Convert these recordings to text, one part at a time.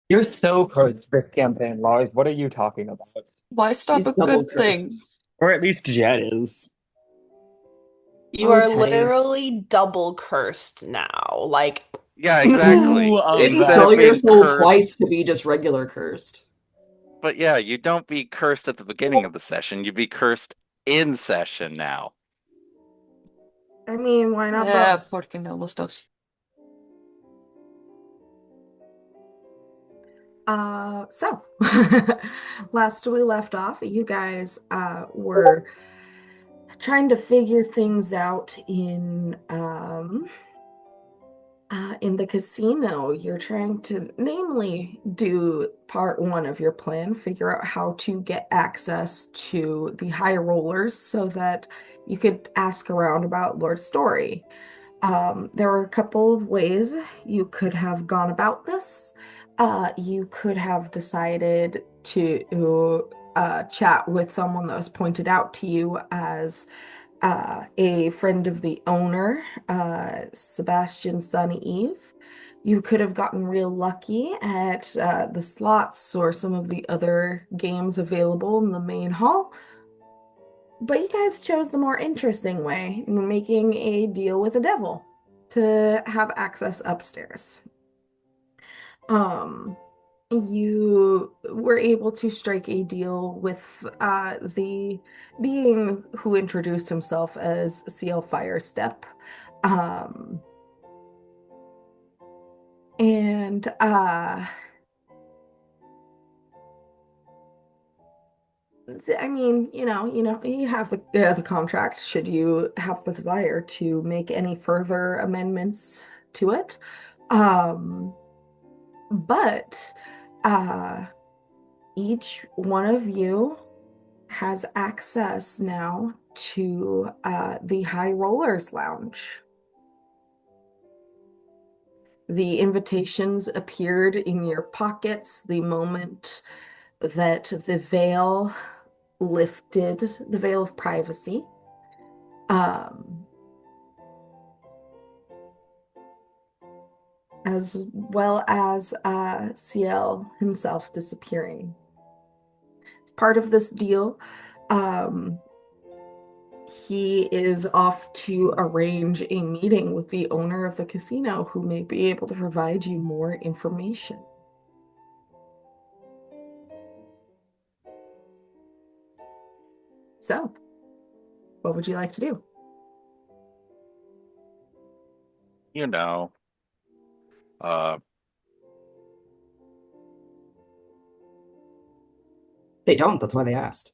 You're so cursed with campaign laws. What are you talking about? Why stop He's a double good thing? cursed. Or at least Jet is. You Oh, are Teddy. literally double cursed now. Like, Yeah, Who exactly. You of can Instead that? of sell your being soul cursed, twice to be just regular cursed. but yeah, you don't be cursed at the beginning of the session. You be cursed in session now. I mean, why not Yeah, both? fucking almost does. So last we left off, you guys were trying to figure things out in the casino. You're trying to namely do part one of your plan, figure out how to get access to the high rollers so that you could ask around about Lord Story. There were a couple of ways you could have gone about this. You could have decided to chat with someone that was pointed out to you as a friend of the owner, Sebastian's son Eve. You could have gotten real lucky at the slots or some of the other games available in the main hall. But you guys chose the more interesting way, making a deal with the devil to have access upstairs. Um, you were able to strike a deal with the being who introduced himself as CL Firestep. Um, and I mean, you have the contract should you have the desire to make any further amendments to it. Um, but uh, each one of you has access now to the High Rollers Lounge. The invitations appeared in your pockets the moment that lifted, the veil of privacy. Um, as well as CL himself disappearing. As part of this deal, um, he is off to arrange a meeting with the owner of the casino who may be able to provide you more information. So, what would you like to do? You know, uh, They don't, that's why they asked.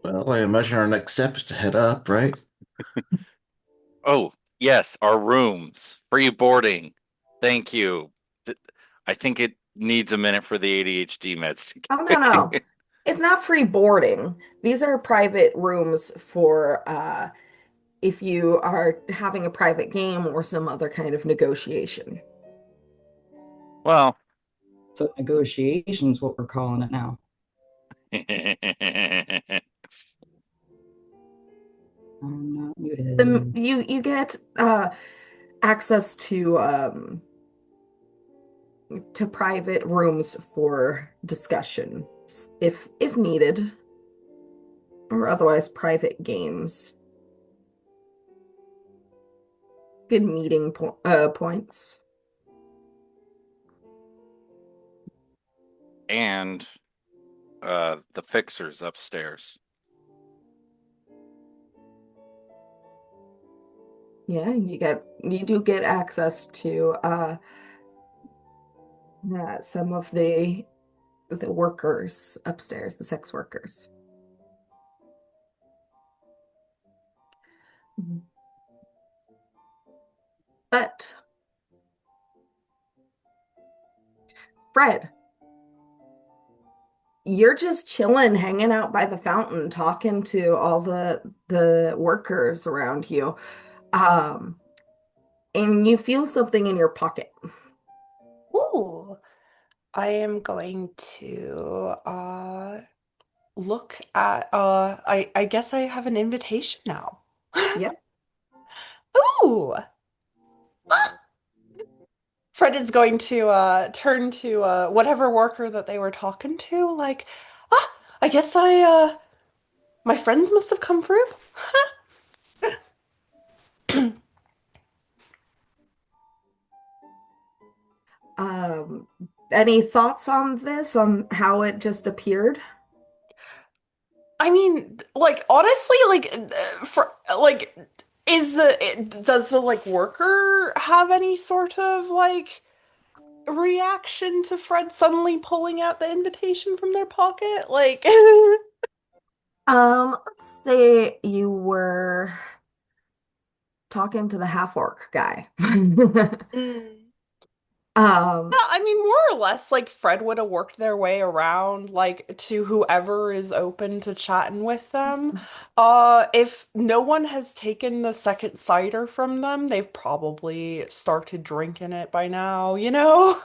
Well, I imagine our next step is to head up, right? oh, yes, our rooms, free boarding. Thank you. I think it needs a minute for the ADHD meds to Oh, no, kick no. in. It's not free boarding. These are private rooms for if you are having a private game or some other kind of negotiation. Well, So negotiations, what we're calling it now. I'm not muted. You get access to private rooms for discussions if needed, or otherwise private games. Good meeting points. and the fixers upstairs. Yeah, you do get access to some of the workers upstairs, the sex workers. But Fred, you're just chilling, hanging out by the fountain, talking to all the workers around you. Um, and you feel something in your pocket. ooh, I am going to look at I guess I have an invitation now. Yep. Ooh. Fred is going to turn to whatever worker that they were talking to, like, I guess my friends must have come through. Um, any thoughts on this, on how it just appeared? I mean, like honestly, like for like does the like worker have any sort of like reaction to Fred suddenly pulling out the invitation from their pocket? Like, Let's say you were talking to the half orc guy. Mm. Um, Yeah, I mean, more or less, like Fred would have worked their way around, like to whoever is open to chatting with them. If no one has taken the second cider from them, they've probably started drinking it by now, you know?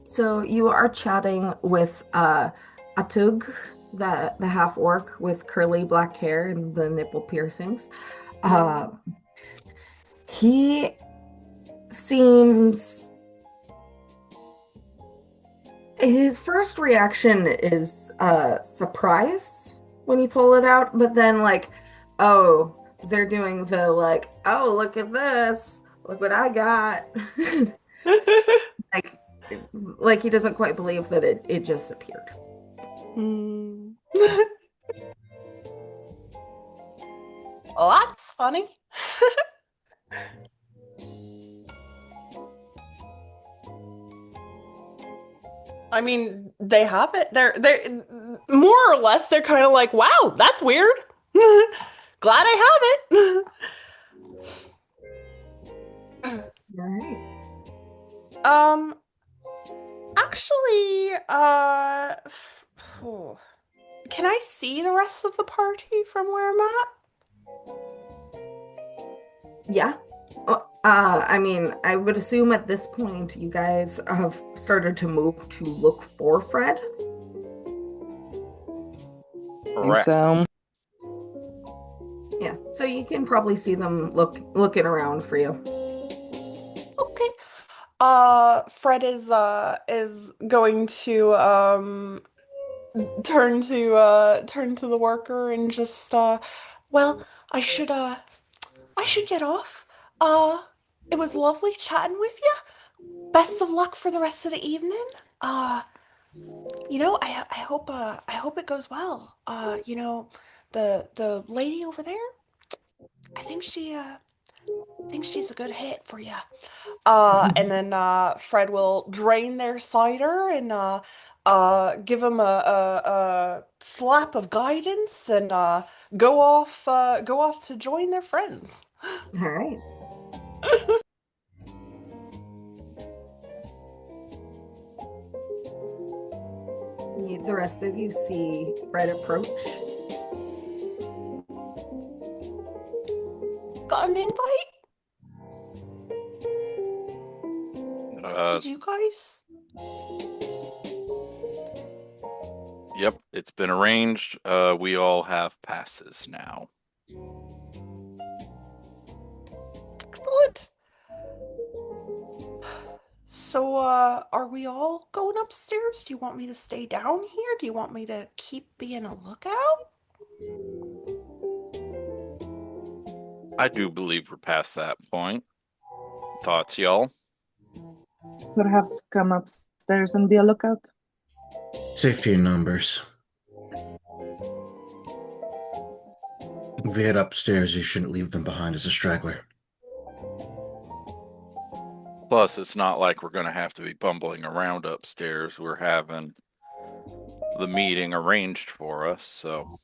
so you are chatting with Atug, the half orc with curly black hair and the nipple piercings. Uh, Mm. he seems his first reaction is surprise when you pull it out, but then like, oh, they're doing the like, oh, look at this, look what I got. like like he doesn't quite believe that it just appeared. Mm. Well, that's funny. I mean, they have it. They're more or less they're kind of like, wow, that's weird. Glad I have it. All right. Um, actually, oh, can I see the rest of the party from where I'm at? Yeah. I mean, I would assume at this point you guys have started to move to look for Fred. Think Correct. so. Yeah, so you can probably see them looking around for you. Okay. Fred is going to turn to the worker and just well, I should I should get off. Uh, it was lovely chatting with you. Best of luck for the rest of the evening. Uh, I hope it goes well. The lady over there, I think she's a good hit for you. And then Fred will drain their cider and give him a slap of guidance and go off to join their friends. All right. The rest of you see Fred approach. Got an invite? Uh, Did you guys? yep, it's been arranged. We all have passes now. Excellent. So, are we all going upstairs? Do you want me to stay down here? Do you want me to keep being a lookout? I do believe we're past that point. Thoughts, y'all? Perhaps come upstairs and be a lookout. Safety in numbers. If we head upstairs, you shouldn't leave them behind as a straggler. Plus, it's not like we're going to have to be bumbling around upstairs. We're having the meeting arranged for us, so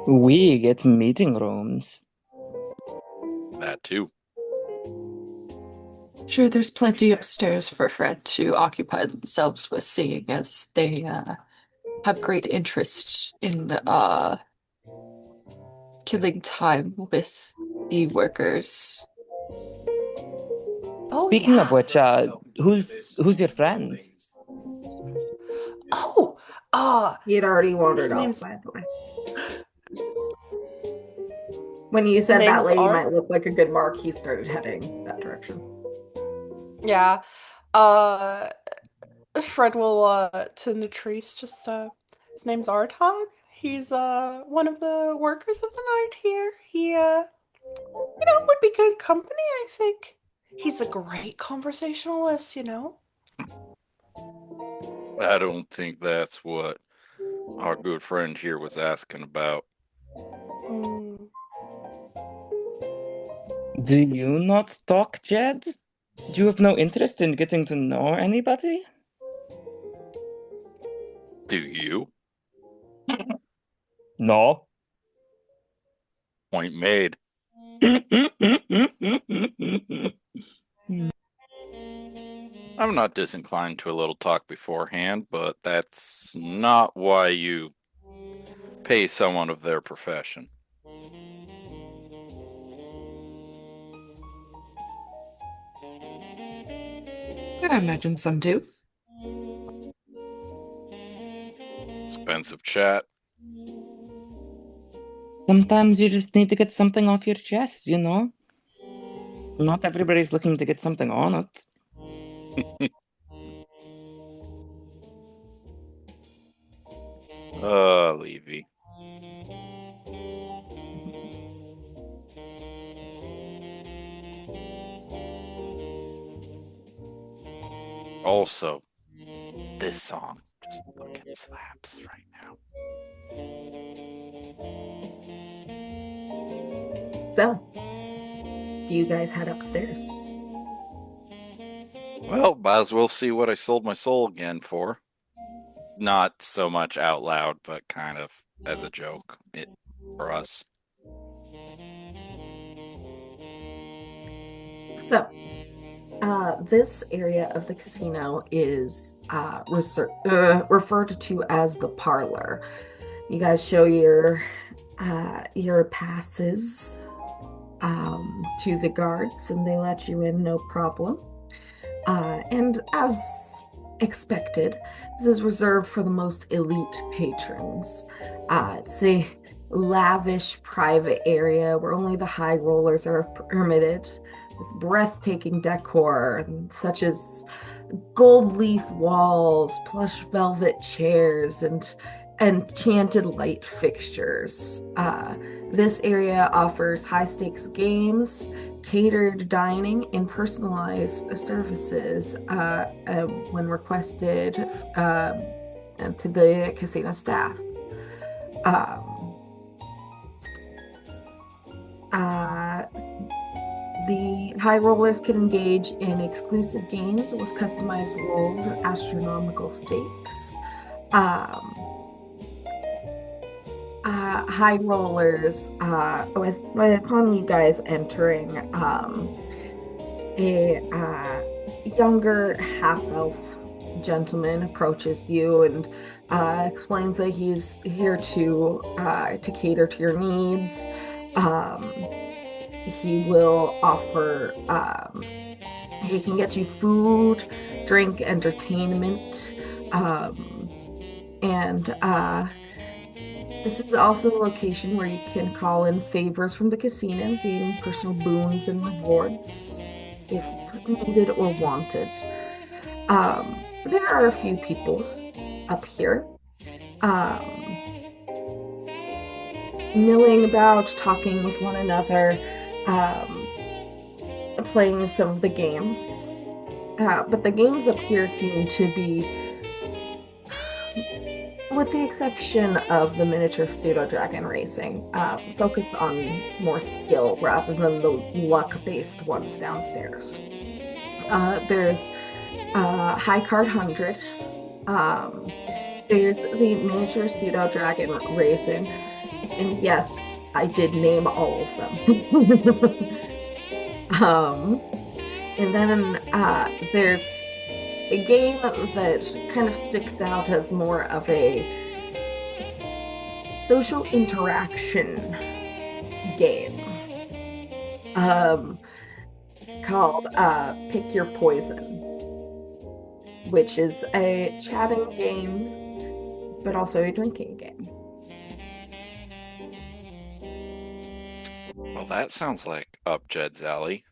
We get meeting rooms. that too. Sure, there's plenty upstairs for Fred to occupy themselves with, seeing as they have great interest in killing time with the workers. Oh Speaking of yeah. which, who's your friends? Oh, He had already his wandered off, name's by the way. When you his said name that is lady Art. might look like a good mark, he started heading that direction. Yeah. Uh, Fred will to Latrice just his name's Artog. He's one of the workers of the night here. He would be good company, I think. He's a great conversationalist. I don't think that's what our good friend here was asking about. Mm. Do you not talk, Jed? Do you have no interest in getting to know anybody? Do you? No. Point made. I'm not disinclined to a little talk beforehand, but that's not why you pay someone of their profession. I imagine some do. Expensive chat. Sometimes you just need to get something off your chest, you know? Not everybody's looking to get something on it. Levy. Also, this song just fucking slaps right now. So, do you guys head upstairs? Well, might as well see what I sold my soul again for. Not so much out loud, but kind of as a joke for us. So, this area of the casino is referred to as the Parlor. You guys show your passes to the guards, and they let you in no problem. And as expected, this is reserved for the most elite patrons. It's a lavish private area where only the high rollers are permitted, with breathtaking decor such as gold leaf walls, plush velvet chairs, and enchanted light fixtures. This area offers high stakes games, catered dining, and personalized services when requested to the casino staff. Um, the high rollers can engage in exclusive games with customized rolls and astronomical stakes. High rollers, upon you guys entering, a younger half-elf gentleman approaches you and explains that he's here to cater to your needs. He will offer, he can get you food, drink, entertainment, and this is also a location where you can call in favors from the casino, gain personal boons and rewards if needed or wanted. There are a few people up here milling about, talking with one another, playing some of the games. But the games up here seem to be, with the exception of the miniature pseudo dragon racing, focused on more skill rather than the luck-based ones downstairs. There's High Card 100. There's the miniature pseudo dragon racing, and yes, I did name all of them. And then there's a game that kind of sticks out as more of a social interaction game called Pick Your Poison, which is a chatting game, but also a drinking game. Well, that sounds like up Jed's alley.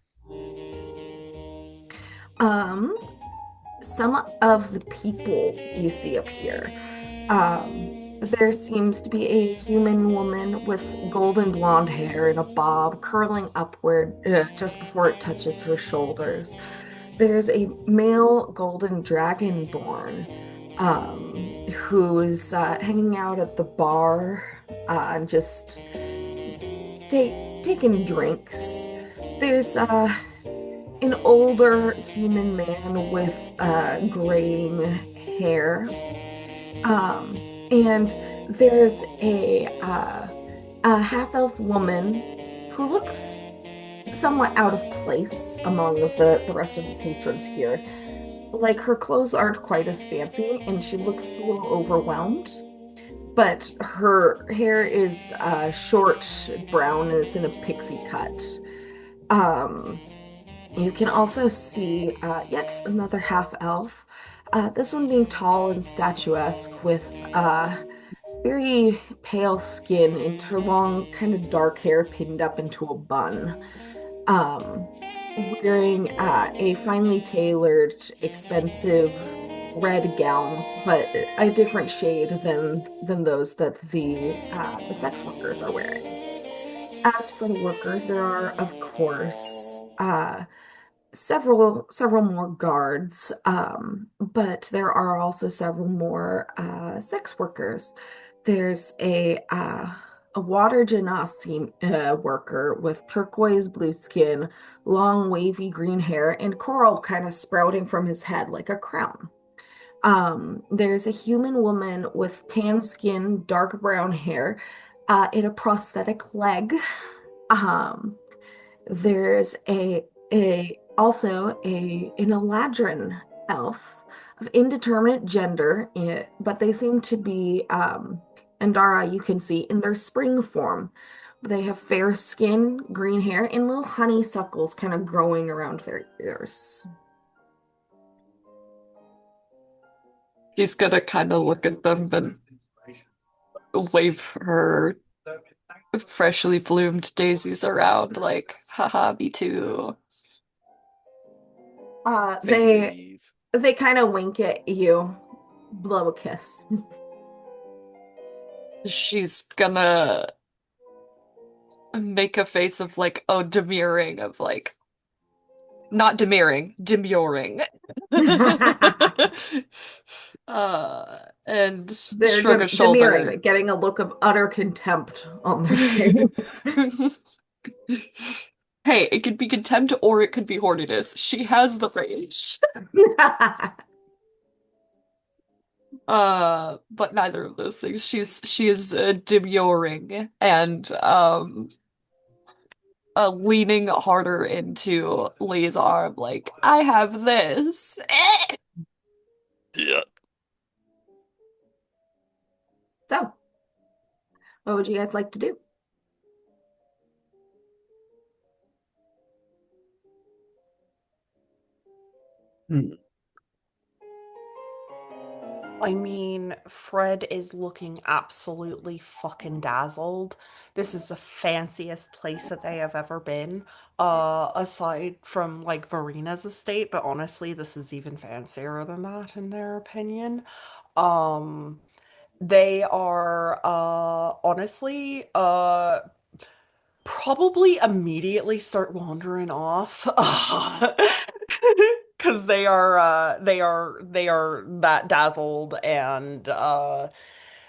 Um, some of the people you see up here, there seems to be a human woman with golden blonde hair in a bob curling upward just before it touches her shoulders. There's a male golden dragonborn who's hanging out at the bar and just taking drinks. There's an older human man with graying hair. And there's a half-elf woman who looks somewhat out of place among the rest of the patrons here. Like her clothes aren't quite as fancy, and she looks a little overwhelmed. But her hair is short, brown, and it's in a pixie cut. Um, you can also see yet another half elf. This one being tall and statuesque with very pale skin and her long, kind of dark hair pinned up into a bun. Um, Wearing a finely tailored, expensive red gown, but a different shade than those that the sex workers are wearing. As for the workers, there are, of course, several more guards, but there are also several more sex workers. There's a water genasi worker with turquoise blue skin, long wavy green hair, and coral kind of sprouting from his head like a crown. There's a human woman with tan skin, dark brown hair, and a prosthetic leg. Um, there's a also a an Eladrin elf of indeterminate gender, but they seem to be Andara, you can see in their spring form. They have fair skin, green hair, and little honeysuckles kind of growing around their ears. She's gonna kind of look at them and wave her freshly bloomed daisies around, like, haha, me too. Uh, Say they these. they kind of wink at you, blow a kiss. She's gonna make a face of like, oh, demurring, of like, not demurring, demurring. And They're shrug a demurring, shoulder. getting a look of utter contempt on their face. Hey, it could be contempt or it could be horniness. She has the range. But neither of those things. She is demurring and leaning harder into Lee's arm, like, I have this. Yeah. So, what would you guys like to do? I mean, Fred is looking absolutely fucking dazzled. This is the fanciest place that they have ever been, aside from like Verina's estate, but honestly, this is even fancier than that in their opinion. Um, they are honestly probably immediately start wandering off. Because they are that dazzled, and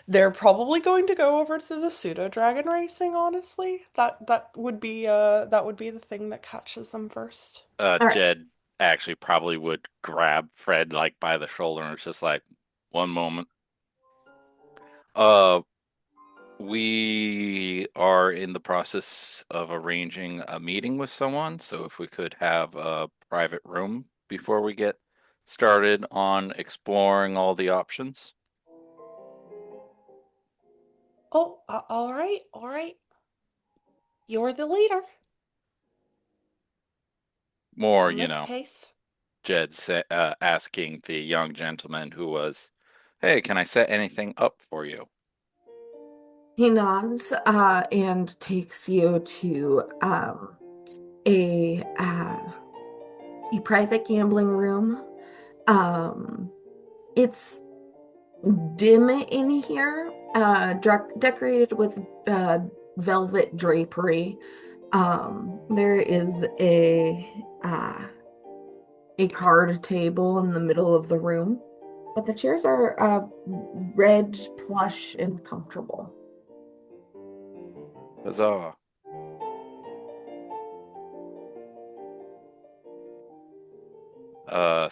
they're probably going to go over to the pseudo dragon racing, honestly. That would be the thing that catches them first. All right. Jed actually probably would grab Fred like by the shoulder and it's just like, one moment. Uh, we are in the process of arranging a meeting with someone, so if we could have a private room before we get started on exploring all the options. Oh, all right, all right. You're the leader More, in this case. Asking the young gentleman who was, hey, can I set anything up for you? He nods and takes you to a a private gambling room. It's dim in here, decorated with velvet drapery. There is a card table in the middle of the room, but the chairs are red plush and comfortable. Huzzah.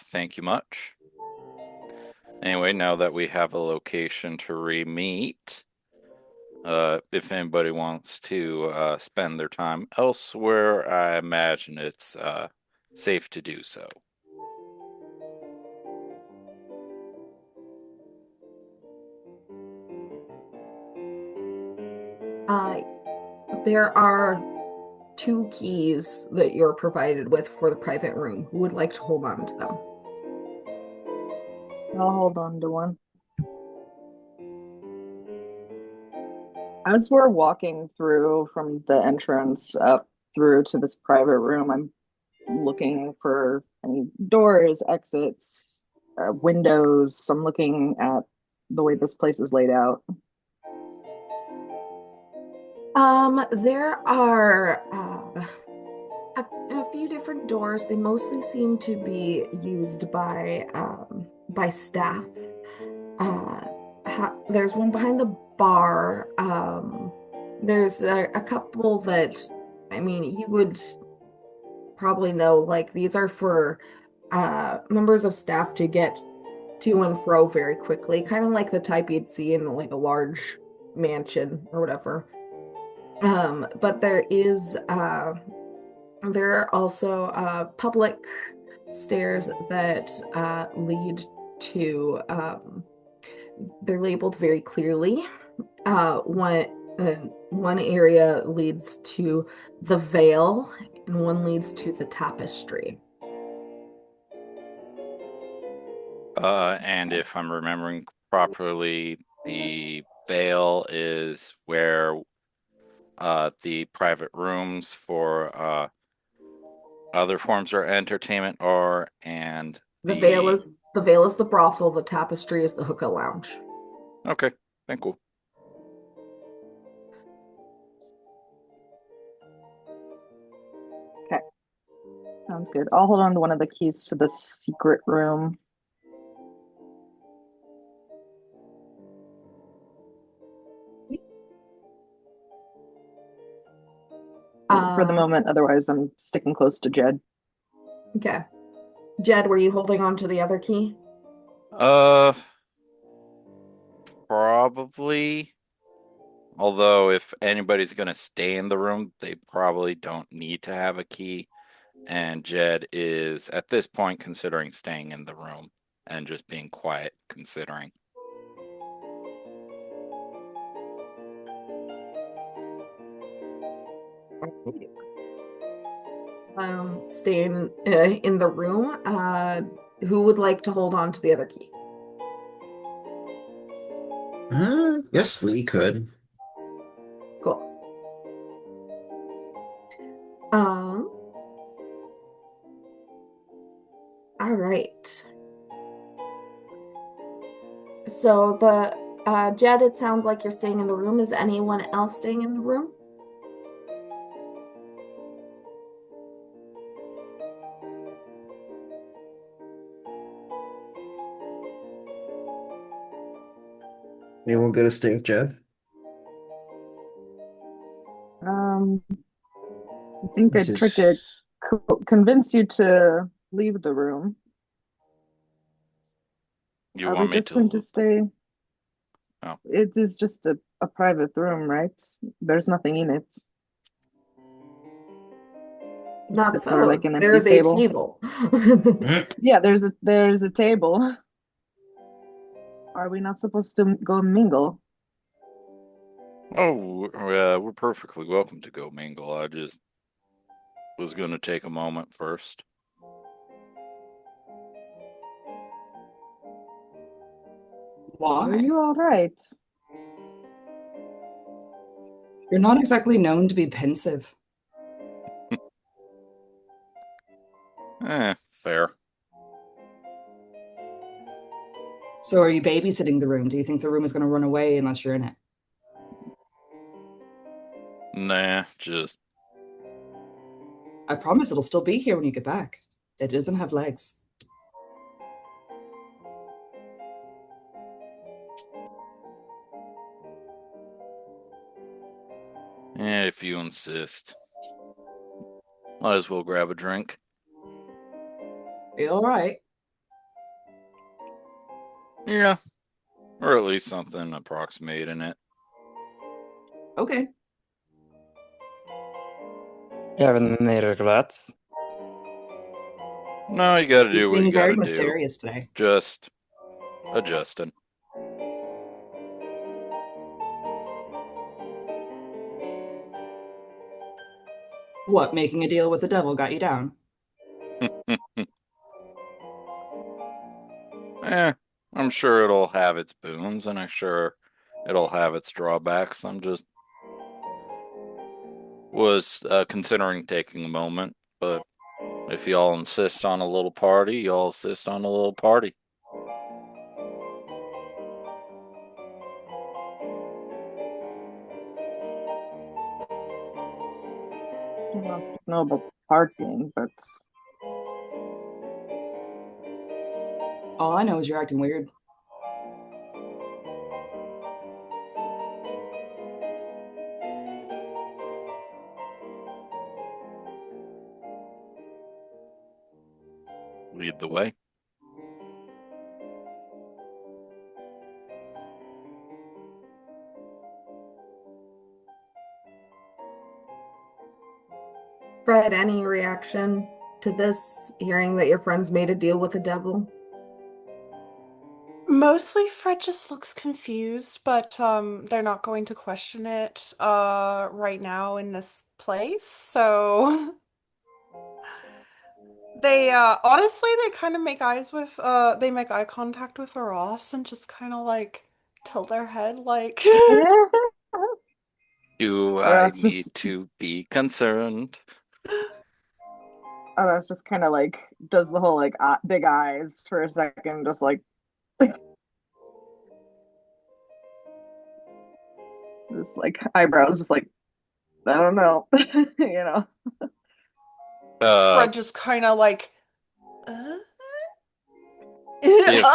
Thank you much. Anyway, now that we have a location to re-meet, if anybody wants to spend their time elsewhere, I imagine it's safe to do so. There are 2 keys that you're provided with for the private room. Who would like to hold on to them? I'll hold on to one. As we're walking through from the entrance up through to this private room, I'm looking for any doors, exits, windows. I'm looking at the way this place is laid out. There are a few different doors. They mostly seem to be used by staff. There's one behind the bar. There's a couple that, I mean, you would probably know, like these are for members of staff to get to and fro very quickly, kind of like the type you'd see in like a large mansion or whatever. But there are also public stairs that lead to they're labeled very clearly. One area leads to the veil, and one leads to the tapestry. And if I'm remembering properly, the veil is where the private rooms for other forms of entertainment are, and The veil is the brothel. The tapestry is the hookah lounge. Okay, thank you. Okay. Sounds good. I'll hold on to one of the keys to the secret room. For the moment, otherwise I'm sticking close to Jed. Okay. Jed, were you holding on to the other key? Probably. Although if anybody's gonna stay in the room, they probably don't need to have a key. And Jed is at this point considering staying in the room and just being quiet, considering. Staying in the room. Who would like to hold on to the other key? Yes, Lee could. Cool. All right. So the Jed, it sounds like you're staying in the room. Is anyone else staying in the room? Anyone gonna stay with Jed? I think I tried to convince you to leave the room. You Are we want me just going to stay? Oh. It is just a private room, right? There's nothing in it. Not It's so. more like an empty There's a table. table. Yeah, there's a table. Are we not supposed to go mingle? Oh, we're perfectly welcome to go mingle. I just was going to take a moment first. Are Why? you all right? You're not exactly known to be pensive. Fair. So are you babysitting the room? Do you think the room is going to run away unless you're in it? Nah, just I promise it'll still be here when you get back. It doesn't have legs. if you insist. Might as well grab a drink. Are you all right? Yeah, or at least something approximating it. Okay. You have any regrets? No, you gotta He's do what you being very gotta do. mysterious today. Just adjusting. What, making a deal with the devil got you down? I'm sure it'll have its boons, and I'm sure it'll have its drawbacks. I'm just was considering taking a moment, but if y'all insist on a little party, y'all insist on a little party. I don't know about partying, but All I know is you're acting weird. Lead the way. Fred, any reaction to this, hearing that your friends made a deal with the devil? Mostly Fred just looks confused, but they're not going to question it right now in this place. So they honestly they kind of make eyes with they make eye contact with Ross and just kind of like tilt their head like Do or I else need just to be concerned? or else just kind of like does the whole like big eyes for a second, just like this like eyebrows, just like I don't know, you know. Uh, Fred just kind of like uh? if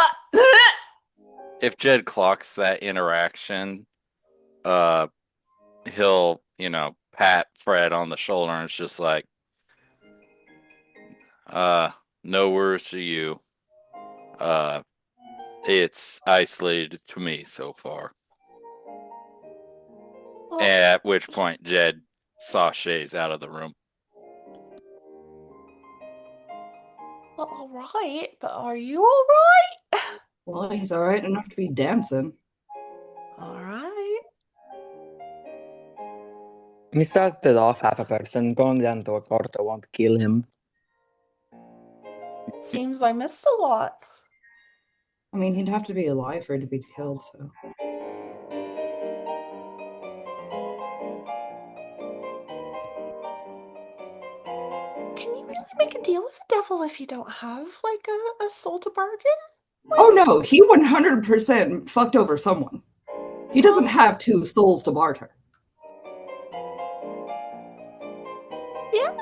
if Jed clocks that interaction, uh, he'll pat Fred on the shoulder and it's just like, no worries to you. Uh, it's isolated to me so far. Well, At which point Jed sachets out of the room. well, all right, but are you all right? Well, he's all right enough to be dancing. All right. He started off half a person, going down to a quarter won't kill him. Seems I missed a lot. I mean, he'd have to be alive for it to be killed, so. Can you really make a deal with the devil if you don't have like a soul to bargain? Oh no, he 100% fucked over someone. He doesn't have two souls to barter. Yeah,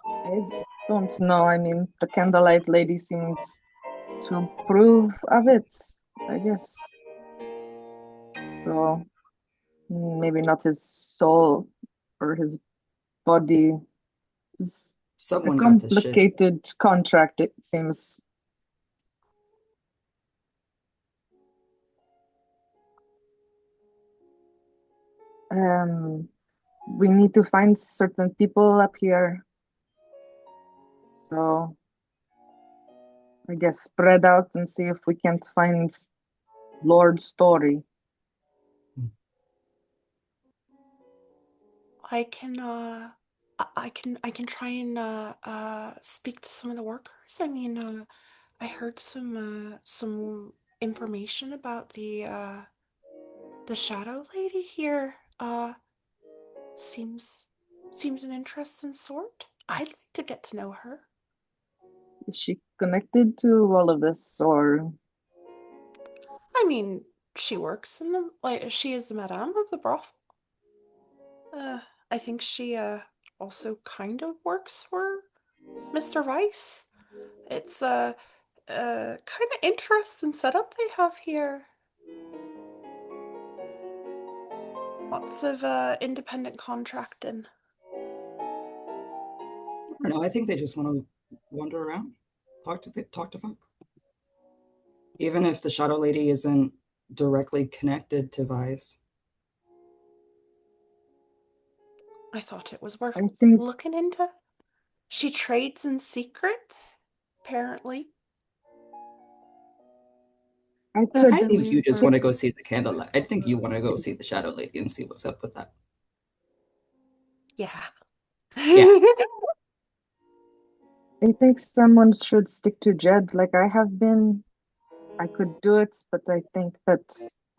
I don't know. I mean, the candlelight lady seems to approve of it, I guess. So maybe not his soul or his body. It's a Someone got this shit. complicated contract, it seems. We need to find certain people up here. So I guess spread out and see if we can't find Lord Story. I can I can try and speak to some of the workers. I mean, I heard some information about the shadow lady here. Seems an interesting sort. I'd like to get to know her. Is she connected to all of this, or I mean, she works in the like she is the madame of the brothel. Uh, I think she also kind of works for Mr. Rice. It's a kind of interesting setup they have here. Lots of independent contracting. I don't know. I think they just want to wander around, talk to folk. Even if the shadow lady isn't directly connected to Vice. I thought it was worth I think looking into. She trades in secrets, apparently. I I've could I think you been just want to go see the candlelight. I think you want to go see the shadow lady and see what's up with that. Yeah. Yeah. I think someone should stick to Jed like I have been. I could do it, but I think that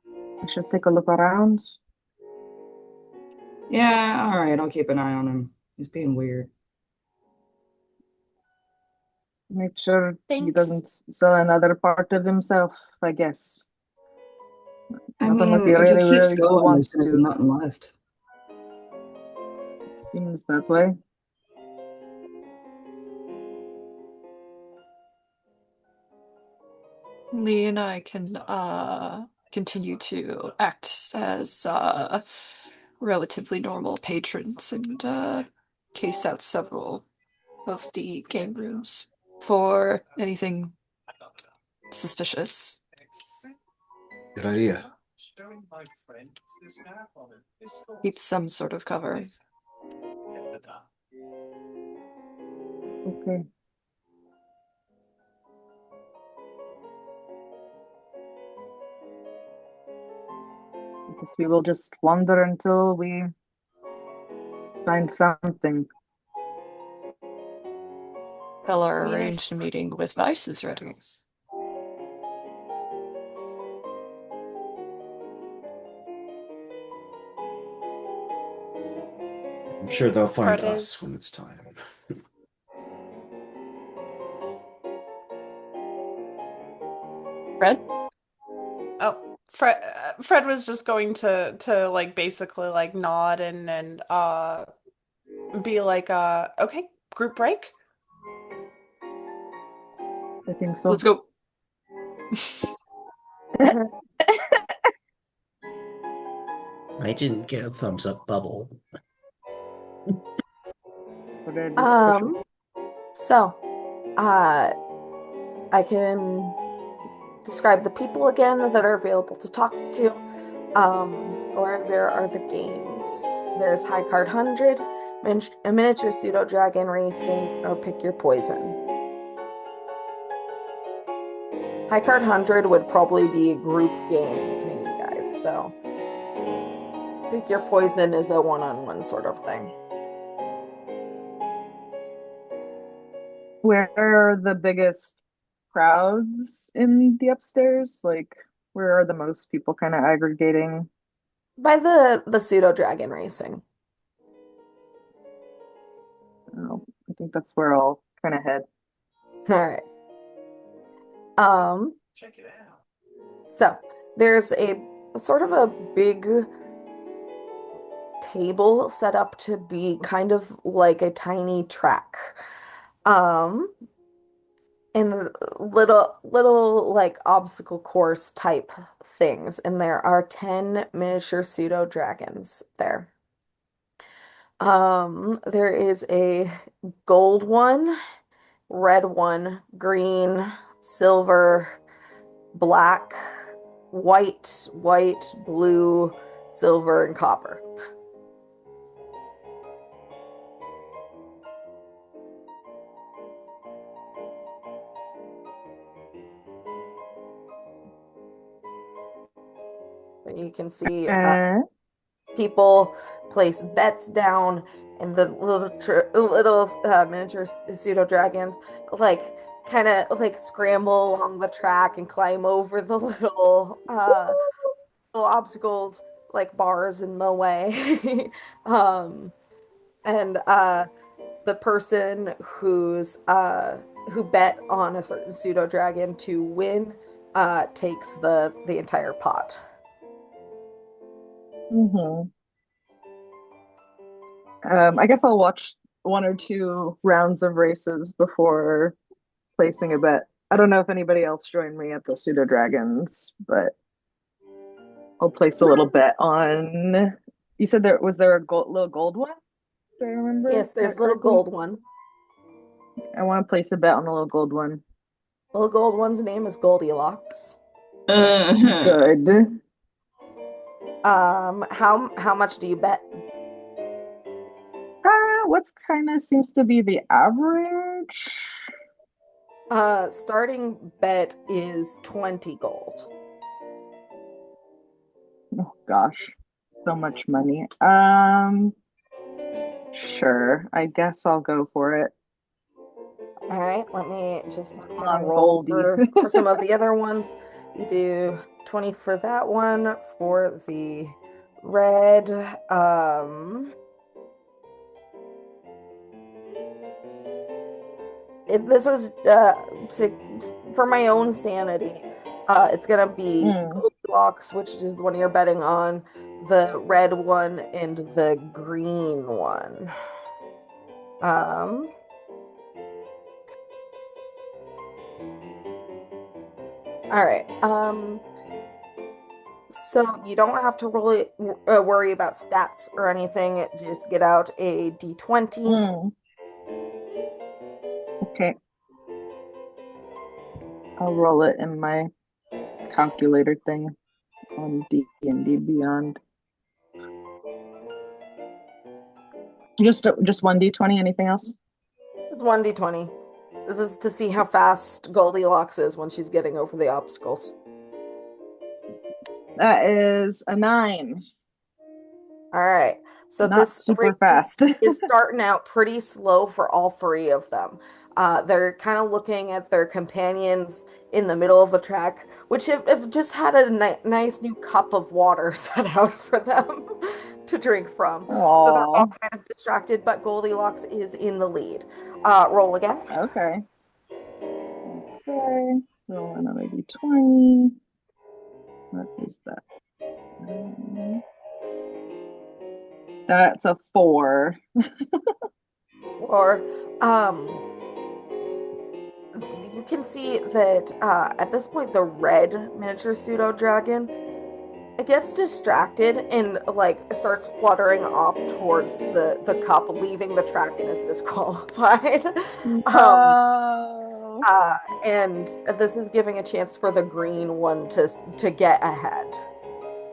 I should take a look around. Yeah, all right, I'll keep an eye on him. He's being weird. Make sure he Thanks. doesn't sell another part of himself, I guess. I Not unless he mean, if he really, keeps really going, there's wants gonna be to. nothing left. Seems that way. Lee and I can continue to act as relatively normal patrons and case out several of the game rooms for anything suspicious. Good idea. Keep some sort of cover. Okay. I guess we will just wander until we find something. Feller I mean, arranged a meeting with Vice is ready. I'm sure they'll find Fred us when is. it's time. Fred? Oh, Fred was just going to like basically like nod and be like okay, group break. I think Let's so. go. I didn't get a thumbs up bubble. For their discussion. So, uh, I can describe the people again that are available to talk to. Or there are the games. There's High Card 100, a miniature pseudo dragon racing, or pick your poison. High Card 100 would probably be a group game between you guys, though. Pick your poison is a one-on-one sort of thing. Where are the biggest crowds in the upstairs? Like, where are the most people kind of aggregating? By the pseudo dragon racing. Oh, I think that's where I'll kind of head. All right. So there's a sort of a big table set up to be kind of like a tiny track. Um, and little like obstacle course type things. And there are 10 miniature pseudo dragons there. There is a gold one, red one, green, silver, black, white, blue, silver, and copper. And you can see Uh, people place bets down, and the little miniature pseudo dragons like kind of like scramble along the track and climb over the little obstacles like bars in the way. um and the person who's who bet on a certain pseudo dragon to win takes the entire pot. Mm-hmm. I guess I'll watch one or two rounds of races before placing a bet. I don't know if anybody else joined me at the pseudo dragons, but I'll place a little bet on. You said there a little gold one? Do I remember Yes, there's that a little correctly? gold one. I want to place a bet on the little gold one. Little gold one's name is Goldilocks. Good. How much do you bet? What's kind of seems to be the average? Starting bet is 20 gold. Oh gosh, so much money. Sure. I guess I'll go for it. All right, let me just Come kind of on, roll Goldie. for some of the other ones. You do 20 for that one. For the red, this is for my own sanity. It's gonna be Mm, Goldilocks, which is the one you're betting on, the red one, and the green one. Um, all right. So you don't have to really worry about stats or anything. Just get out a d20. mm. Okay, I'll roll it in my calculator thing on D&D Beyond. Just one D20. Anything else? It's 1d20. This is to see how fast Goldilocks is when she's getting over the obstacles. That is a 9. All right. So Not this super race fast. is starting out pretty slow for all three of them. They're kind of looking at their companions in the middle of the track, which have just had a nice new cup of water set out for them to drink from. So they're all Aw. kind of distracted, but Goldilocks is in the lead. Roll again. Okay. Okay. Roll another D20. What is that? That's a 4. Or you can see that at this point the red miniature pseudo dragon it gets distracted and like starts fluttering off towards the cup, leaving the track and is disqualified. um No. and this is giving a chance for the green one to get ahead.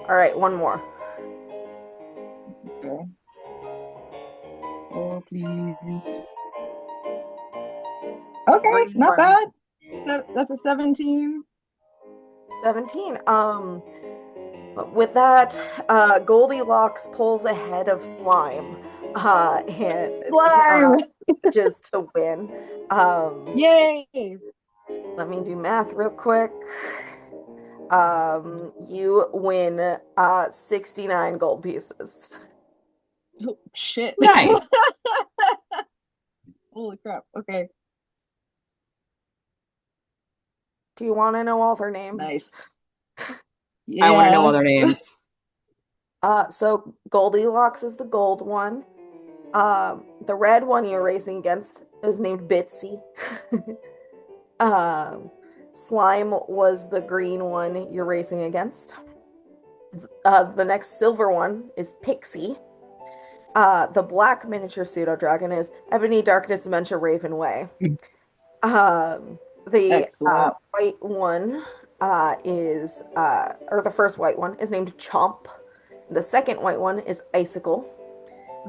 All right, one more. Okay. Oh, please. Okay, Green not one. bad. So that's a 17. 17. But with that, Goldilocks pulls ahead of Slime, and Slime! just to win. Yay! Let me do math real quick. You win 69 gold pieces. Oh, shit. Nice. Holy crap. Okay. Do you want to know all their names? Nice. I want to know Yes. other names. So Goldilocks is the gold one. The red one you're racing against is named Bitsy. Slime was the green one you're racing against. The next silver one is Pixie. The black miniature pseudo dragon is Ebony Darkness Dementia Raven Way. The Excellent. white one or the first white one is named Chomp. The second white one is Icicle.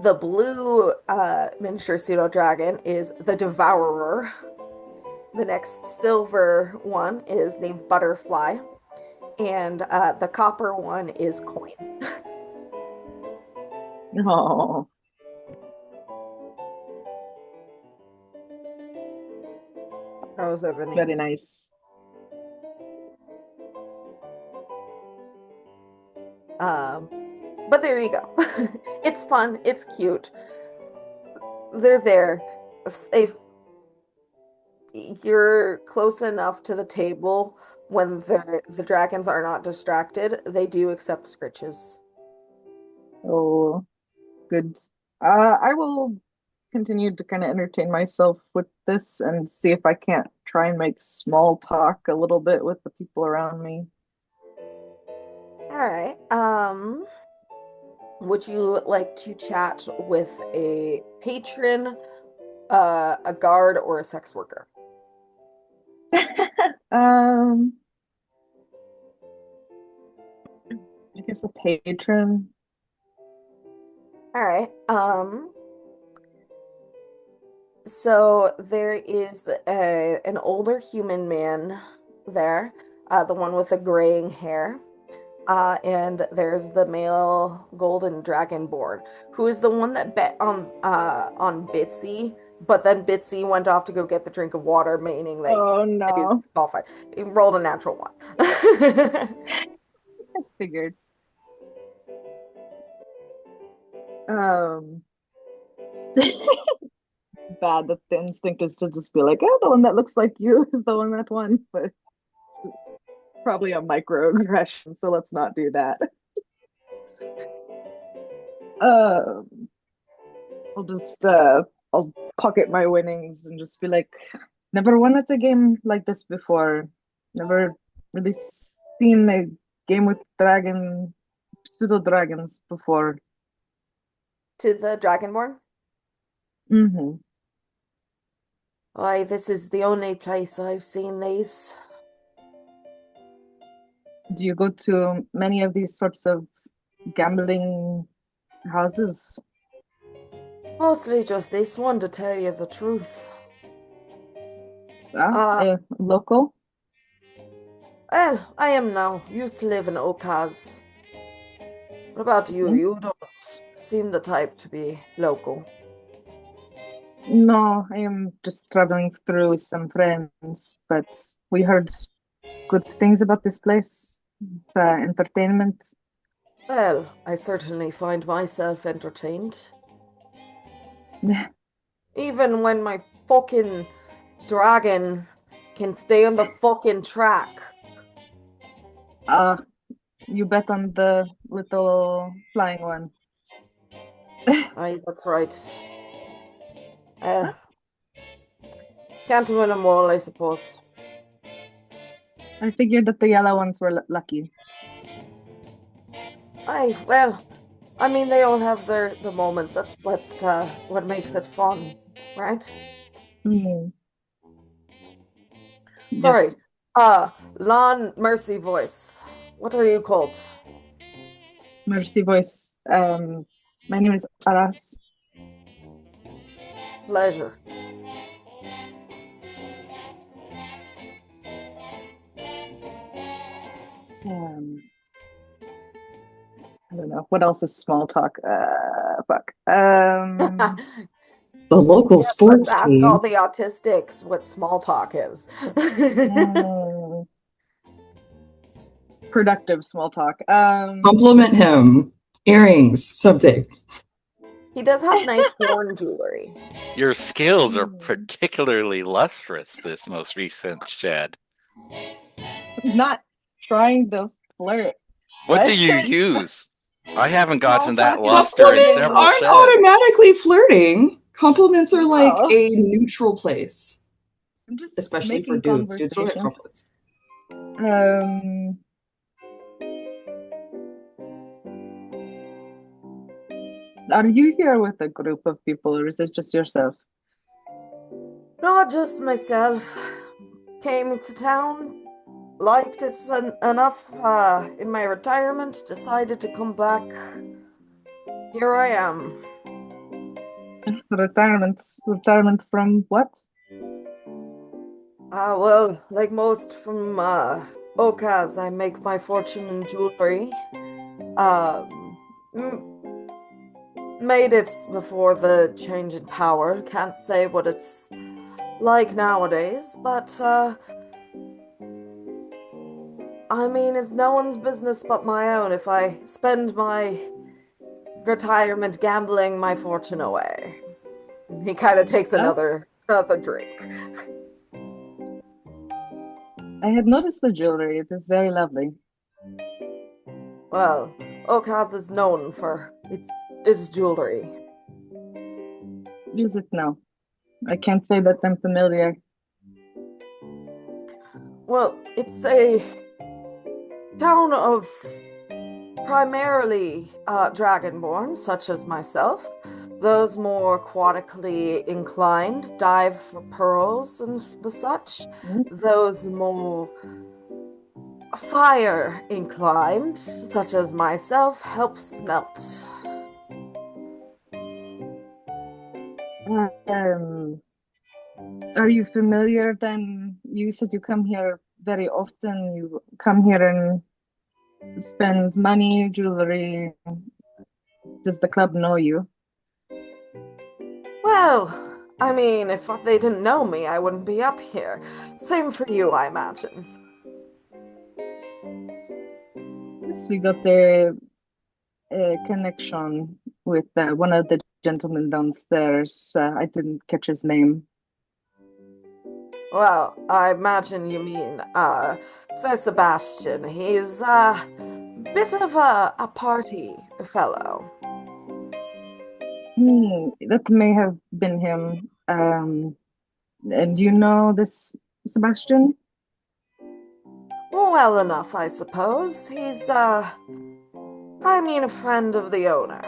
The blue miniature pseudo dragon is the Devourer. The next silver one is named Butterfly. And the copper one is Coin. Oh, Those are the names. very nice. But there you go. It's fun. It's cute. They're there. If you're close enough to the table when the dragons are not distracted, they do accept scritches. Oh, good. I will continue to kind of entertain myself with this and see if I can't try and make small talk a little bit with the people around me. All right. Would you like to chat with a patron, a guard, or a sex worker? Um, I guess a patron. All right. So there is an older human man there, the one with the graying hair. And there's the male golden dragonborn, who is the one that bet on Bitsy, but then Bitsy went off to go get the drink of water, meaning that Oh he was no, disqualified. He rolled a natural one. figured. Um, bad that the instinct is to just be like, oh, the one that looks like you is the one that won, but it's probably a microaggression, so let's not do that. Um, I'll pocket my winnings and just be like, never won at a game like this before. Never really seen a game with pseudo dragons before. To the dragonborn. Hmm. Why, this is the only place I've seen these. Do you go to many of these sorts of gambling houses? Mostly just this one, to tell you the truth. Ah, Uh, local? well, I am now. Used to live in Okaz. What about you? Hmm? You don't seem the type to be local. No, I am just traveling through with some friends, but we heard good things about this place. It's entertainment. Well, I certainly find myself entertained. Even when my fucking dragon can stay on the fucking track. Ah, you bet on the little flying one. Aye, that's right. Uh, can't win them all, I suppose. I figured that the yellow ones were lucky. Aye, well, I mean, they all have their moments. That's what makes it fun, right? Hmm. Sorry. Yes, Lon Mercy Voice. What are you called? Mercy voice. My name is Aras. Pleasure. Um, I don't know. What else is small talk? Fuck. The local Yes, let's sports ask all team. the autistics what small talk is. Hmm, productive small talk. Compliment him. Earrings, something. He does have nice horn jewelry. Your skills are Hmm. particularly lustrous this most recent shed. Not trying to flirt, What but do you use? I haven't small gotten that talk is luster in Compliments flirting. several aren't sheds. automatically flirting. Compliments are like No, a neutral place, I'm just especially for making dudes. Dudes don't get conversation. compliments. Um, are you here with a group of people, or is it just yourself? Not just myself. Came to town, liked it enough in my retirement, decided to come back. Here I am. Retirement. Retirement from what? Well, like most from Okaz, I make my fortune in jewelry. Um, made it before the change in power. Can't say what it's like nowadays, but I mean, it's no one's business but my own if I spend my retirement gambling my fortune away. He kind of takes Oh, another drink. I had noticed the jewelry. It is very lovely. Well, Okaz is known for its jewelry. Use it now. I can't say that I'm familiar. Well, it's a town of primarily dragonborn, such as myself. Those more aquatically inclined dive for pearls and the such. Mm. Those more fire inclined, such as myself, help smelt. Um, are you familiar then? You said you come here very often. You come here and spend money, jewelry. Does the club know you? Well, I mean, if they didn't know me, I wouldn't be up here. Same for you, I imagine. Yes, we got a connection with one of the gentlemen downstairs. I didn't catch his name. Well, I imagine you mean, Sir Sebastian. He's a bit of a party fellow. That may have been him. And you know this Sebastian? Well enough, I suppose. He's, I mean, a friend of the owner.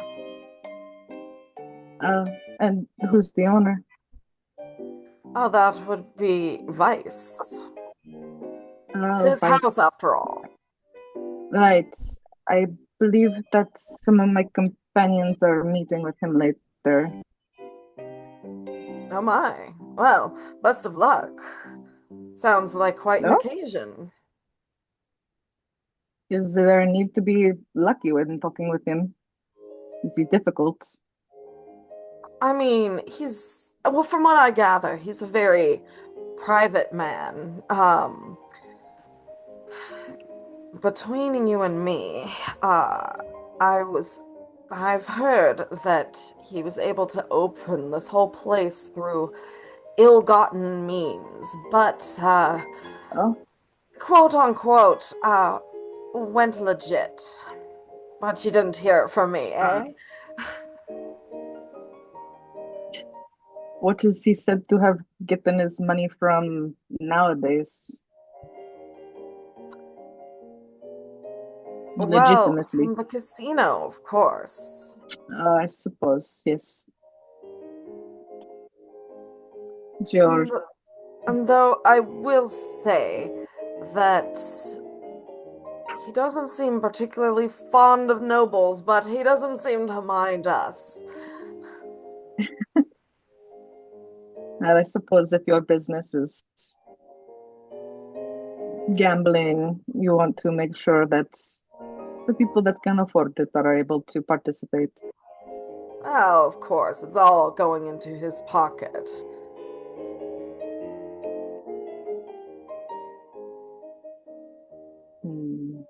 And who's the owner? Oh, that would be Vice. It's Oh, his house, Vice. after all. Right. I believe that some of my companions are meeting with him later. Oh my. Well, best of luck. Sounds like quite an No? occasion. Is there a need to be lucky when talking with him? Is he difficult? I mean, well, from what I gather, he's a very private man. Between you and me, I was, I've heard that he was able to open this whole place through ill-gotten means, but, Oh, quote unquote, went legit. But you didn't hear it from me, uh, eh? what is he said to have gotten his money from nowadays? Well, Legitimately. from the casino, of course. I suppose, yes. George. And, and though I will say that he doesn't seem particularly fond of nobles, but he doesn't seem to mind us. I suppose if your business is gambling, you want to make sure that the people that can afford it are able to participate. Oh, of course, it's all going into his pocket. Hmm.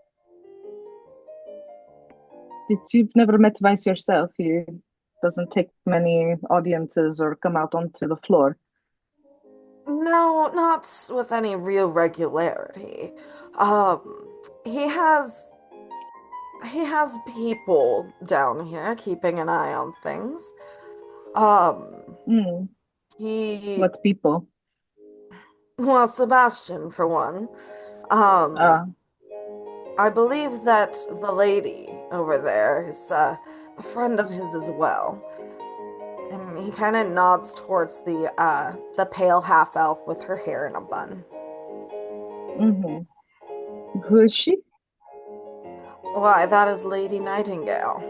You've never met Vice yourself. He doesn't take many audiences or come out onto the floor. No, not with any real regularity. Um, he has he has people down here keeping an eye on things. Um, Hmm. he, What people? well, Sebastian for one. Um, Ah, I believe that the lady over there is a friend of his as well. And he kind of nods towards the pale half elf with her hair in a bun. mm-hmm. Who is she? Why, that is Lady Nightingale.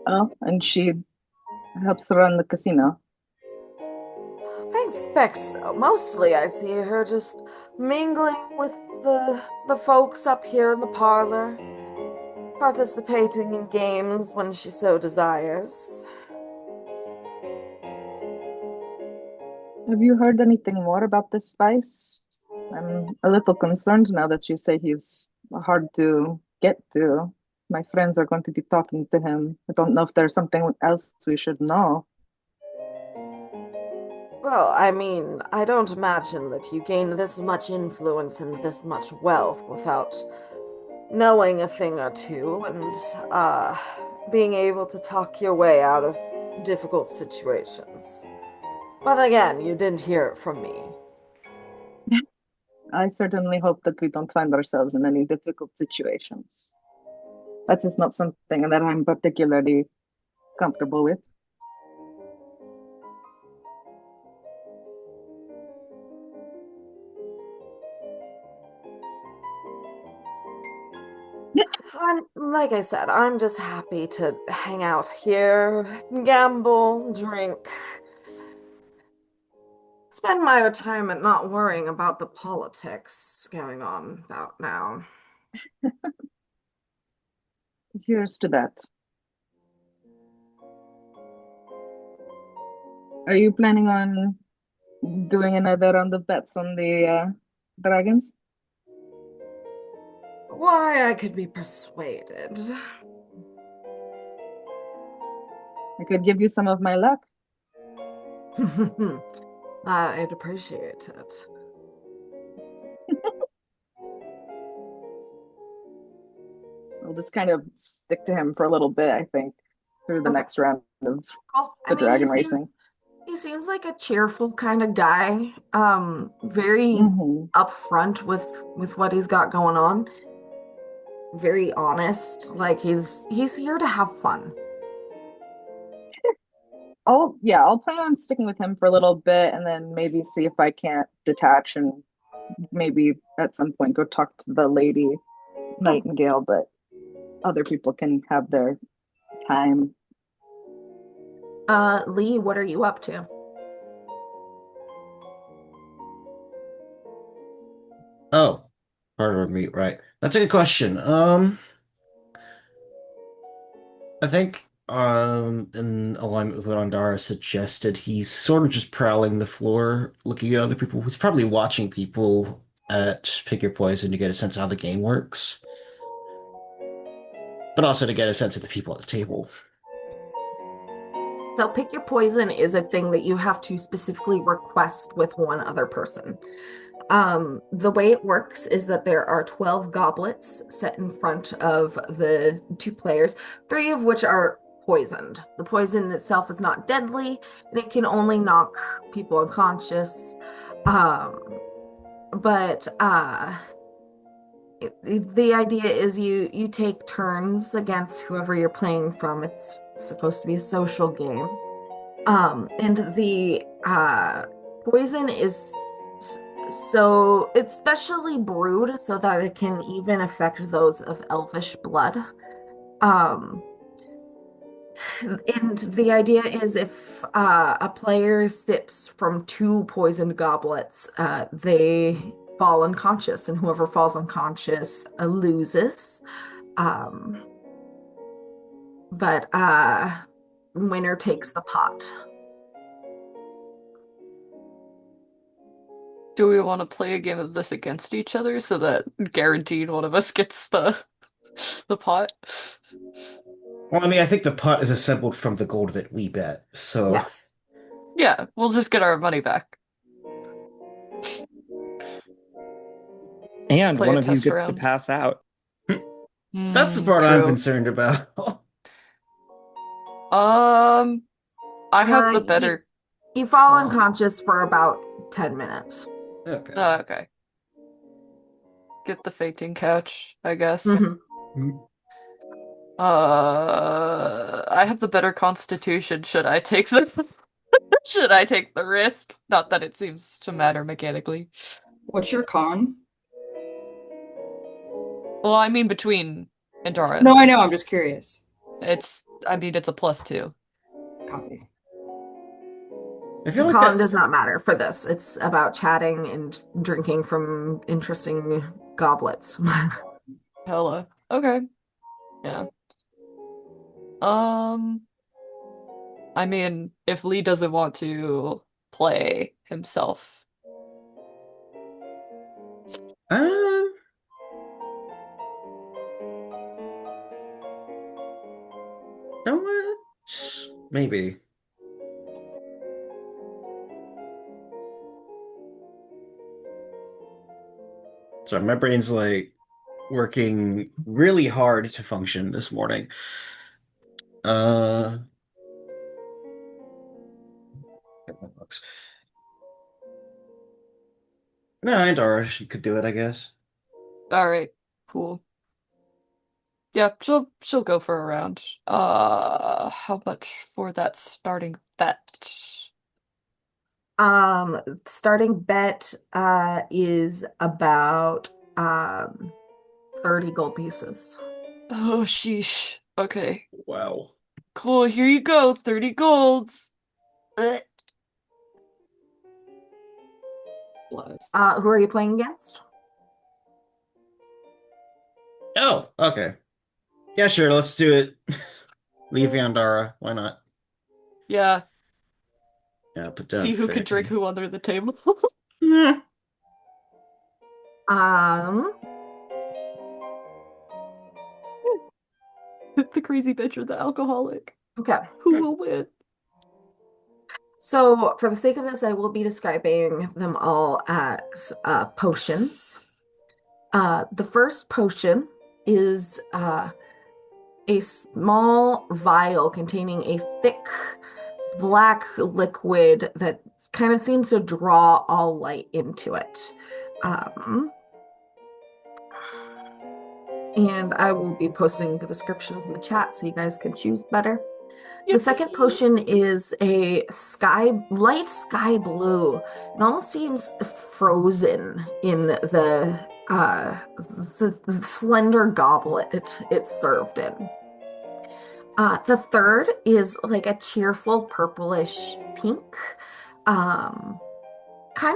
Oh, and she helps run the casino. I expect so. Mostly I see her just mingling with the folks up here in the parlor, participating in games when she so desires. Have you heard anything more about this Vice? I'm a little concerned now that you say he's hard to get to. My friends are going to be talking to him. I don't know if there's something else we should know. Well, I mean, I don't imagine that you gain this much influence and this much wealth without knowing a thing or two and being able to talk your way out of difficult situations. But again, you didn't hear it from me. I certainly hope that we don't find ourselves in any difficult situations. That is not something that I'm particularly comfortable with. Like I said, I'm just happy to hang out here, gamble, drink, spend my retirement not worrying about the politics going on about now. Here's to that. Are you planning on doing another round of bets on the dragons? Why, I could be persuaded. I could give you some of my luck. I'd appreciate it. I'll just kind of stick to him for a little bit, I think, through the Okay. next round of Cool. the dragon racing. He seems like a cheerful kind of guy. Very Hmm. upfront with what he's got going on. Very honest. Like he's here to have fun. I'll plan on sticking with him for a little bit and then maybe see if I can't detach and maybe at some point go talk to the lady Nightingale, but other people can have their time. Lee, what are you up to? Oh, Parlor meet, right. That's a good question. I think in alignment with what Andara suggested, he's sort of just prowling the floor, looking at other people. He's probably watching people at Pick Your Poison to get a sense of how the game works, but also to get a sense of the people at the table. So pick your poison is a thing that you have to specifically request with one other person. The way it works is that there are 12 goblets set in front of the two players, three of which are poisoned. The poison itself is not deadly, and it can only knock people unconscious. But the idea is you take turns against whoever you're playing from. It's supposed to be a social game. And the poison is so it's specially brewed so that it can even affect those of elvish blood. Um, and the idea is if a player sips from two poisoned goblets, they fall unconscious, and whoever falls unconscious loses. Um, but winner takes the pot. Do we want to play a game of this against each other so that guaranteed one of us gets the pot? Well, I mean, I think the pot is assembled from the gold that we bet, so Yes. Yeah, we'll just get our money back. And Play one a of you test gets to round. pass out. that's the part I'm True. concerned about. I have the You, better. you fall con. unconscious for about 10 minutes. Okay. Okay. Get the fainting couch, I guess. Mhm. I have the better constitution. Should I take the should I take the risk? Not that it seems to matter mechanically. What's your con? Well, I mean between Andara No, and I Lee. know. I'm just curious. It's a +2. Copy. I feel like Con that. does not matter for this. It's about chatting and drinking from interesting goblets. Hella. Okay. Yeah. Um, I mean, if Lee doesn't want to play himself. Um, you know what? Maybe. So my brain's like working really hard to function this morning. Uh, no, and Dara, she could do it, I guess. All right, cool. Yeah, she'll go for a round. How much for that starting bet? Starting bet is about 30 gold pieces. Oh, sheesh. Okay. Wow. Cool, here you go, 30 golds. Ugh. Plus. Who are you playing against? Oh, okay. Yeah, sure, let's do it. Leave Yandara. Why not? Yeah, Yeah, put down see who can drink 30. who under the table. Hmm. Um, The crazy bitch or the alcoholic. okay. Who will win? So, for the sake of this, I will be describing them all as potions. The first potion is a small vial containing a thick black liquid that kind of seems to draw all light into it. Um, and I will be posting the descriptions in the chat so you guys can choose better. The second potion is a light sky blue. It almost seems frozen in the slender goblet it's served in. The third is like a cheerful purplish pink, kind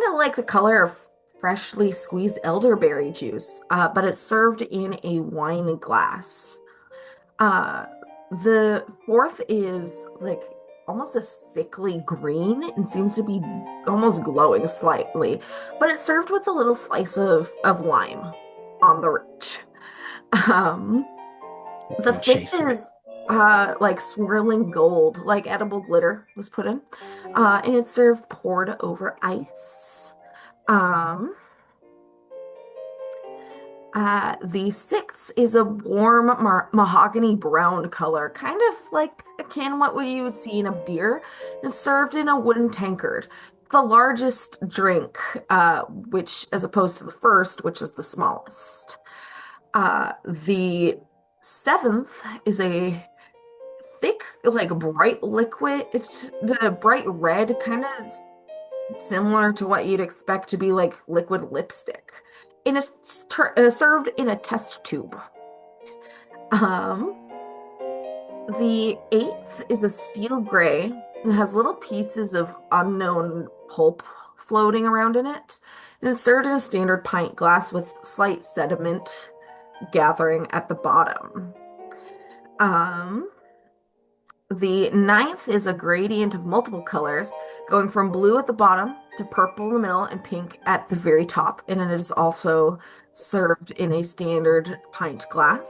of like the color of freshly squeezed elderberry juice, but it's served in a wine glass. Uh, the fourth is like almost a sickly green and seems to be almost glowing slightly, but it's served with a little slice of lime on the ridge. Um, the Little fifth chaser. is like swirling gold, like edible glitter was put in. And it's served poured over ice. Um, the sixth is a warm mahogany brown color, kind of like akin what you would see in a beer. It's served in a wooden tankard. The largest drink, which as opposed to the first, which is the smallest. The seventh is a thick, like bright liquid. It's the bright red, kind of similar to what you'd expect to be like liquid lipstick. And it's served in a test tube. Um, the eighth is a steel gray. It has little pieces of unknown pulp floating around in it. And it's served in a standard pint glass with slight sediment gathering at the bottom. The ninth is a gradient of multiple colors, going from blue at the bottom to purple in the middle and pink at the very top. And it is also served in a standard pint glass.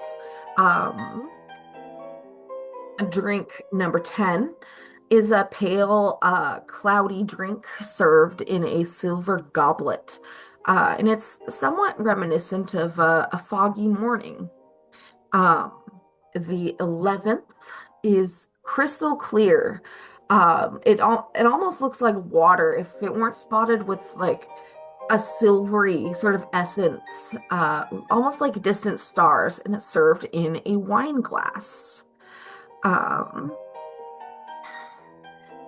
Drink number 10 is a pale, cloudy drink served in a silver goblet. And it's somewhat reminiscent of a foggy morning. Um, the 11th is crystal clear. It almost looks like water if it weren't spotted with like a silvery sort of essence, almost like distant stars, and it's served in a wine glass.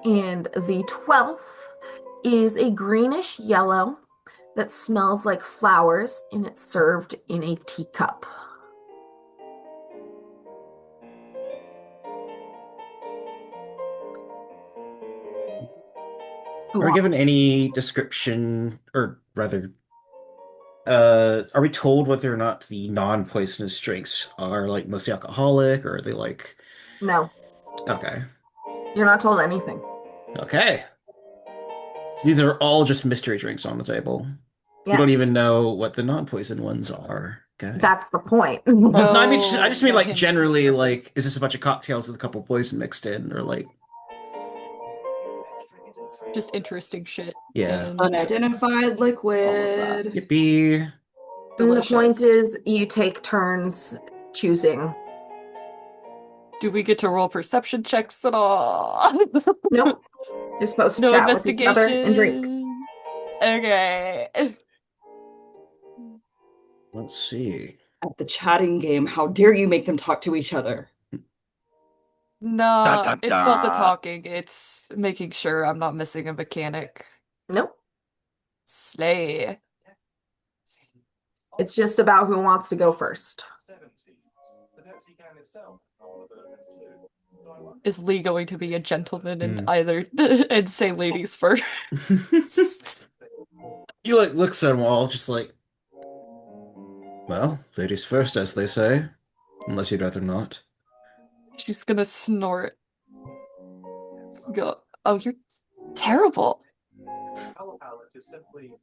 And the 12th is a greenish yellow that smells like flowers, and it's served in a teacup. Are we given any description, or rather, are we told whether or not the non-poisonous drinks are like mostly alcoholic, or are they like, No, okay, you're not told anything. okay. So these are all just mystery drinks on the table. You don't Yes, even know what the non-poison ones are. Okay. that's the point. No, I mean, I No, just mean no like hints. generally, like, is this a bunch of cocktails with a couple poison mixed in, or like, Just interesting shit. yeah, And Unidentified all of that. liquid. yippee. And the point Delicious. is, you take turns choosing. Do we get to roll perception checks at all? Nope. You're supposed to No chat with each other and drink. investigation. Okay. Let's see. At the chatting game, how dare you make them talk to each other? Nah, Dun, it's not the dun. talking, it's making sure I'm not missing a mechanic. Nope. Slay. It's just about who wants to go first. Is Lee going to be a gentleman and Hmm. either and say ladies first? You like looks at them all, just like, well, ladies first, as they say, unless you'd rather not. She's gonna snort. Go, oh, you're terrible.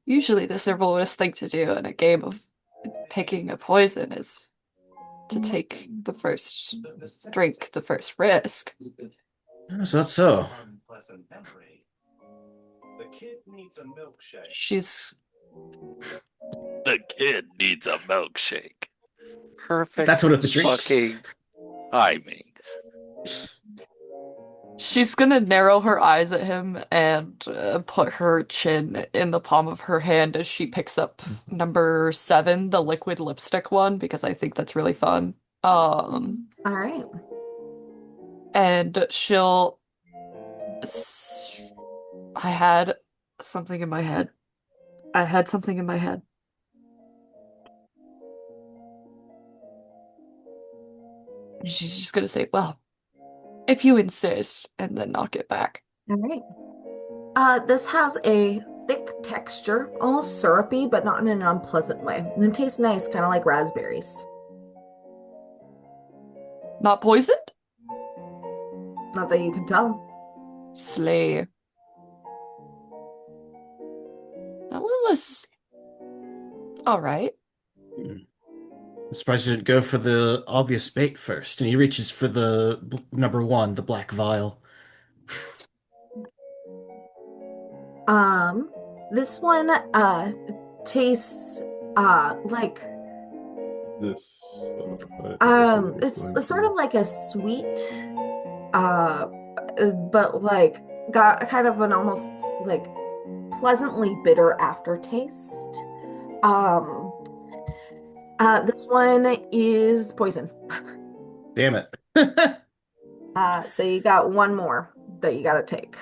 Usually the simplest thing to do in a game of picking a poison is to take the first drink, the first risk. Is that so? She's The kid needs a milkshake. Perfect. That's one of the drinks. Fucking timing. she's gonna narrow her eyes at him and put her chin in the palm of her hand as she picks up number 7, the liquid lipstick one, because I think that's really fun. All right. And she'll. I had something in my head. I had something in my head. She's just gonna say, well, if you insist, and then knock it back. All right. This has a thick texture, almost syrupy, but not in an unpleasant way. And it tastes nice, kind of like raspberries. Not poisoned? Not that you can tell. Slay. That one was alright. I'm surprised you didn't go for the obvious bait first, and he reaches for the number 1, the black vial. This one tastes like it's sort of like a sweet but like got kind of an almost like pleasantly bitter aftertaste. This one is poison. Damn it. So you got one more that you gotta take.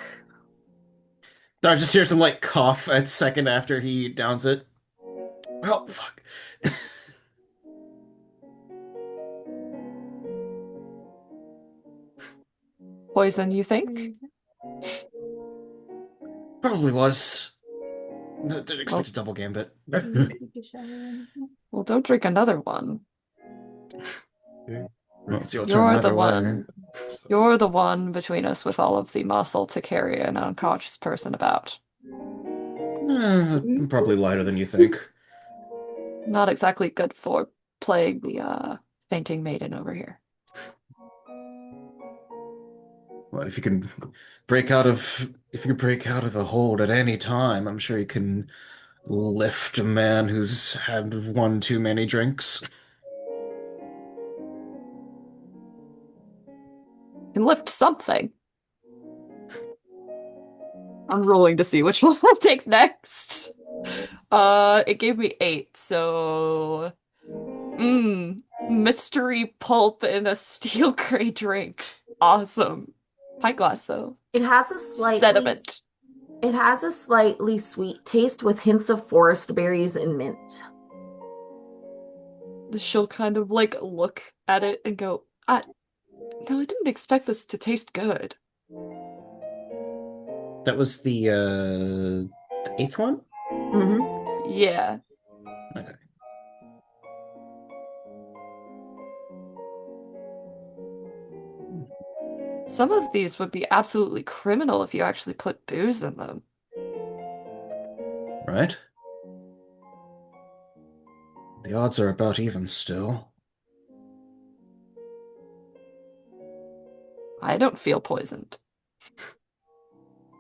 I just hear some like cough a second after he downs it. Oh, fuck. Poison, you think? Probably was. No, didn't expect a double gambit. Well, don't drink another one. Well, it's your turn You're either the way. one. You're the one between us with all of the muscle to carry an unconscious person about. I'm probably lighter than you think. Not exactly good for playing the fainting maiden over here. Well, if you can break out of a hold at any time, I'm sure you can lift a man who's had one too many drinks. Can lift something. I'm rolling to see which one I'll take next. It gave me 8, so mystery pulp in a steel gray drink. Awesome. Pint glass though. It has a slightly Sediment. It has a slightly sweet taste with hints of forest berries and mint. She'll kind of like look at it and go, no, I didn't expect this to taste good. That was the 8th one? Mm-hmm. Yeah. Okay. Some of these would be absolutely criminal if you actually put booze in them. Right. The odds are about even still. I don't feel poisoned.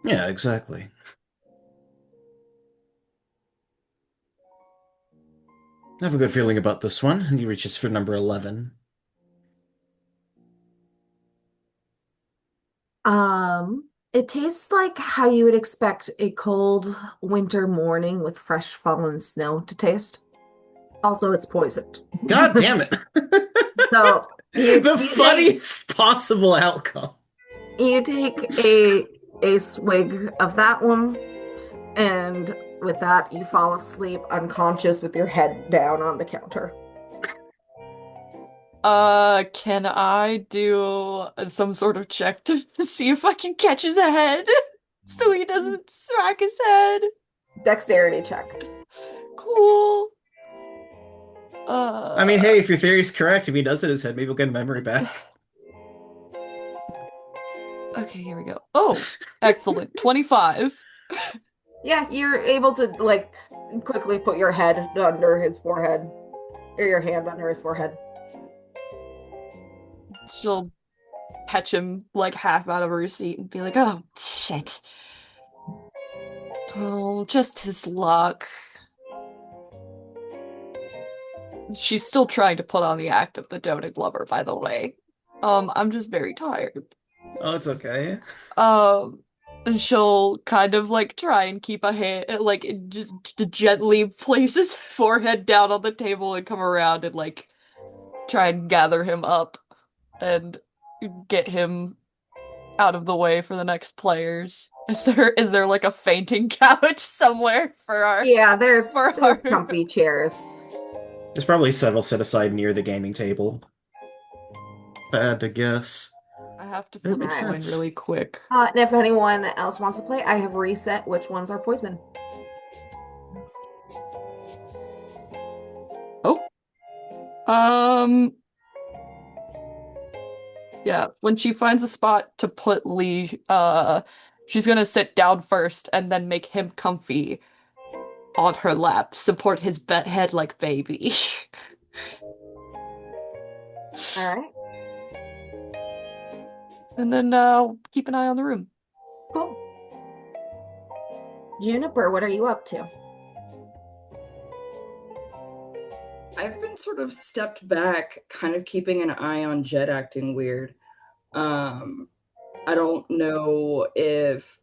Yeah, exactly. I have a good feeling about this one. And he reaches for number 11. It tastes like how you would expect a cold winter morning with fresh fallen snow to taste. Also, it's poisoned. God damn it. So The funniest possible outcome. you take a swig of that one, and with that, you fall asleep unconscious with your head down on the counter. Can I do some sort of check to see if I can catch his head so he doesn't smack his head? Dexterity check. Cool. I mean, hey, if your theory's correct, if he does it his head, maybe we'll get memory back. Okay, here we go. Oh, excellent. 25. Yeah, you're able to like quickly put your head under his forehead, or your hand under his forehead. She'll catch him like half out of her seat and be like, oh, shit. Oh, just his luck. She's still trying to put on the act of the doting lover, by the way. I'm just very tired. Oh, it's okay. And she'll kind of like try and keep a hand, like just gently place his forehead down on the table and come around and like try and gather him up and get him out of the way for the next players. Is there like a fainting couch somewhere for our Yeah, there's for there's our comfy chairs. There's probably several set aside near the gaming table. If I had to guess. I have to It flip a makes coin sense. really quick. And if anyone else wants to play, I have reset which ones are poison. Oh. Yeah, when she finds a spot to put Lee, she's gonna sit down first and then make him comfy on her lap, support his head like baby. All right. And then keep an eye on the room. Cool. Juniper, what are you up to? I've been sort of stepped back, kind of keeping an eye on Jed acting weird. I don't know if,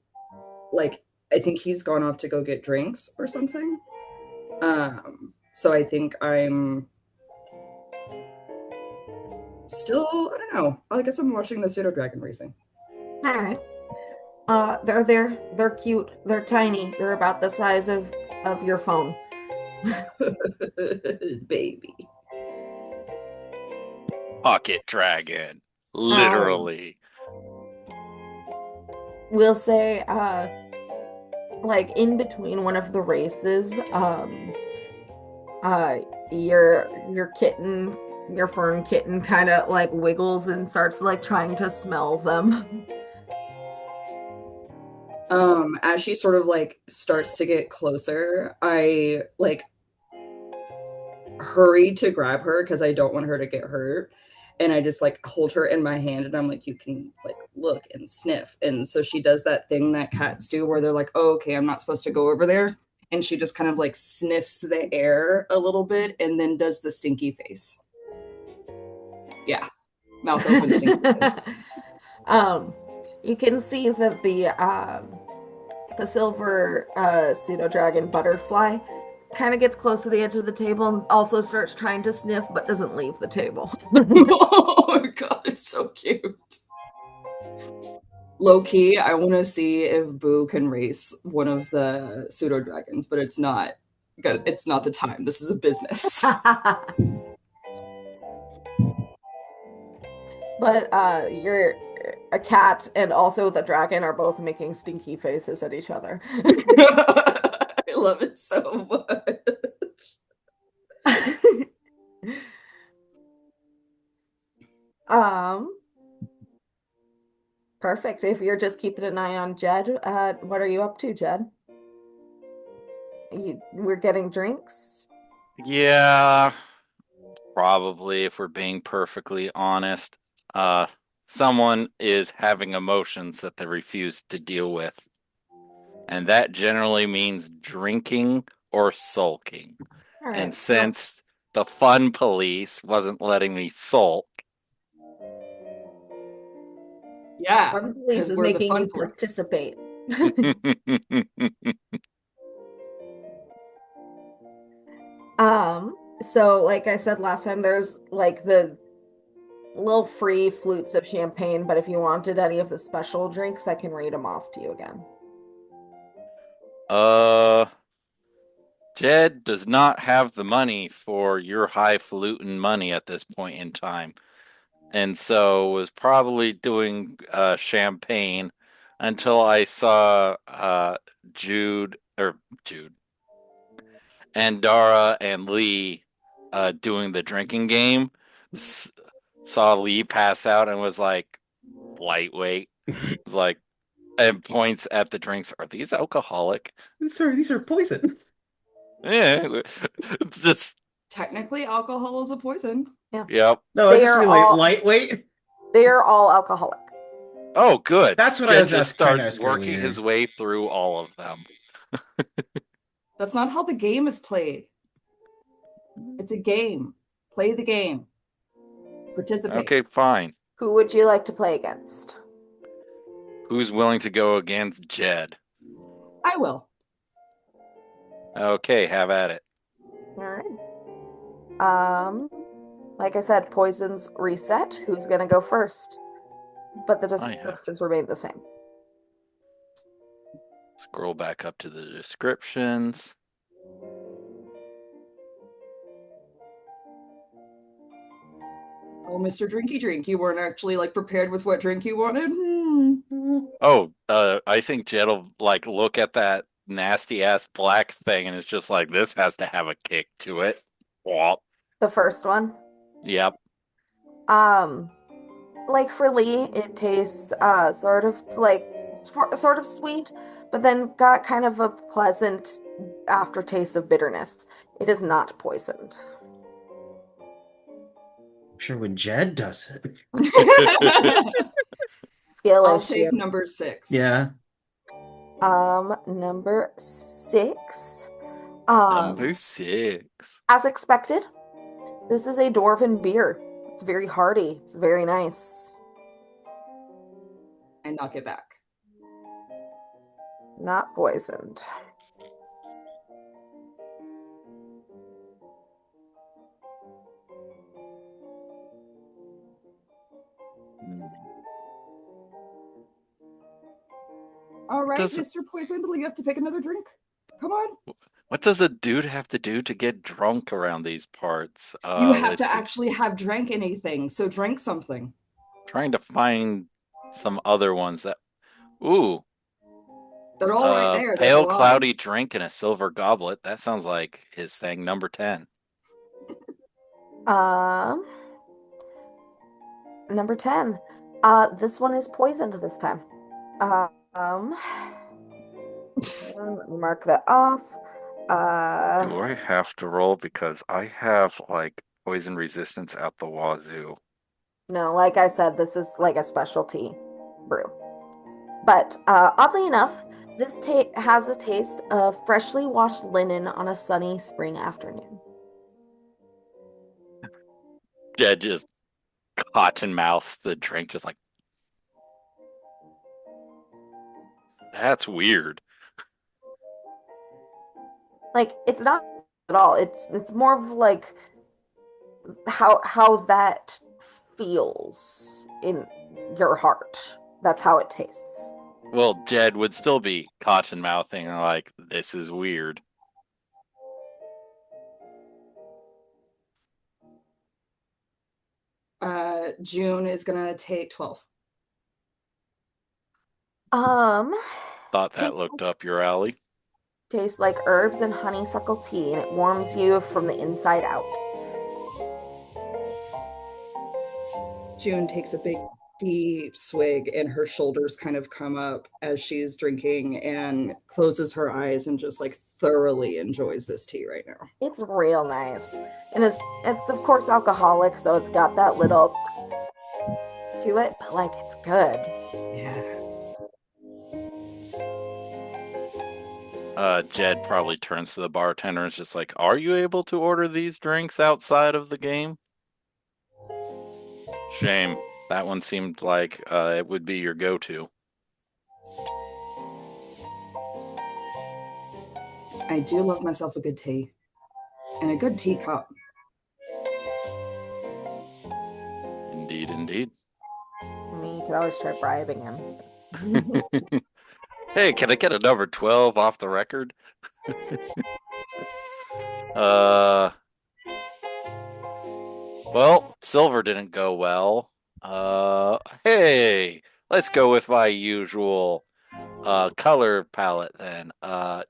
like, I think he's gone off to go get drinks or something. So I think I'm still, I don't know. I guess I'm watching the Pseudo Dragon racing. All right. They're there. They're cute. They're tiny. They're about the size of your phone. Baby. Pocket dragon. Literally. We'll say, like in between one of the races, your kitten, your fern kitten, kind of like wiggles and starts like trying to smell them. As she sort of like starts to get closer, I like hurry to grab her because I don't want her to get hurt. And I just like hold her in my hand and I'm like, you can like look and sniff. And so she does that thing that cats do where they're like, oh, okay, I'm not supposed to go over there. And she just kind of like sniffs the air a little bit and then does the stinky face. Yeah. Mouth open, stinky face. You can see that the silver pseudo dragon butterfly kind of gets close to the edge of the table and also starts trying to sniff but doesn't leave the table. Oh my god, it's so cute. Low key, I want to see if Boo can race one of the pseudo dragons, but it's not good. It's not the time. This is a business. But you're a cat and also the dragon are both making stinky faces at each other. I love it so much. Perfect. If you're just keeping an eye on Jed, what are you up to, Jed? We're getting drinks? Yeah, probably if we're being perfectly honest. Someone is having emotions that they refuse to deal with. And that generally means drinking or sulking. All And right, so since the fun police wasn't letting me sulk, Yeah, fun police because is we're the making fun you police. participate. So like I said last time, there's like the little free flutes of champagne, but if you wanted any of the special drinks, I can read them off to you again. uh, Jed does not have the money for your highfalutin money at this point in time, and so was probably doing champagne until I saw Jude and Dara and Lee doing the drinking game. S- Saw Lee pass out and was like, lightweight. Was like, and points at the drinks. Are these alcoholic? Sorry, these are poison. Yeah, it's just Technically, alcohol is a poison. Yeah. yep. No, I They just are mean like all lightweight. they are all alcoholic. Oh, good. That's what I Jed was just trying to starts ask working earlier. his way through all of them. That's not how the game is played. It's a game. Play the game. Participate. Okay, fine. Who would you like to play against? Who's willing to go against Jed? I will. Okay, have at it. All right. Like I said, poisons reset. Who's gonna go first? But the I have. descriptions remain the same. Scroll back up to the descriptions. Oh, Mr. Drinky Drink, you weren't actually like prepared with what drink you wanted? Oh, I think Jed will like look at that nasty ass black thing and it's just like this has to have a kick to it. Womp. The first one. Yep. Like for Lee, it tastes sort of like sort of sweet, but then got kind of a pleasant aftertaste of bitterness. It is not poisoned. Sure, when Jed does it. Skill I'll issue. take number 6. Yeah. Number 6. Number 6. As expected, this is a dwarven beer. It's very hearty. It's very nice. And knock it back. Not poisoned. All right, Does- Mr. Poisoned, you have to pick another drink. Come on. What does a dude have to do to get drunk around these parts? You have Let's to see. actually have drank anything, so drink something. Trying to find some other ones that. Ooh, They're all right there. They pale belong. cloudy drink in a silver goblet. That sounds like his thing. Number 10. Number 10. This one is poisoned this time. Let me mark that off. Do I have to roll because I have like poison resistance out the wazoo? No, like I said, this is like a specialty brew. But oddly enough, this has a taste of freshly washed linen on a sunny spring afternoon. Yeah, just cotton mouth the drink, just like that's weird. Like it's not at all. It's more of like how that feels in your heart. That's how it tastes. Well, Jed would still be cotton mouthing like this is weird. June is gonna take 12. Thought that Tastes looked up your alley. tastes like herbs and honeysuckle tea, and it warms you from the inside out. June takes a big deep swig and her shoulders kind of come up as she's drinking and closes her eyes and just like thoroughly enjoys this tea right now. It's real nice. And it's of course alcoholic, so it's got that little to it, but like it's good. Yeah. Jed probably turns to the bartender and is just like, "Are you able to order these drinks outside of the game?" Shame. That one seemed like it would be your go-to. I do love myself a good tea. And a good teacup. Indeed, indeed. I mean, you could always try bribing him. Hey, can I get a number 12 off the record? uh, well, silver didn't go well. Hey, let's go with my usual color palette then.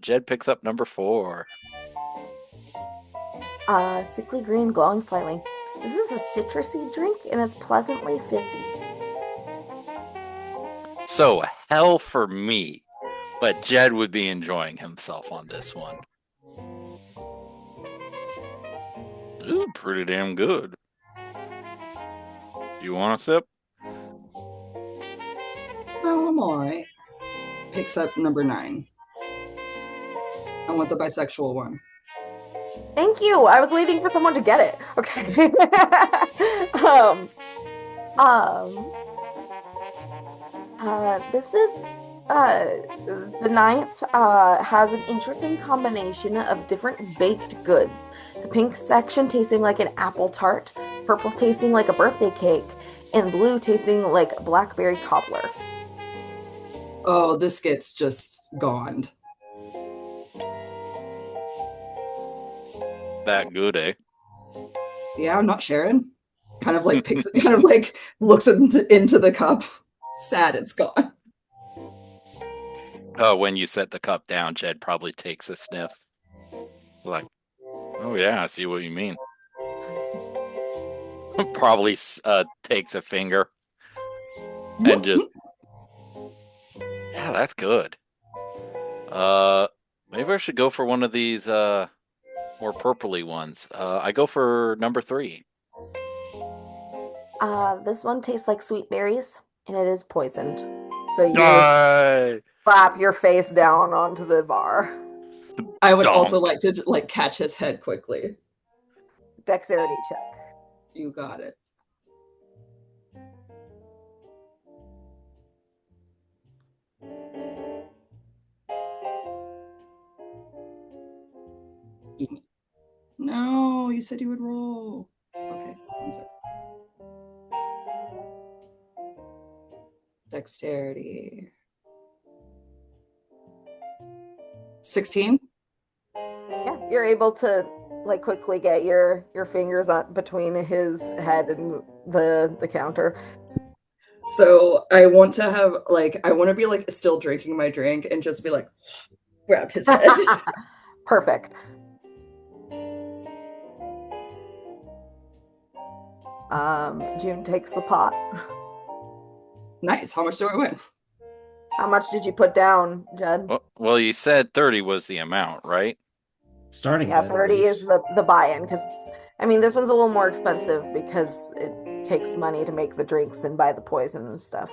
Jed picks up number 4. Sickly green, glowing slightly. This is a citrusy drink, and it's pleasantly fizzy. So hell for me, but Jed would be enjoying himself on this one. Ooh, pretty damn good. You want a sip? Oh, I'm all right. Picks up number 9. I want the bisexual one. Thank you. I was waiting for someone to get it. Okay. um, this is the ninth has an interesting combination of different baked goods. The pink section tasting like an apple tart, purple tasting like a birthday cake, and blue tasting like blackberry cobbler. Oh, this gets just goned. That good, eh? Yeah, I'm not sharing. Kind of like looks into the cup. Sad it's gone. When you set the cup down, Jed probably takes a sniff. Like, oh yeah, I see what you mean. Probably takes a finger and just, yeah, that's good. Maybe I should go for one of these more purpley ones. I go for number 3. This one tastes like sweet berries, and it is poisoned. So you slap your face down onto the bar. I would also like to catch his head quickly. Dexterity check. You got it. No, you said you would roll. Okay, 1 sec. Dexterity. 16? Yeah, you're able to like quickly get your fingers on between his head and the counter. So I want to have I want to be still drinking my drink and just be like grab his head. Perfect. June takes the pot. Nice. How much do I win? How much did you put down, Jed? Well, you said 30 was the amount, right? Starting Yeah, bid, 30 at is least. the buy-in because I mean this one's a little more expensive because it takes money to make the drinks and buy the poison and stuff.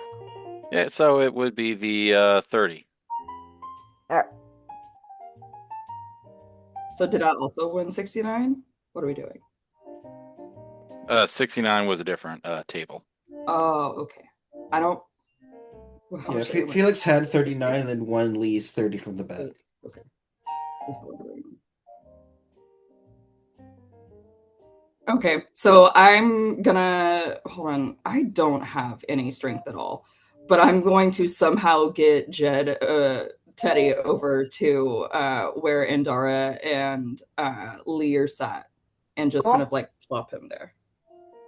Yeah, so it would be the 30. All right. So did I also win 69? What are we doing? 69 was a different table. Oh, okay. I don't. Well, Yeah, Felix had 39 and then won Lee's 30 from the bet. Okay. This is what we're doing. Okay, so I'm gonna hold on. I don't have any strength at all, but I'm going to somehow get Teddy over to where Indara and Lee are sat, and just kind of plop him there.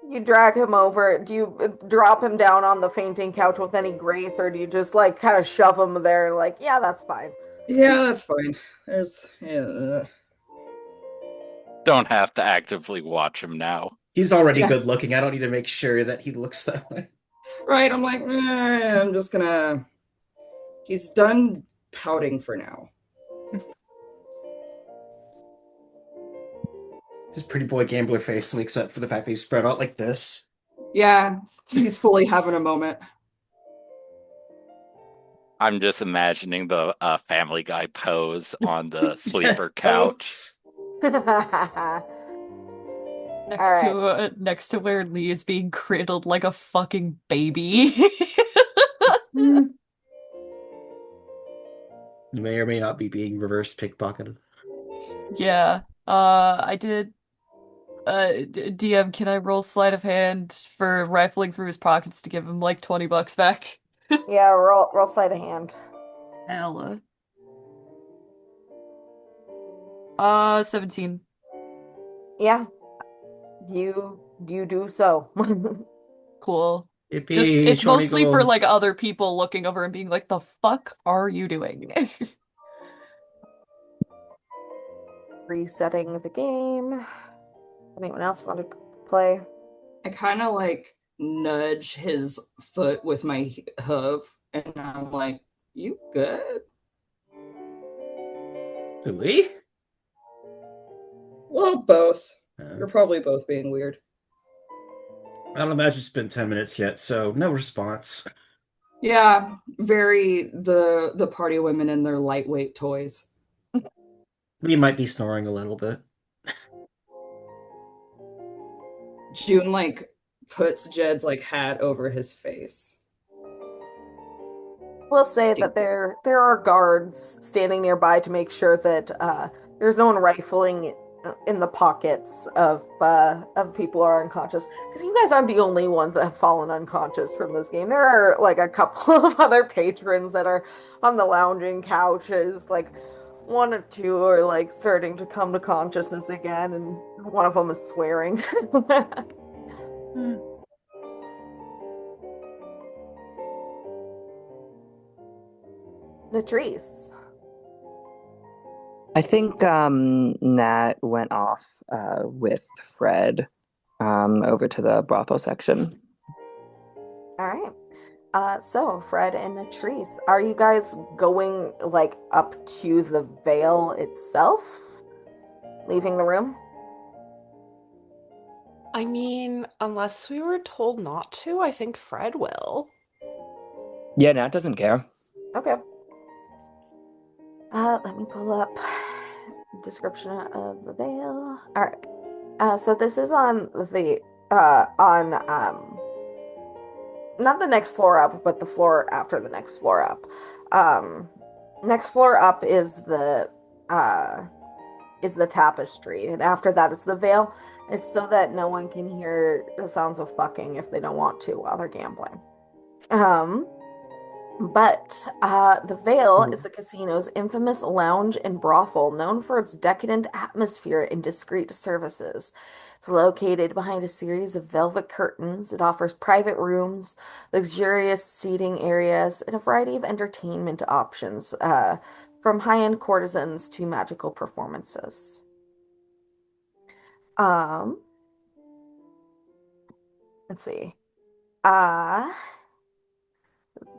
You drag him over. Do you drop him down on the fainting couch with any grace, or do you just kind of shove him there? Yeah, that's fine. Yeah, that's fine. Don't have to actively watch him now. He's already good looking. I don't need to make sure that he looks that way. Right, I'm like, I'm just gonna. He's done pouting for now. His pretty boy gambler face makes up for the fact that he's spread out like this. Yeah, he's fully having a moment. I'm just imagining the Family Guy pose on the sleeper couch. Yes. All right. Next to where Lee is being cradled like a fucking baby. You may or may not be being reverse pickpocketed. Yeah. I did. DM, can I roll sleight of hand for rifling through his pockets to give him like 20 bucks back? Yeah, roll sleight of hand. Hella. 17. Yeah, you do so. Cool. Just Yippee, it's 20 mostly for gold. like other people looking over and being like, the fuck are you doing? Resetting the game. Anyone else want to play? I kind of like nudge his foot with my hoof, and I'm like, "You good?" Really? Well, both. Uh, You're probably both being weird. I don't imagine it's been 10 minutes yet, so no response. Yeah, very the party women and their lightweight toys. Lee might be snoring a little bit. June like puts Jed's like hat over his face. We'll say Stink. that there are guards standing nearby to make sure that there's no one rifling in the pockets of people who are unconscious. Because you guys aren't the only ones that have fallen unconscious from this game. There are like a couple of other patrons that are on the lounging couches. Like one or two are like starting to come to consciousness again, and one of them is swearing. Latrice. I think Nat went off with Fred over to the brothel section. All right. So Fred and Latrice, are you guys going like up to the veil itself? Leaving the room? I mean, unless we were told not to, I think Fred will. Yeah, Nat doesn't care. Okay. Let me pull up description of the veil. All right. So this is on the on not the next floor up, but the floor after the next floor up. Um, Next floor up is the tapestry, and after that is the veil. It's so that no one can hear the sounds of fucking if they don't want to while they're gambling. Um, but the Veil is the casino's infamous lounge and brothel known for its decadent atmosphere and discreet services. It's located behind a series of velvet curtains. It offers private rooms, luxurious seating areas, and a variety of entertainment options, from high-end courtesans to magical performances. Um, let's see. Uh,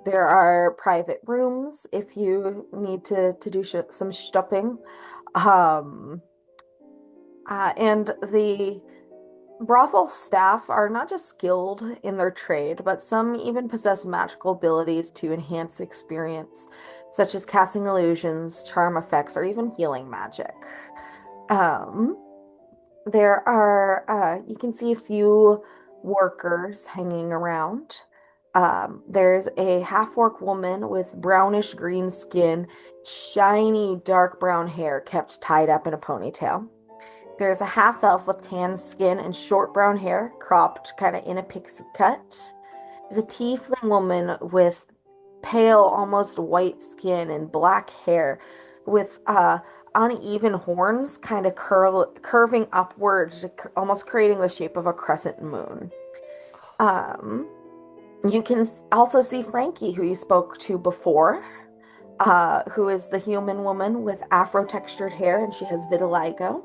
There are private rooms if you need to do some shopping. Um, and the brothel staff are not just skilled in their trade, but some even possess magical abilities to enhance experience, such as casting illusions, charm effects, or even healing magic. Um, there are, you can see a few workers hanging around. There's a half-orc woman with brownish green skin, shiny dark brown hair kept tied up in a ponytail. There's a half-elf with tan skin and short brown hair, cropped kind of in a pixie cut. There's a tiefling woman with pale, almost white skin and black hair with uneven horns kind of curving upwards, almost creating the shape of a crescent moon. Um, you can also see Frankie, who you spoke to before, who is the human woman with afro-textured hair, and she has vitiligo.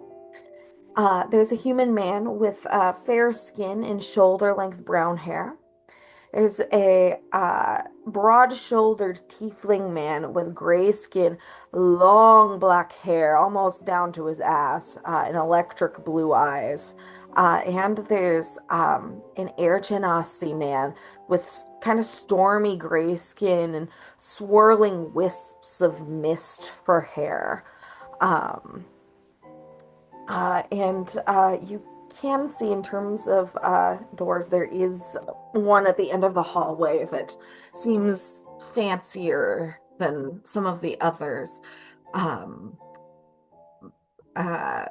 There's a human man with fair skin and shoulder-length brown hair. There's a broad-shouldered tiefling man with gray skin, long black hair, almost down to his ass, and electric blue eyes. And there's an Air Genasi man with kind of stormy gray skin and swirling wisps of mist for hair. Um, and you can see, in terms of doors, there is one at the end of the hallway that seems fancier than some of the others, um, uh,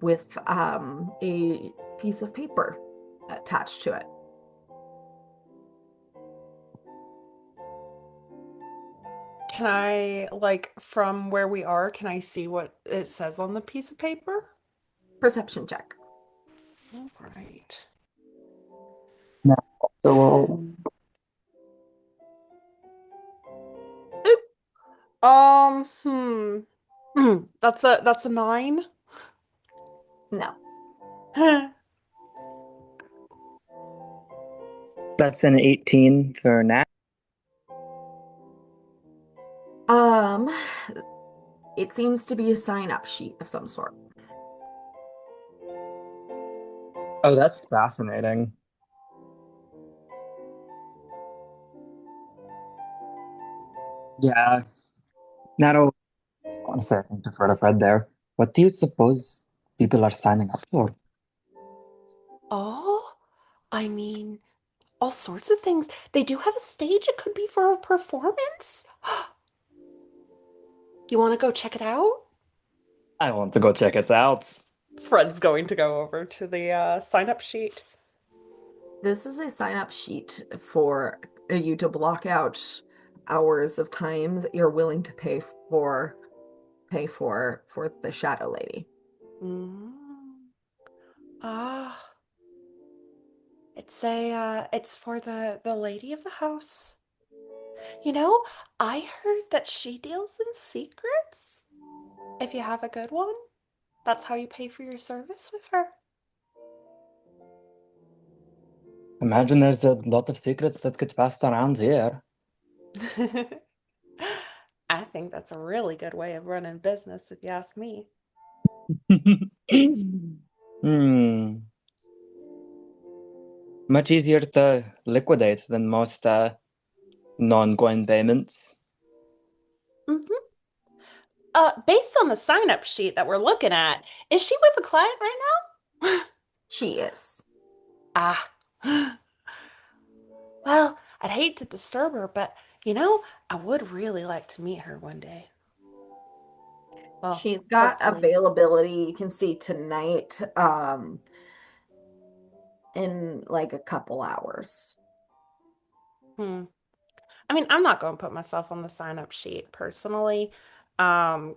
with a piece of paper attached to it. Can I, like, from where we are, can I see what it says on the piece of paper? Perception check. All right. No. So Hmm. That's a 9. No. that's an 18 for Nat. Um, it seems to be a sign-up sheet of some sort. Oh, that's fascinating. Yeah. Now, honestly, I think defer to Fred there. What do you suppose people are signing up for? Oh, I mean, all sorts of things. They do have a stage. It could be for a performance. You want to go check it out? I want to go check it out. Fred's going to go over to the sign-up sheet. This is a sign-up sheet for you to block out hours of time that you're willing to pay for the Shadow Lady. Mm. Ah, it's for the lady of the house. You know, I heard that she deals in secrets. If you have a good one, that's how you pay for your service with her. Imagine there's a lot of secrets that get passed around here. I think that's a really good way of running business, if you ask me. Hmm. Much easier to liquidate than most non-coin payments. Hmm. Based on the sign-up sheet that we're looking at, is she with a client right now? She is. Ah. Well, I'd hate to disturb her, but I would really like to meet her one day. Well, She's got hopefully. availability, you can see tonight, in like a couple hours. Hmm. I mean, I'm not going to put myself on the sign-up sheet personally, um,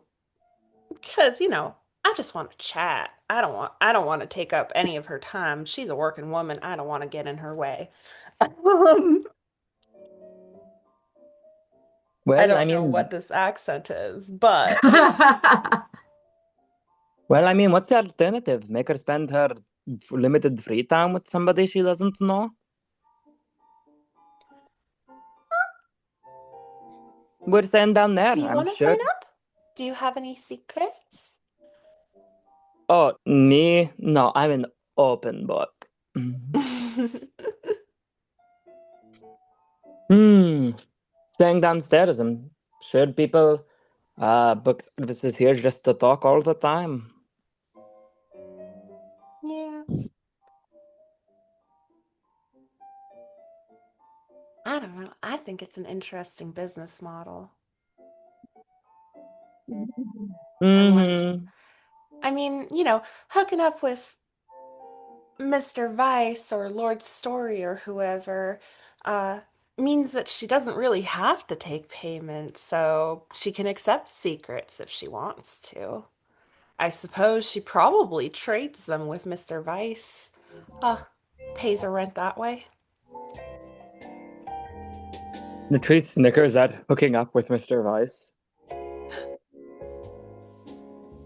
because I just want to chat. I don't want to take up any of her time. She's a working woman. I don't want to get in her way. Um, I Well, I don't know what mean, this accent is, but what's the alternative? Make her spend her limited free time with somebody she doesn't know? We're staying down there, do you I'm want to sure. sign up? Do you have any secrets? Oh, me? No, I'm an open book. Hmm. Staying downstairs. I'm sure people book services here just to talk all the time. Yeah, I don't know. I think it's an interesting business model. And Mm-hmm. I mean, hooking up with Mr. Vice or Lord Story or whoever uh, means that she doesn't really have to take payment, so she can accept secrets if she wants to. I suppose she probably trades them with Mr. Vice. Uh, pays her rent that way. The truth snickers at hooking up with Mr. Vice.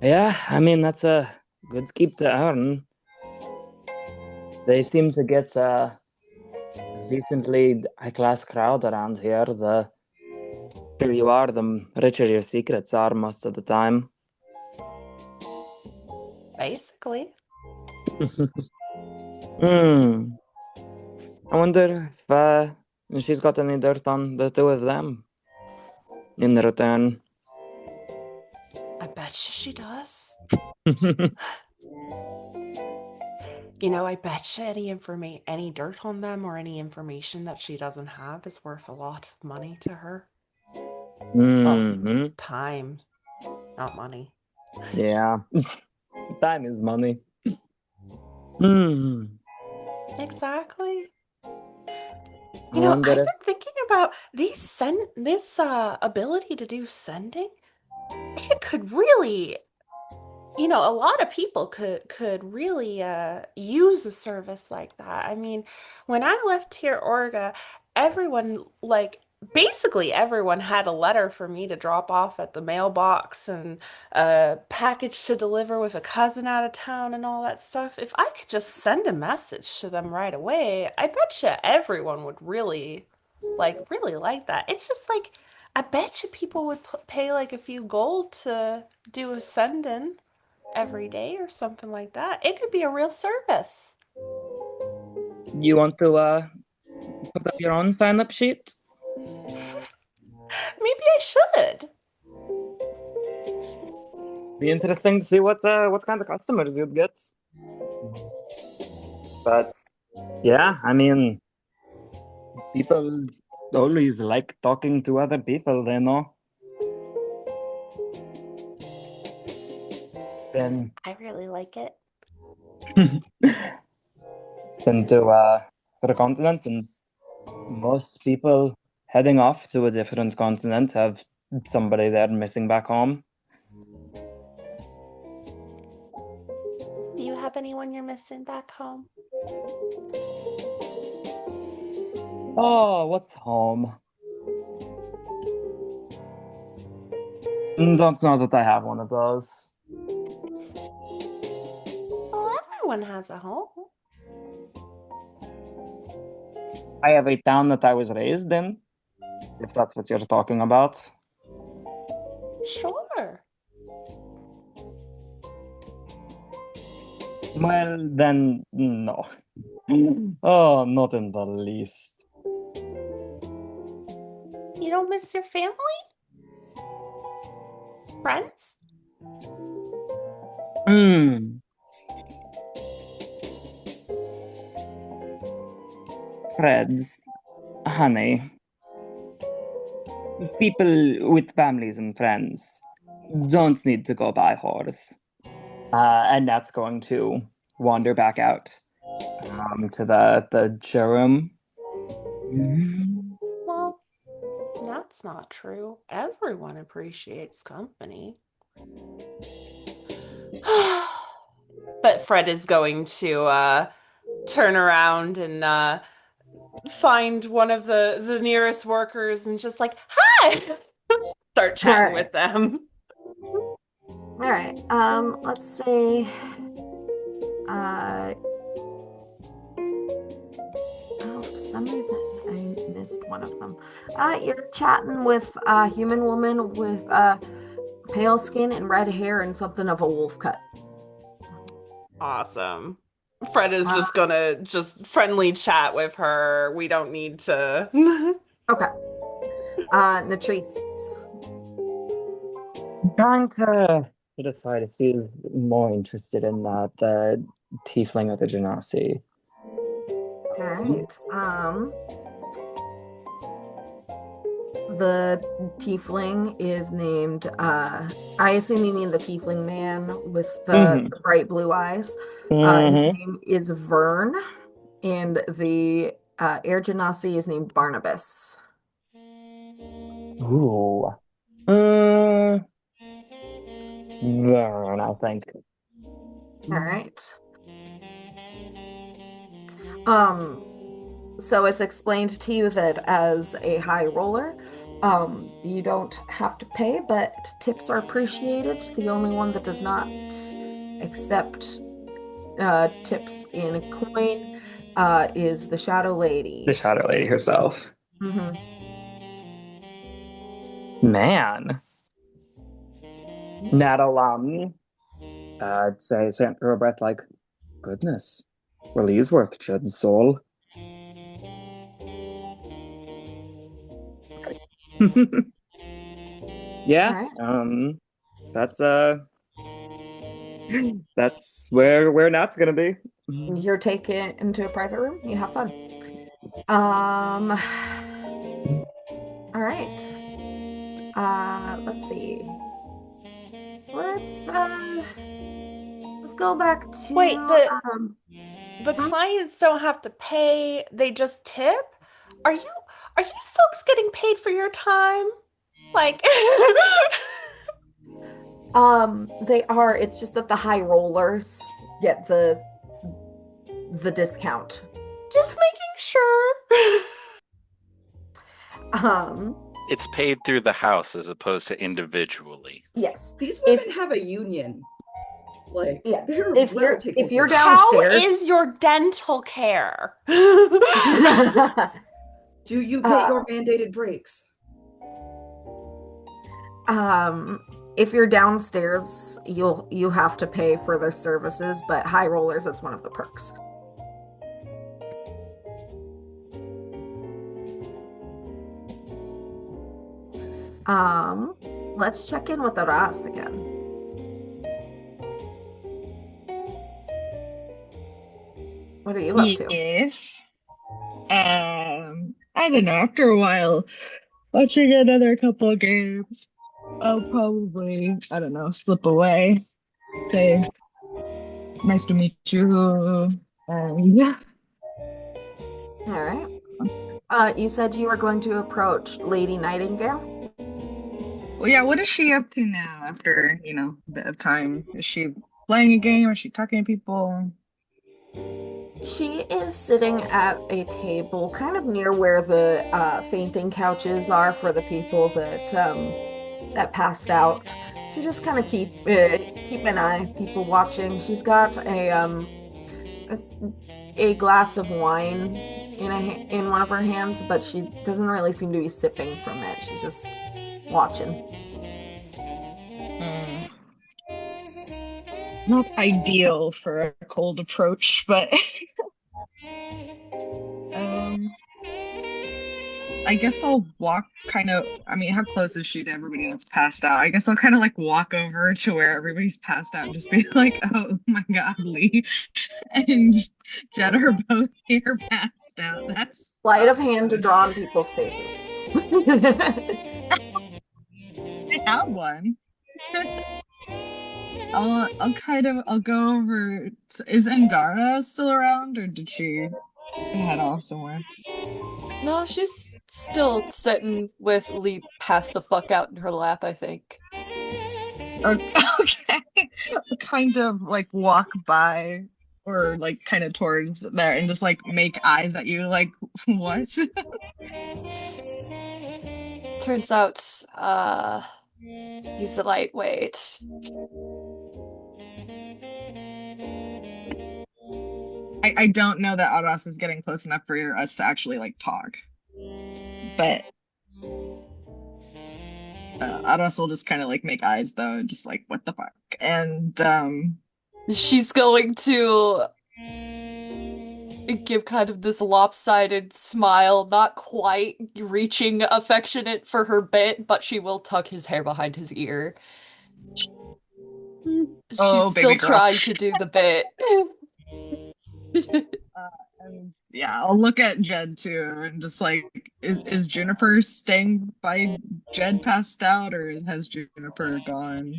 Yeah, I mean, that's a good keep to earn. They seem to get decently high-class crowd around here. The richer you are, the richer your secrets are most of the time. Basically. Hmm. I wonder if she's got any dirt on the two of them in return. I bet she does. Hmm. You know, I bet you any dirt on them or any information that she doesn't have is worth a lot of money to her. Well, time, not money. Yeah. Time is money. Hmm. Exactly. I You know, wonder I've if been thinking about this ability to do sending. It could really, a lot of people could really use a service like that. I mean, when I left here, Orga, everyone, like, basically everyone had a letter for me to drop off at the mailbox and a package to deliver with a cousin out of town and all that stuff. If I could just send a message to them right away, I bet you everyone would really like that. It's just like, I bet you people would pay like a few gold to do a send-in every day or something like that. It could be a real service. you want to put up your own sign-up sheet. Maybe I should. Be interesting to see what kind of customers you'd get. But yeah, I mean, people always like talking to other people they know. Then I really like it. been to other continents, and most people heading off to a different continent have somebody there missing back home. Do you have anyone you're missing back home? Oh, what's home? Don't know that I have one of those. Well, everyone has a home. I have a town that I was raised in, if that's what you're talking about. Sure. Well, then, no. Oh, not in the least. You don't miss your family? Friends? Hmm. Friends, honey, people with families and friends don't need to go buy horse. And that's going to wander back out to the showroom. Well, that's not true. Everyone appreciates company. But Fred is going to turn around and find one of the nearest workers and just like, hi! Start chatting with them. All right. Let's see. Oh, for some reason I missed one of them. You're chatting with a human woman with pale skin and red hair and something of a wolf cut. Awesome. Fred is just gonna friendly chat with her. We don't need to. Okay. Natrice. I'm trying to decide if you're more interested in the tiefling or the genasi. All right. The tiefling is named, I assume you mean the tiefling man with the bright blue eyes. His name is Vern, and the air genasi is named Barnabas. Ooh. Vern, I think. All right. So it's explained to you that as a high roller, you don't have to pay, but tips are appreciated. The only one that does not accept tips in coin is the Shadow Lady. The Shadow Lady herself. Mm-hmm. Man. Not alum. I'd say under her breath like, goodness. Well, he's worth Jed's soul. Yeah. All That's where Nat's gonna be. You're taken into a private room. You have fun. All right. Let's see. Let's go back to Wait, the hmm? clients don't have to pay, they just tip? Are you folks getting paid for your time? Like They are. It's just that the high rollers get the discount. just making sure. It's paid through the house as opposed to individually. Yes. These women have a union. Like, Yeah. they're If well taken you're care of. How downstairs, is your dental care? Do you get your mandated breaks? if you're downstairs, you have to pay for their services, but high rollers, that's one of the perks. Let's check in with Aras again. What are you up to? Yes. I don't know. After a while, watching another couple of games, I'll probably, I don't know, slip away. Say, nice to meet you. Yeah. All right. You said you were going to approach Lady Nightingale? Well, yeah, what is she up to now after, a bit of time? Is she playing a game? Is she talking to people? She is sitting at a table kind of near where the fainting couches are for the people that passed out. She just kind of keep an eye, people watching. She's got a glass of wine in one of her hands, but she doesn't really seem to be sipping from it. She's just watching. Not ideal for a cold approach, but I guess I'll walk how close is she to everybody that's passed out? I guess I'll kind of like walk over to where everybody's passed out and just be like, oh my God, Lee and Jed are both here passed out. That's sleight of hand to draw on people's faces. I have one. I'll go over. Is Endara still around, or did she head off somewhere? No, she's still sitting with Lee passed the fuck out in her lap, I think. Okay. Kind of like walk by or like kind of towards there and just like make eyes at you like, what? Turns out, he's a lightweight. I don't know that Aras is getting close enough for us to actually like talk. But Aras will just kind of like make eyes though, just like what the fuck. And she's going to give kind of this lopsided smile, not quite reaching affectionate for her bit, but she will tuck his hair behind his ear. Oh, She's still trying to do the bit. And yeah, I'll look at Jed too and just like, is Juniper staying by Jed passed out, or has Juniper gone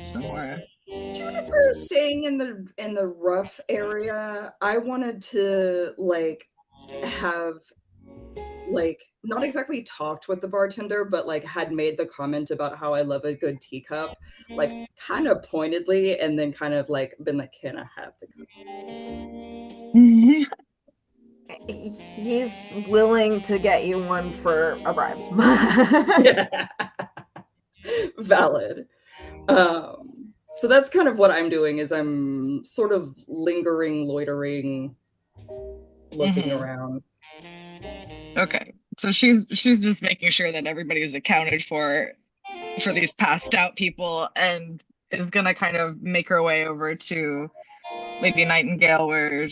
somewhere? Juniper is staying in the rough area. I wanted to like have like not exactly talked with the bartender, but like had made the comment about how I love a good teacup, like kind of pointedly, and then kind of like been like, can I have the cup? He's willing to get you one for a bribe. Valid. So that's kind of what I'm doing, is I'm sort of lingering, loitering, looking Mhm. around. Okay. So she's just making sure that everybody is accounted for these passed out people and is gonna kind of make her way over to Lady Nightingale where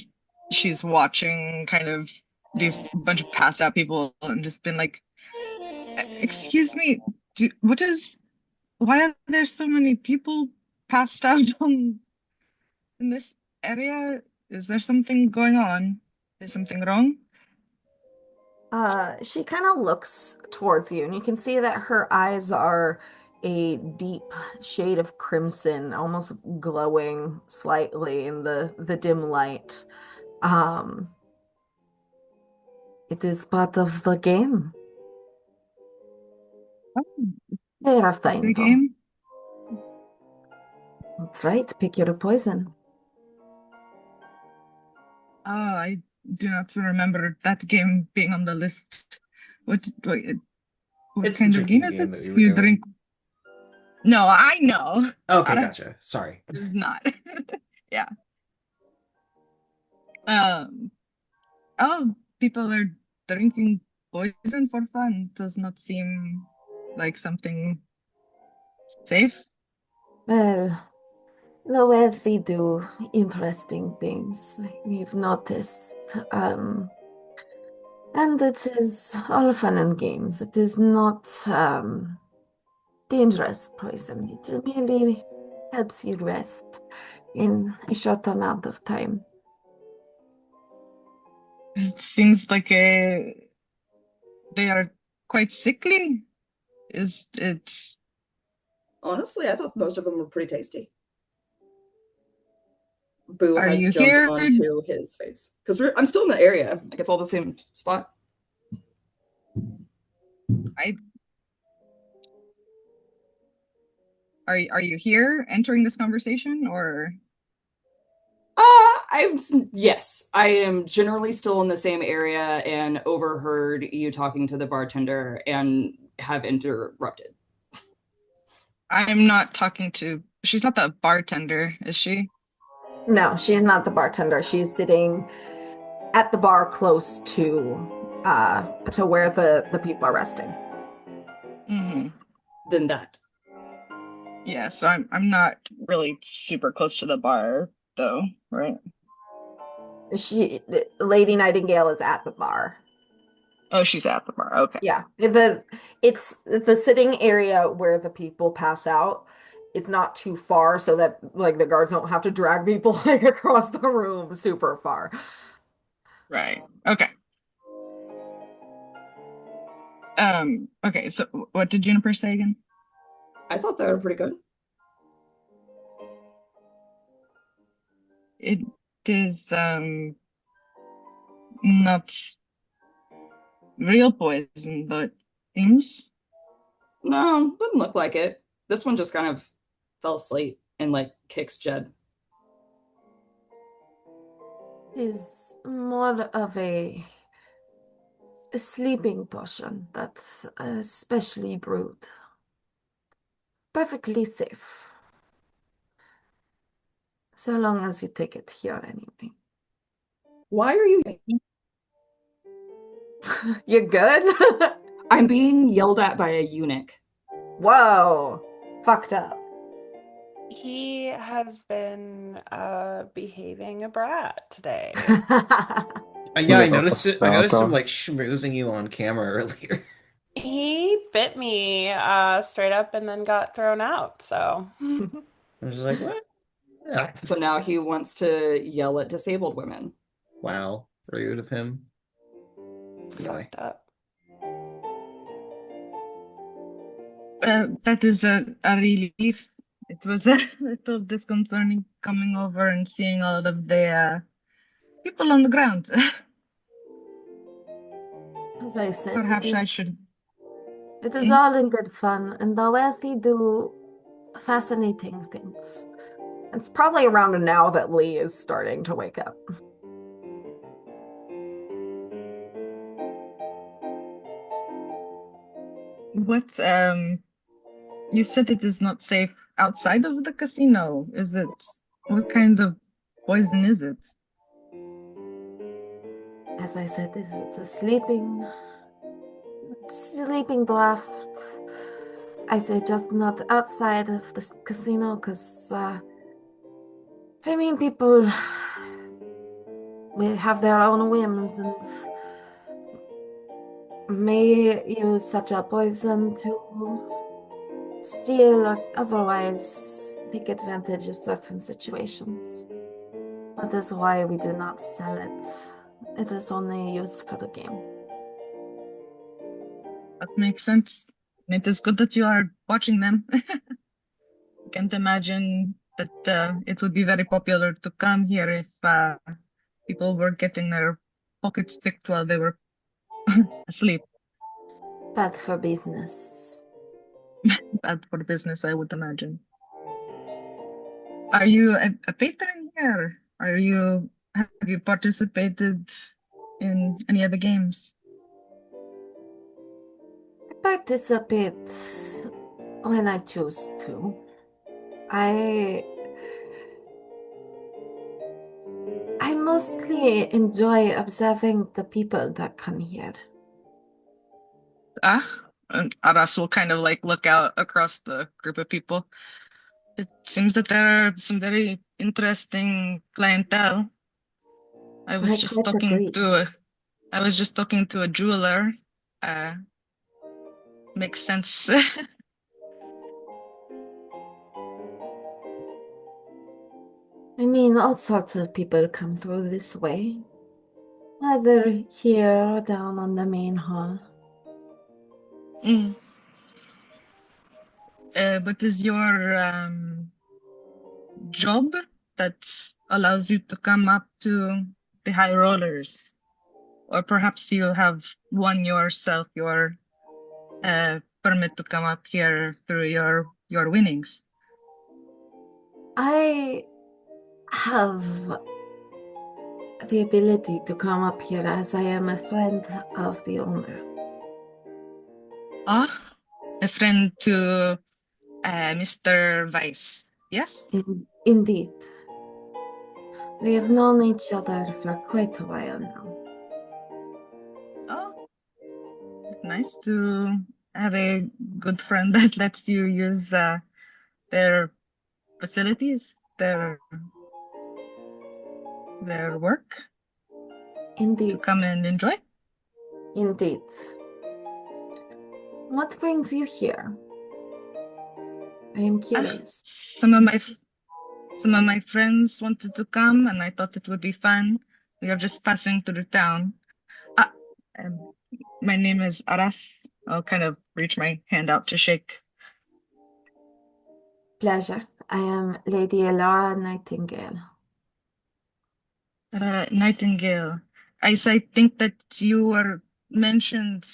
she's watching kind of these bunch of passed out people and just been like, excuse me, why are there so many people passed out in this area? Is there something going on? Is something wrong? She kind of looks towards you, and you can see that her eyes are a deep shade of crimson, almost glowing slightly in the dim light. Um, it is part of the game. Oh, the Terrifying, though. game? That's right. Pick your poison. Oh, I do not remember that game being on the list. What It's the kind of game drinking is game it? that we were You doing. drink. No, I know. Okay, That gotcha. Sorry. is not. Yeah. Um. Oh, people are drinking poison for fun. Does not seem like something safe. Well, the wealthy do interesting things, we've noticed. And it is all fun and games. It is not dangerous poison. It merely helps you rest in a short amount of time. It seems like they are quite sickly. Is it? Honestly, I thought most of them were pretty tasty. Boo Are has you jumped here? onto his face because I'm still in the area. Like it's all the same spot. I are you here entering this conversation or? Yes, I am generally still in the same area and overheard you talking to the bartender and have interrupted. I'm not talking to. She's not the bartender, is she? No, she's not the bartender. She's sitting at the bar close to where the people are resting. Mm-hmm. Than that. Yeah, so I'm not really super close to the bar though, right? Lady Nightingale is at the bar. Oh, she's at the bar. Okay. Yeah, it's the sitting area where the people pass out. It's not too far so that like the guards don't have to drag people like across the room super far. Right. Okay. Okay, so what did Juniper say again? I thought they were pretty good. It is not real poison, but seems. No, didn't look like it. This one just kind of fell asleep and like kicks Jed. It is more of a sleeping potion that's specially brewed. Perfectly safe. So long as you take it here anyway. Why are you? You're good? I'm being yelled at by a eunuch. Whoa. Fucked up. He has been behaving a brat today. Yeah, I Yeah, noticed it. I so- noticed him like schmoozing you on camera earlier. He bit me straight up and then got thrown out. So I was just like, what? Yeah. So now he wants to yell at disabled women. Wow, rude of him. Anyway. fucked up. That is a relief. It was a little disconcerting coming over and seeing all of the people on the ground. As I said, Perhaps I should. it is all in good fun, and the wealthy do fascinating things. It's probably around now that Lee is starting to wake up. What you said it is not safe outside of the casino. Is it what kind of poison is it? As I said, it's a sleeping draft. I say just not outside of the casino, because I mean, people will have their own whims and may use such a poison to steal or otherwise take advantage of certain situations. That is why we do not sell it. It is only used for the game. That makes sense. And it is good that you are watching them. I can't imagine that it would be very popular to come here if people were getting their pockets picked while they were asleep. Bad for business. Bad for business, I would imagine. Are you a patron here? Have you participated in any of the games? I participate when I choose to. I mostly enjoy observing the people that come here. And Aras will kind of like look out across the group of people. It seems that there are some very interesting clientele. I was I just quite talking agree. to I was just talking to a jeweler. Uh, Makes sense. I mean, all sorts of people come through this way, whether here or down on the main hall. Mm. But is your job that allows you to come up to the high rollers? Or perhaps you have won yourself your permit to come up here through your winnings. I have the ability to come up here as I am a friend of the owner. Ah, a friend to Mr. Weiss. Yes? Indeed. We have known each other for quite a while now. Oh, it's nice to have a good friend that lets you use their facilities, their work to Indeed. come and enjoy. Indeed. What brings you here? I am curious. Some of my friends wanted to come, and I thought it would be fun. We are just passing through town. Ah, um, my name is Aras. I'll kind of reach my hand out to shake. Pleasure. I am Lady Elara Nightingale. Nightingale. I think that you were mentioned,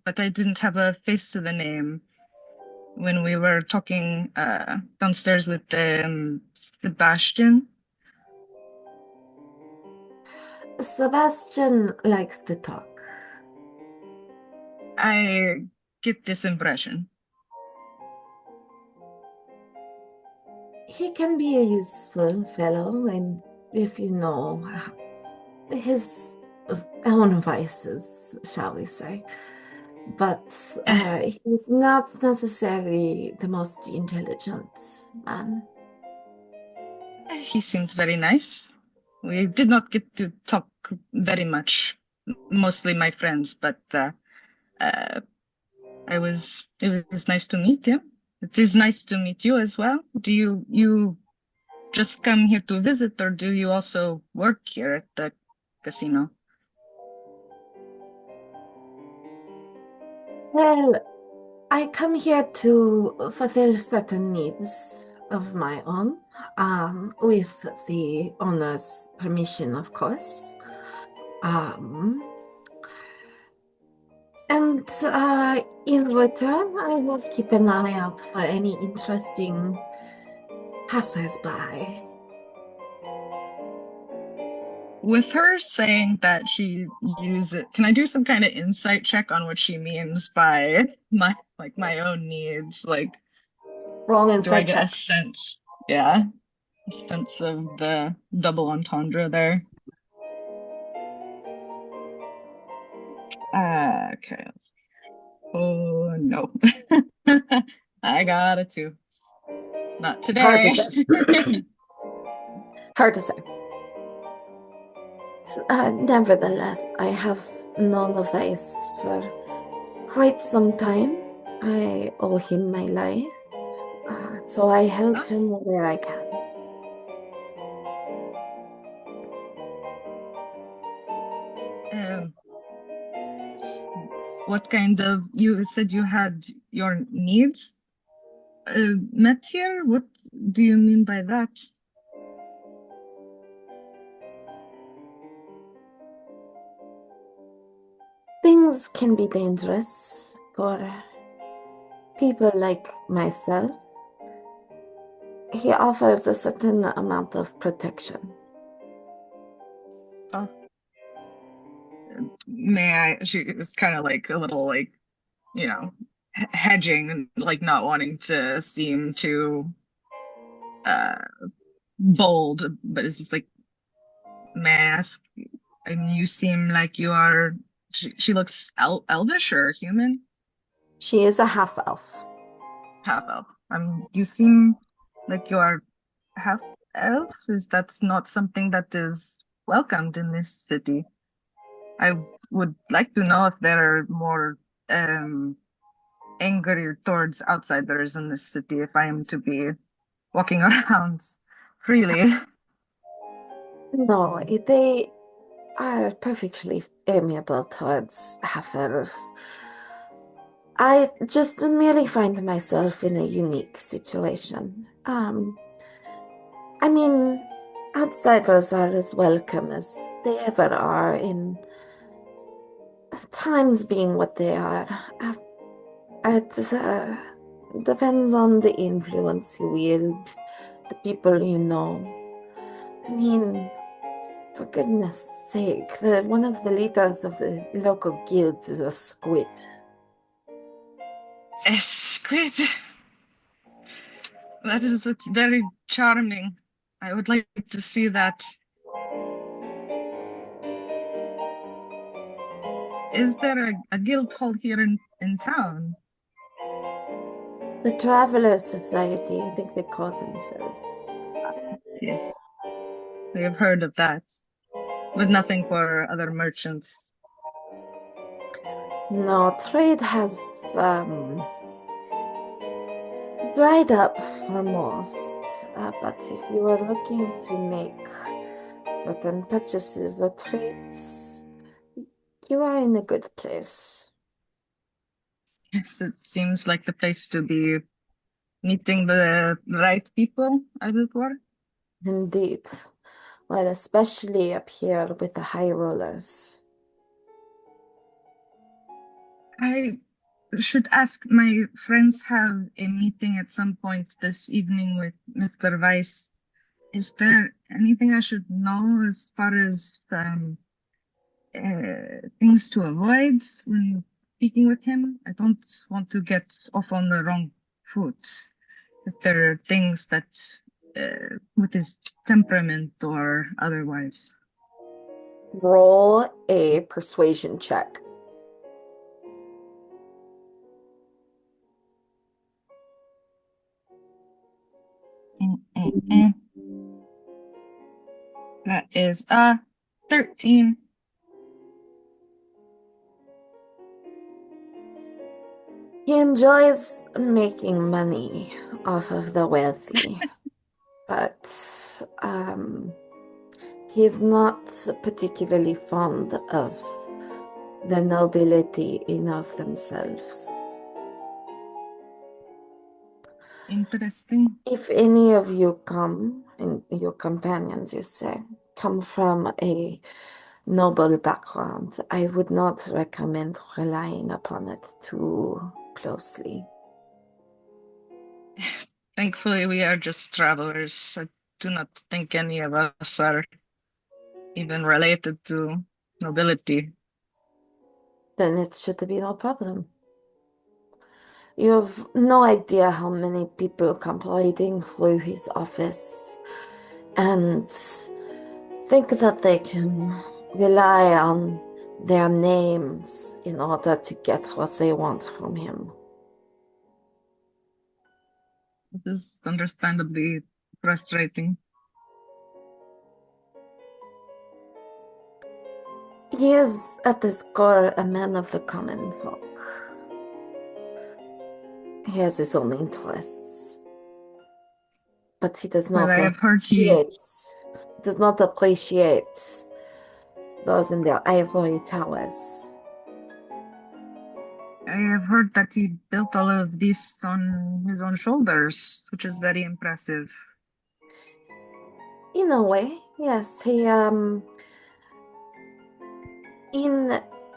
but I didn't have a face to the name when we were talking downstairs with Sebastian. Sebastian likes to talk. I get this impression. He can be a useful fellow, and if you know his own vices, shall we say. But he's not necessarily the most intelligent man. He seems very nice. We did not get to talk very much, mostly my friends, but uh, it was nice to meet him. It is nice to meet you as well. Do you just come here to visit, or do you also work here at the casino? Well, I come here to fulfill certain needs of my own, with the owner's permission, of course. Um, and in return, I will keep an eye out for any interesting passers-by. With her saying that she uses, can I do some kind of insight check on what she means by my own needs? Like, Wrong do I inside get a check. sense? Yeah, a sense of the double entendre there. Okay. Oh no. I got it too. Not Hard to today. say. Hard to say. Nevertheless, I have known of Ace for quite some time. I owe him my life, so I help him where I can. Um, what kind of, you said you had your needs met here? What do you mean by that? Things can be dangerous for people like myself. He offers a certain amount of protection. Oh, may I? She is kind of like a little like, hedging and like not wanting to seem too uh bold, but it's just like, may I ask? And you seem like you are. She looks elvish or human, She is a half elf. half elf. You seem like you are half elf. Is that's not something that is welcomed in this city? I would like to know if there are more um anger towards outsiders in this city if I am to be walking around freely. No, they are perfectly amiable towards half elves. I just merely find myself in a unique situation. I mean, outsiders are as welcome as they ever are in times being what they are. It depends on the influence you wield, the people you know. I mean, for goodness sake, one of the leaders of the local guilds is a squid. A squid. That is very charming. I would like to see that. Is there a guild hall here in town? The Traveler Society, I think they call themselves. Yes, I have heard of that, but nothing for other merchants. No, trade has dried up for most. But if you are looking to make certain purchases or trades, you are in a good place. Yes, it seems like the place to be meeting the right people, as it were. Indeed. Well, especially up here with the high rollers. I should ask, my friends have a meeting at some point this evening with Mr. Weiss. Is there anything I should know as far as things to avoid when speaking with him? I don't want to get off on the wrong foot. If there are things that, with his temperament or otherwise. Roll a persuasion check. Mm-mm-mm. That is 13. He enjoys making money off of the wealthy, but he is not particularly fond of the nobility in of themselves. Interesting. If any of you come, and your companions, you say, come from a noble background, I would not recommend relying upon it too closely. Thankfully, we are just travelers. I do not think any of us are even related to nobility. Then it should be no problem. You have no idea how many people come riding through his office and think that they can rely on their names in order to get what they want from him. It is understandably frustrating. He is at his core a man of the common folk. He has his own interests, but he does Well, not I have heard appreciate those in their ivory towers. I have heard that he built all of this on his own shoulders, which is very impressive. In a way, yes, in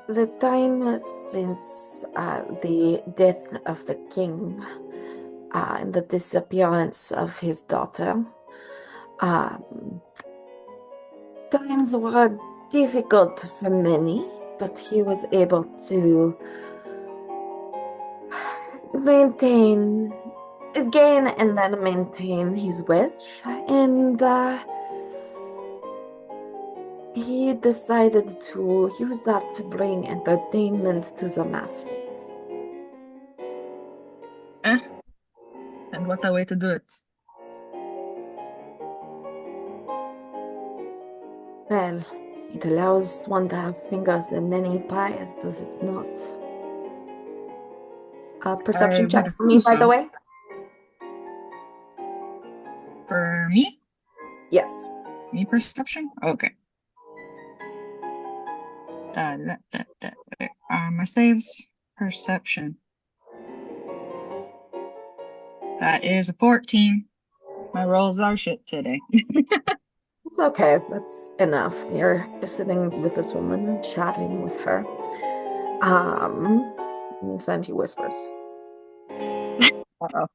the time since the death of the king and the disappearance of his daughter, um, times were difficult for many, but he was able to maintain, gain and then maintain his wealth, and he decided to use that to bring entertainment to the masses. And what a way to do it. Well, it allows one to have fingers in many pies, does it not? A I perception would check for me, assume by the so. way. For me? Yes. Me perception? Okay. My saves perception. That is a 14. My rolls are shit today. It's okay. That's enough. You're sitting with this woman, chatting with her. And then he whispers. Uh-oh.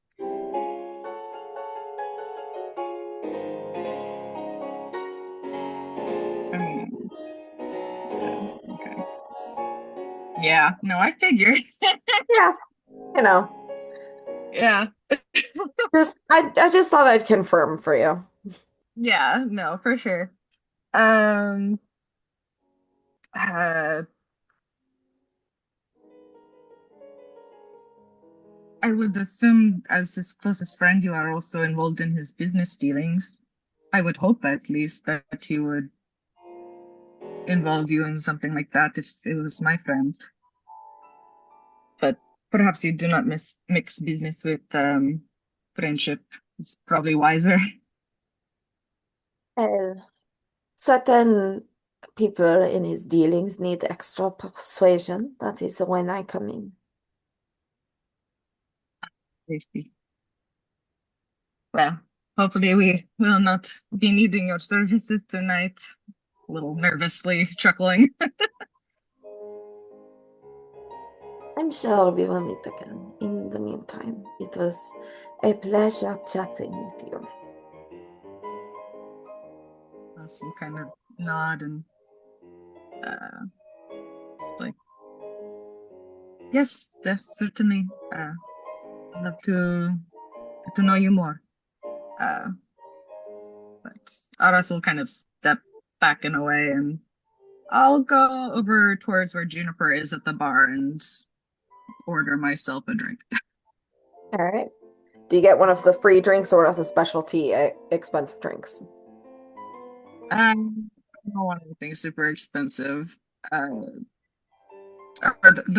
Okay. Yeah, no, I figured. Yeah, you know. Yeah. I just thought I'd confirm for you. Yeah, no, for sure. Um, uh, I would assume, as his closest friend, you are also involved in his business dealings. I would hope at least that he would involve you in something like that if it was my friend. But perhaps you do not mix business with friendship. It's probably wiser. Certain people in his dealings need extra persuasion. That is when I come in. Safety. Well, hopefully we will not be needing your services tonight. A little nervously chuckling. I'm sure we will meet again. In the meantime, it was a pleasure chatting with you. Some kind of nod and it's like, yes, certainly. I'd love to know you more. But Aras will kind of step back and away, and I'll go over towards where Juniper is at the bar and order myself a drink. All right. Do you get one of the free drinks or one of the specialty expensive drinks? I don't want anything super expensive. The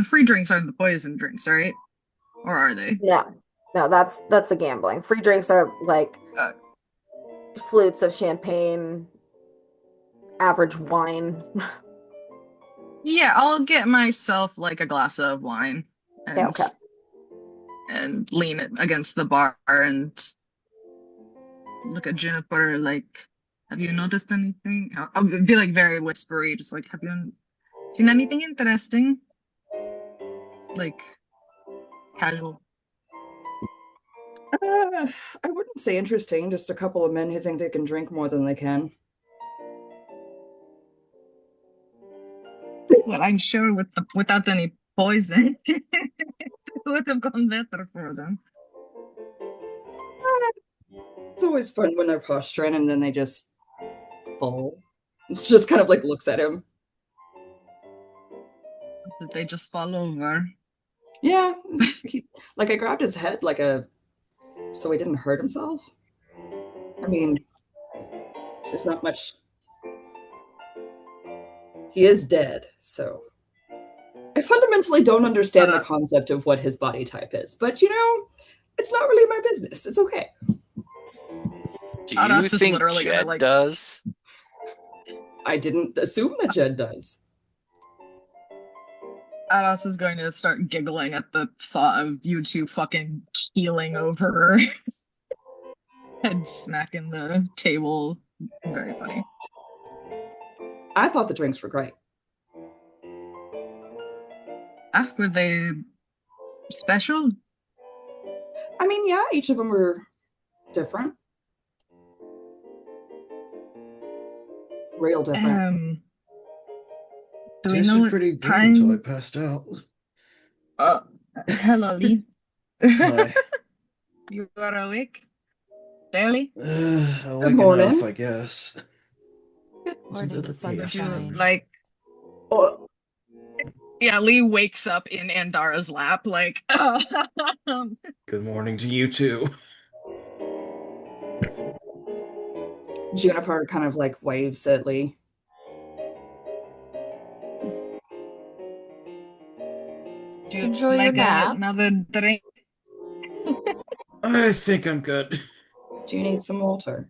free drinks are the poison drinks, right? Or are they? No, that's the gambling. Free drinks are like flutes of champagne, average wine. Yeah, I'll get myself like a glass of wine and Yeah, okay. and lean it against the bar and look at Juniper like, have you noticed anything? I'll be like very whispery, just like, have you seen anything interesting? Like casual. I wouldn't say interesting, just a couple of men who think they can drink more than they can. Well, I'm sure without any poison, it would have gone better for them. It's always fun when they're posturing and then they just fall. Just kind of like looks at him. Did they just fall over? Yeah, like I grabbed his head so he didn't hurt himself. I mean, there's not much. He is dead, so I fundamentally don't understand the concept of what his body type is, but it's not really my business. It's okay. Do you think Jed does? I didn't assume that Jed does. Ados is going to start giggling at the thought of you two fucking keeling over and smacking the table. Very funny. I thought the drinks were great. Were they special? I mean, yeah, each of them were different. Real different. Do we know pretty good time? until I passed out. Hello, Lee. Hi. You are awake? Barely? Awake morning. enough, I guess. Good morning, sunshine. Like, yeah, Lee wakes up in Andara's lap, like, Good morning to you too. Juniper kind of like waves at Lee. Do you Enjoy your like nap. another drink? I think I'm good. Do you need some water?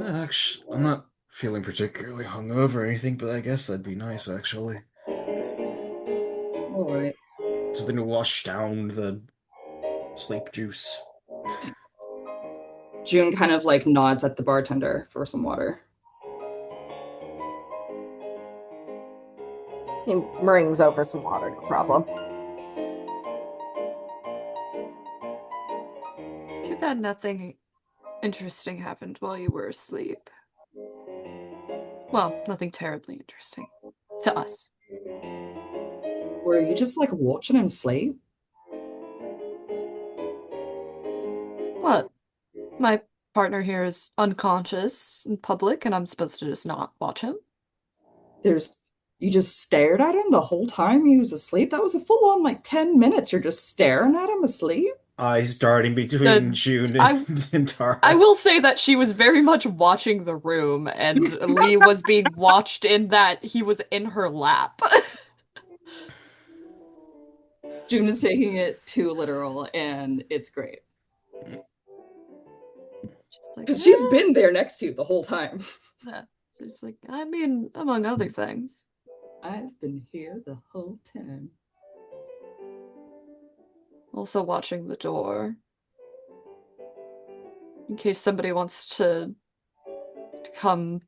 Actually, I'm not feeling particularly hungover or anything, but I guess that'd be nice, actually. All right. Something to wash down the sleep juice. June kind of like nods at the bartender for some water. He rings over some water, no problem. Too bad nothing interesting happened while you were asleep. Well, nothing terribly interesting. To us. Were you just like watching him sleep? What? My partner here is unconscious in public, and I'm supposed to just not watch him? You just stared at him the whole time he was asleep? That was a full-on like 10 minutes. You're just staring at him asleep? Eyes darting between June and Tara. I will say that she was very much watching the room, and Lee was being watched in that he was in her lap. June is taking it too literal, and it's great. Because she's been there next to you the whole time. Yeah. She's like, I mean, among other things. I've been here the whole time. Also watching the door. In case somebody wants to come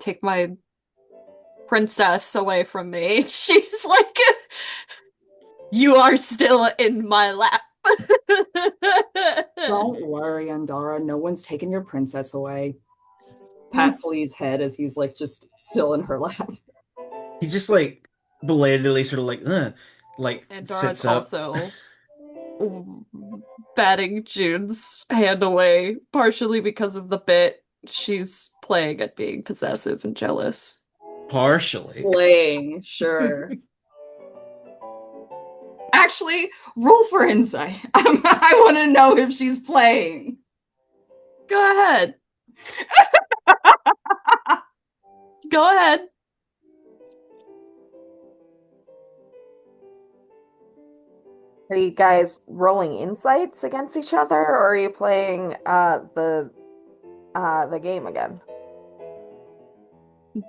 take my princess away from me. She's like, you are still in my lap. Don't worry, Andara. No one's taking your princess away. Pats Lee's head as he's like just still in her lap. He's just like belatedly sort of like And sits Dara's up. also batting June's hand away, partially because of the bit she's playing at being possessive and jealous. Partially. Playing, sure. Actually, roll for insight. I want to know if she's playing. Go ahead. Go ahead. Are you guys rolling insights against each other, or are you playing the game again?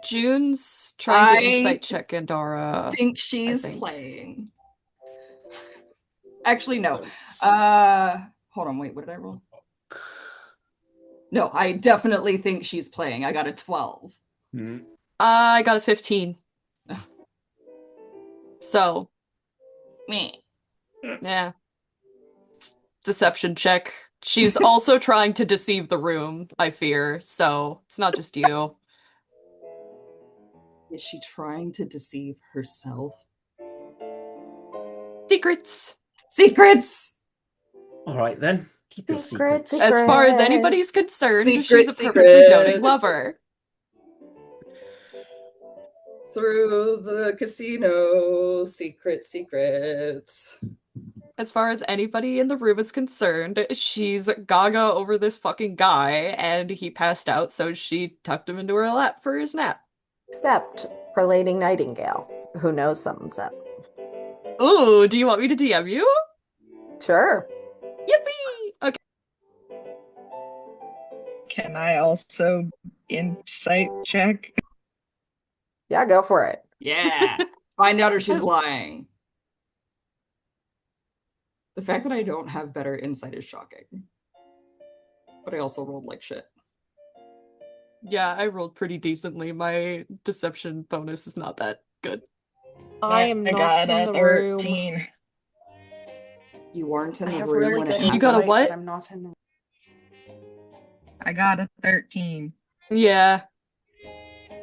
June's trying to insight check Andara. I think she's playing. Actually, no. Hold on, wait, what did I roll? No, I definitely think she's playing. I got a 12. I got a 15. So, me. Yeah. Deception check. She's also trying to deceive the room, I fear. So, it's not just you. Is she trying to deceive herself? Secrets. Secrets! All right, then. Keep your secrets. As far as anybody's concerned, Secret, she's a perfectly doting lover. through the casino. Secrets. As far as anybody in the room is concerned, she's gaga over this fucking guy, and he passed out, so she tucked him into her lap for his nap. Except for Lady Nightingale, who knows something's up. Ooh, do you want me to DM you? Sure. Yippee! Okay. Can I also insight check? Yeah, go for it. Yeah. Find out if she's lying. The fact that I don't have better insight is shocking. But I also rolled like shit. Yeah, I rolled pretty decently. My deception bonus is not that good. I am not got in a the room. 13. You weren't in I the have room really when good it You happened. got a insight, what? but I'm not in the room. I got a 13. Yeah.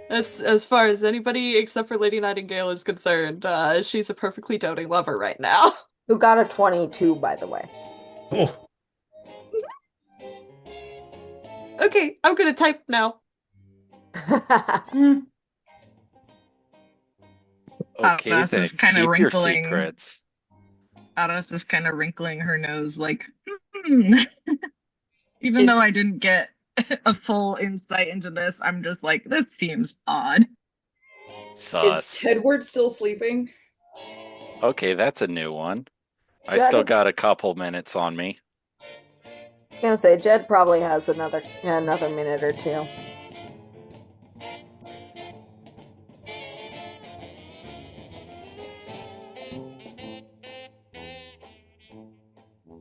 As far as anybody except for Lady Nightingale is concerned, she's a perfectly doting lover right now. Who got a 22, by the way? Oh, Okay, I'm gonna type now. Okay, Aras then is kind of keep your wrinkling. secrets. Aras is kind of wrinkling her nose, like, Even though Is- I didn't get a full insight into this, I'm just like, this seems odd. Is Sus. Tedward still sleeping? Okay, that's a new one. I Jed still is- got a couple minutes on me. I was gonna say Jed probably has another minute or two.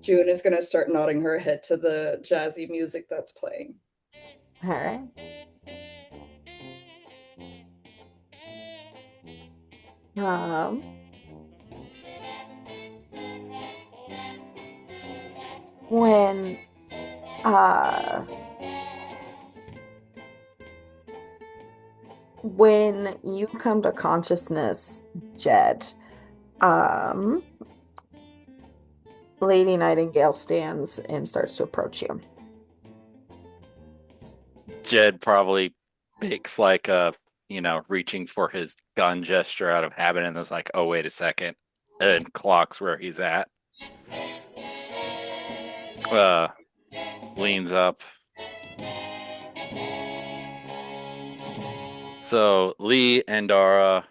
June is going to start nodding her head to the jazzy music that's playing. All right. Um, when when you come to consciousness, Jed, Lady Nightingale stands and starts to approach you. Jed probably makes like a, reaching for his gun gesture out of habit and is like, oh, wait a second. And clocks where he's at. Leans up. So Lee and Dara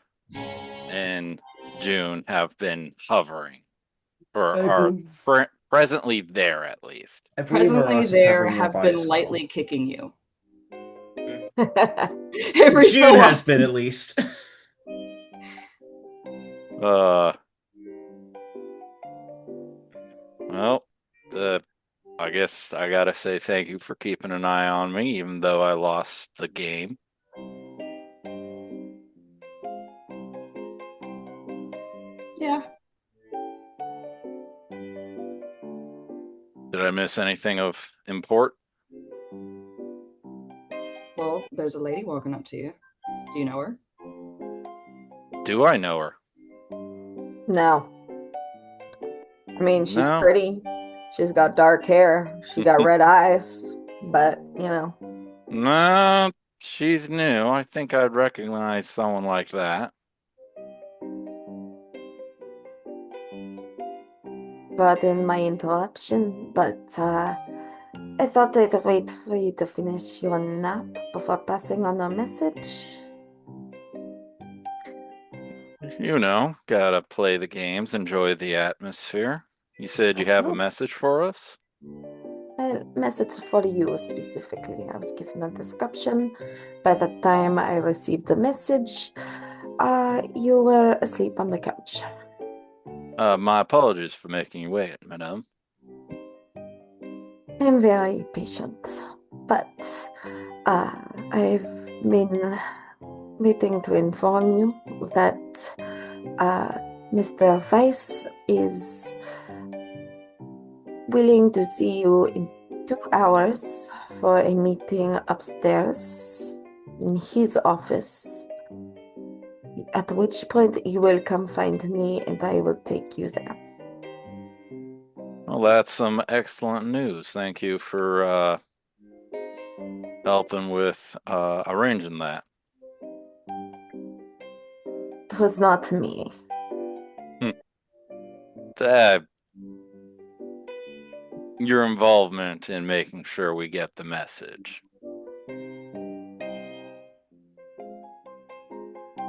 and June have been hovering, or are presently there at least. I believe Presently Aras is there hovering have nearby been as well. lightly kicking you. Every June so has often. been at least. Well, I guess I gotta say thank you for keeping an eye on me, even though I lost the game. Yeah. Did I miss anything of import? Well, there's a lady walking up to you. Do you know her? Do I know her? No. I mean, she's No. pretty. She's got dark hair. She got red eyes. But, No, she's new. I think I'd recognize someone like that. pardon my interruption, but I thought I'd wait for you to finish your nap before passing on a message. Gotta play the games, enjoy the atmosphere. You said you have a message for us? A message for you specifically. I was given a description. By the time I received the message, you were asleep on the couch. My apologies for making you wait, madame. I'm very patient, but I've been waiting to inform you that Mr. Weiss is willing to see you in 2 hours for a meeting upstairs in his office. At which point he will come find me and I will take you there. Well, that's some excellent news. Thank you for helping with arranging that. 'twas not me. Uh, your involvement in making sure we get the message.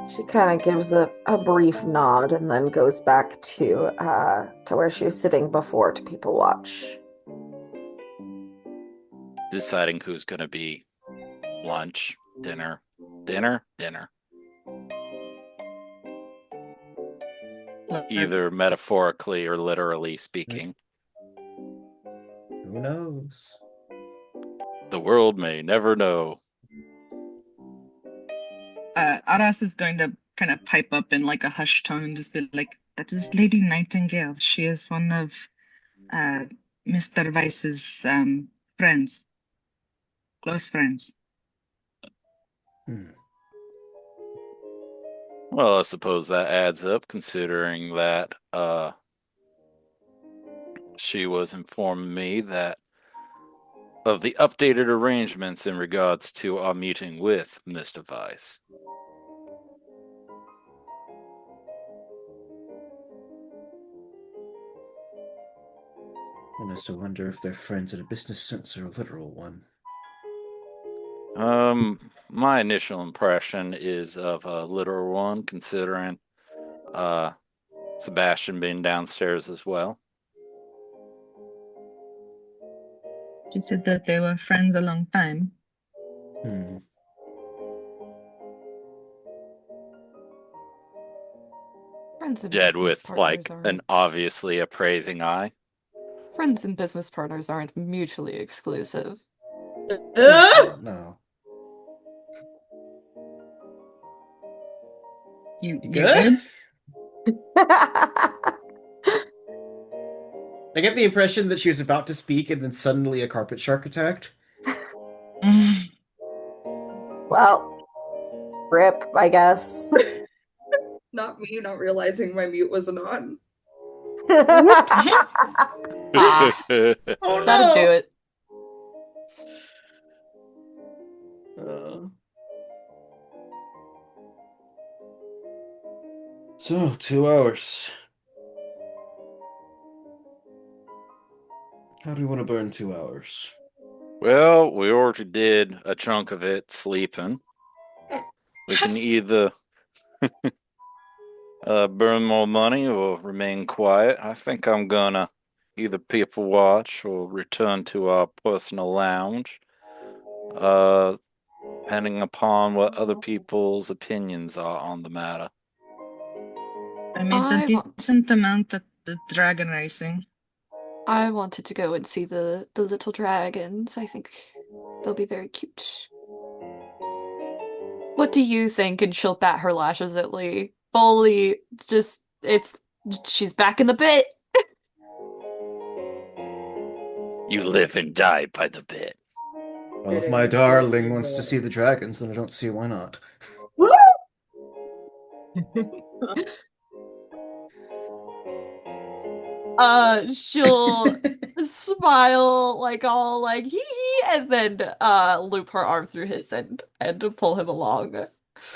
She kind of gives a brief nod and then goes back to where she was sitting before to people watch. Deciding who's going to be lunch, dinner. Either metaphorically or literally speaking. Who knows? The world may never know. Aras is going to kind of pipe up in like a hushed tone and just be like, "That is Lady Nightingale. She is one of Mr. Weiss's friends, close friends." Well, I suppose that adds up, considering that she was informing me that of the updated arrangements in regards to our meeting with Mr. Weiss. I also wonder if they're friends in a business sense or a literal one. My initial impression is of a literal one, considering Sebastian being downstairs as well. She said that they were friends a long time. Friends and Dead business with, partners like, an obviously appraising eye. Friends and business partners aren't mutually exclusive. No. You good? good? I get the impression that she was about to speak and then suddenly a carpet shark attacked. Well, rip, I guess. Not me not realizing my mute wasn't on. Whoops. Oh That'd do it. So, 2 hours. How do we want to burn 2 hours? Well, we already did a chunk of it sleeping. We can either burn more money or remain quiet. I think I'm gonna either people watch or return to our personal lounge, depending upon what other people's opinions are on the matter. I made a decent amount at the dragon racing. I wanted to go and see the little dragons. I think they'll be very cute. What do you think? And she'll bat her lashes at Lee. Fully, she's back in the bit. You live and die by the bit. Well, if my darling wants to see the dragons, then I don't see why not. She'll smile like all like hee, and then loop her arm through his and pull him along.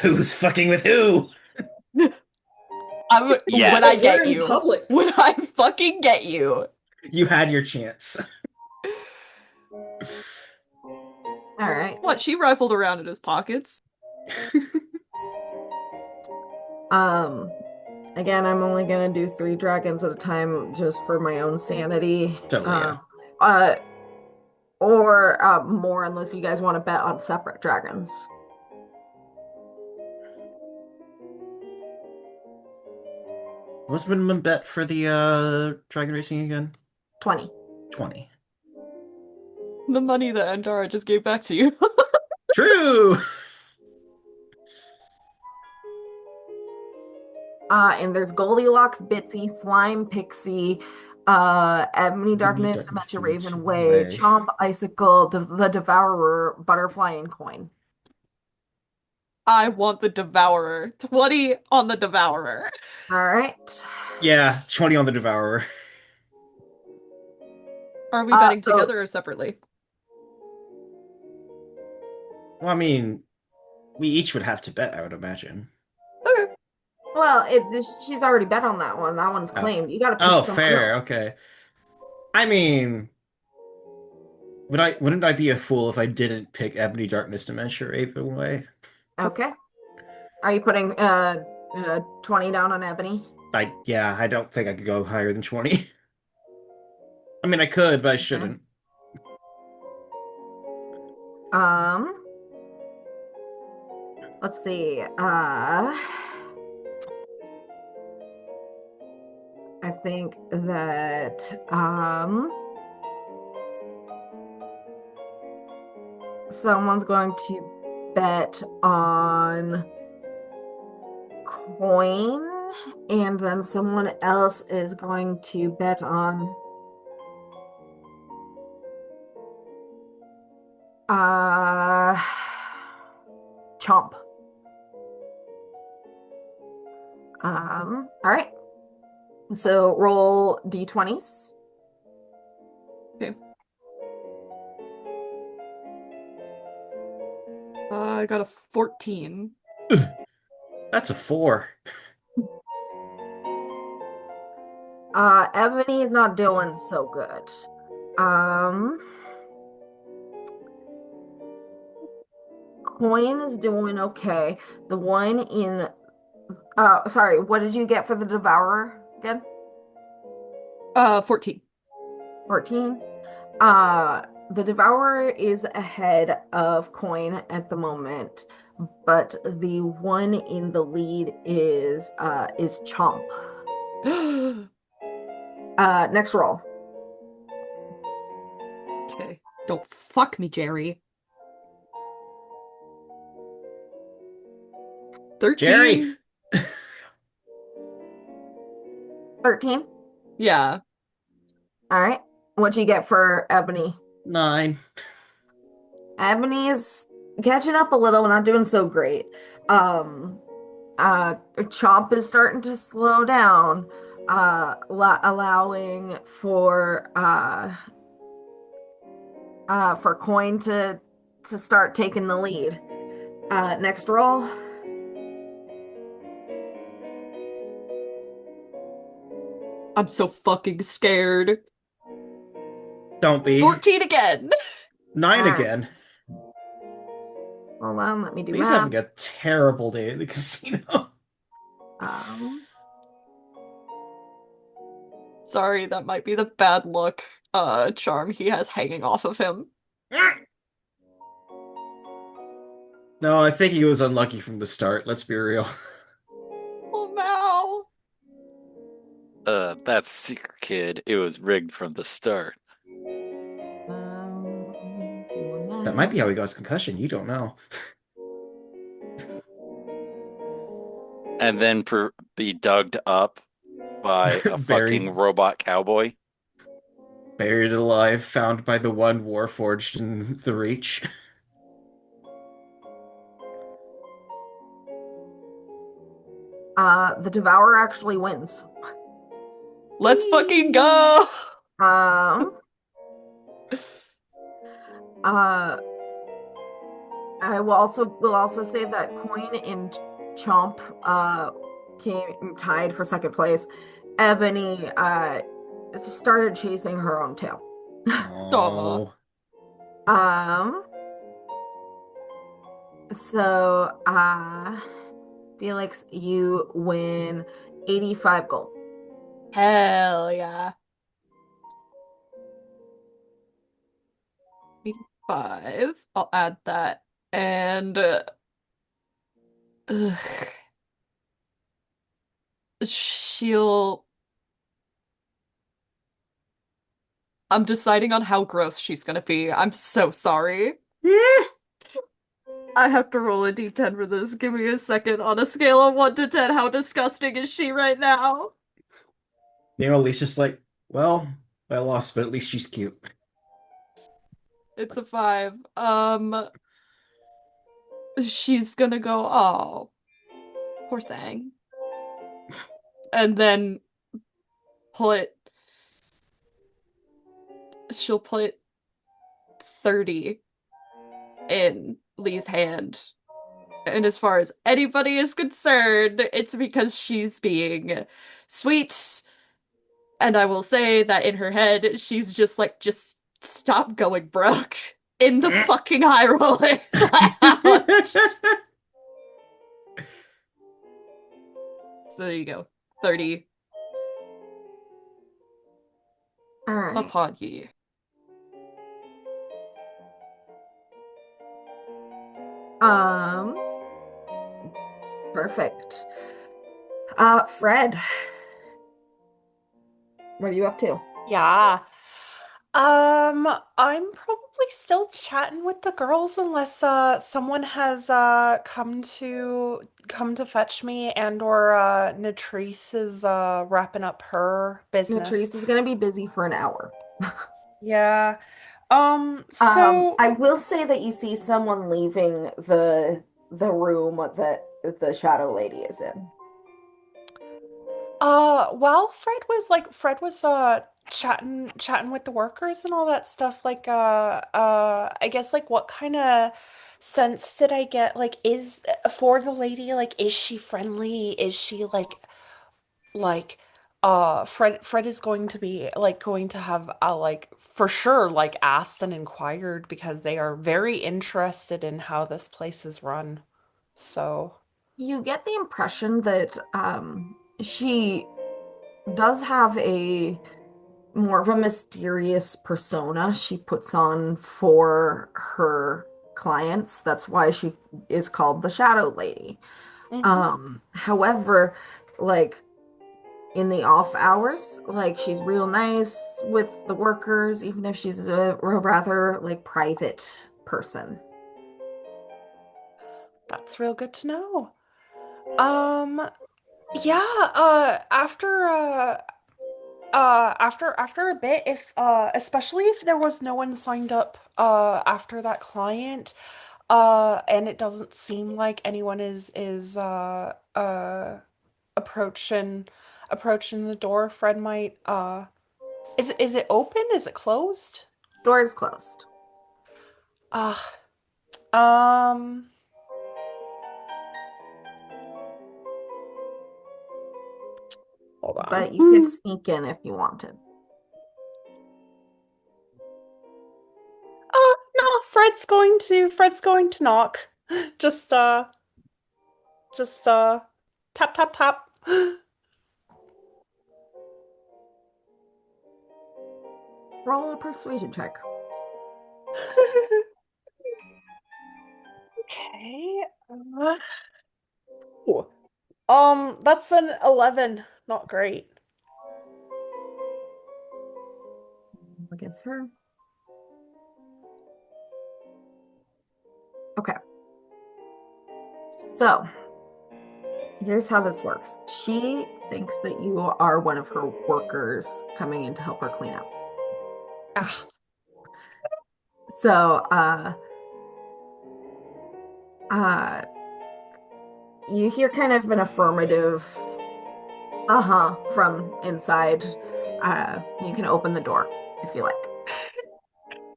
Who's fucking with who? Yes. We're When I get in you. public. When I fucking get you. You had your chance. All right. What? She rifled around in his pockets. Again, I'm only gonna do 3 dragons at a time just for my own sanity. Totally, yeah. Or more unless you guys want to bet on separate dragons. What's the minimum bet for the dragon racing again? 20. 20. The money that Andara just gave back to you. True! And there's Goldilocks, Bitsy, Slime, Pixie, Ebony Darkness, Dementia Raven, Way, Chomp, Icicle, the Devourer, Butterfly, and Coin. I want the Devourer. 20 on the Devourer. All right. Yeah, 20 on the Devourer. Are we betting together or separately? Well, I mean, we each would have to bet, I would imagine. Okay. Well, she's already bet on that one. That one's Oh. claimed. You got to pick Oh, someone fair. else. Okay. I mean, wouldn't I be a fool if I didn't pick Ebony Darkness Dementia Ravenway? Okay. Are you putting 20 down on Ebony? I don't think I could go higher than 20. I mean, I could, but I Okay. shouldn't. Um, let's see. I think that someone's going to bet on coin, and then someone else is going to bet on uh chomp. All right. So roll d20s. Okay. I got a 14. That's a 4. Ebony is not doing so good. Coin is doing okay. The one in sorry, what did you get for the Devourer again? 14. 14. The Devourer is ahead of Coin at the moment, but the one in the lead is Chomp. Next roll. Okay. Don't fuck me, Jerry. 13. Jerry! 13. Yeah. All right. What'd you get for Ebony? 9. Ebony is catching up a little, not doing so great. Chomp is starting to slow down, allowing for Coin to start taking the lead. Next roll. I'm so fucking scared. Don't be. 14 again. 9 All right. again. Hold on, let me do He's math. having a terrible day at the casino. Sorry, that might be the bad luck charm he has hanging off of him. No, I think he was unlucky from the start. Let's be real. Oh, That's Secret Kid. It was rigged from the start. Doing That might be how math. he got his concussion. You don't know. And then be dug up by a fucking Buried, robot cowboy. buried alive, found by the one warforged in the Reach. The Devourer actually wins. let's fucking go. Um, uh, I will also say that Coin and Chomp came tied for second place. Ebony started chasing her own tail. Oh. Um, so Felix, you win 85 gold. Hell yeah. 85. I'll add that. And ugh, she'll. I'm deciding on how gross she's gonna be. I'm so sorry. I have to roll a d10 for this. Give me a second. On a scale of 1 to 10, how disgusting is she right now? Lee's just like, well, I lost, but at least she's cute. It's a 5. She's gonna go, oh, poor thing. And then put, she'll put 30 in Lee's hand And as far as anybody is concerned, it's because she's being sweet. And I will say that in her head, she's just like, just stop going broke in the fucking high rollers lounge. So there you go. 30 All right. upon ye. Perfect. Fred, what are you up to? Yeah. I'm probably still chatting with the girls unless someone has come to fetch me and or Natrice is wrapping up her business. Natrice is gonna be busy for an hour. Yeah. So I will say that you see someone leaving the room that the shadow lady is in. while Fred was chatting with the workers and all that stuff, like I guess like what kind of sense did I get? Like is for the lady, like is she friendly? Is she like Fred is going to be like going to have like for sure like asked and inquired because they are very interested in how this place is run. So You get the impression that she does have a more of a mysterious persona she puts on for her clients. That's why she is called the Shadow Lady. mhm. However, like in the off hours, like she's real nice with the workers, even if she's a rather like private person. That's real good to know. Um, yeah, after a bit, if especially if there was no one signed up after that client, and it doesn't seem like anyone is approaching approaching the door, Fred might is it open? Is it closed? Door is closed, Uh um hold on. but you could sneak in if you wanted. No, Fred's going to knock. Just just tap tap tap. Roll a persuasion check. Okay. Ooh. That's an 11. Not great. Against her. Okay. So here's how this works. She thinks that you are one of her workers coming in to help her clean up. Ah, So, uh, you hear kind of an affirmative, uh-huh, from inside. You can open the door if you like.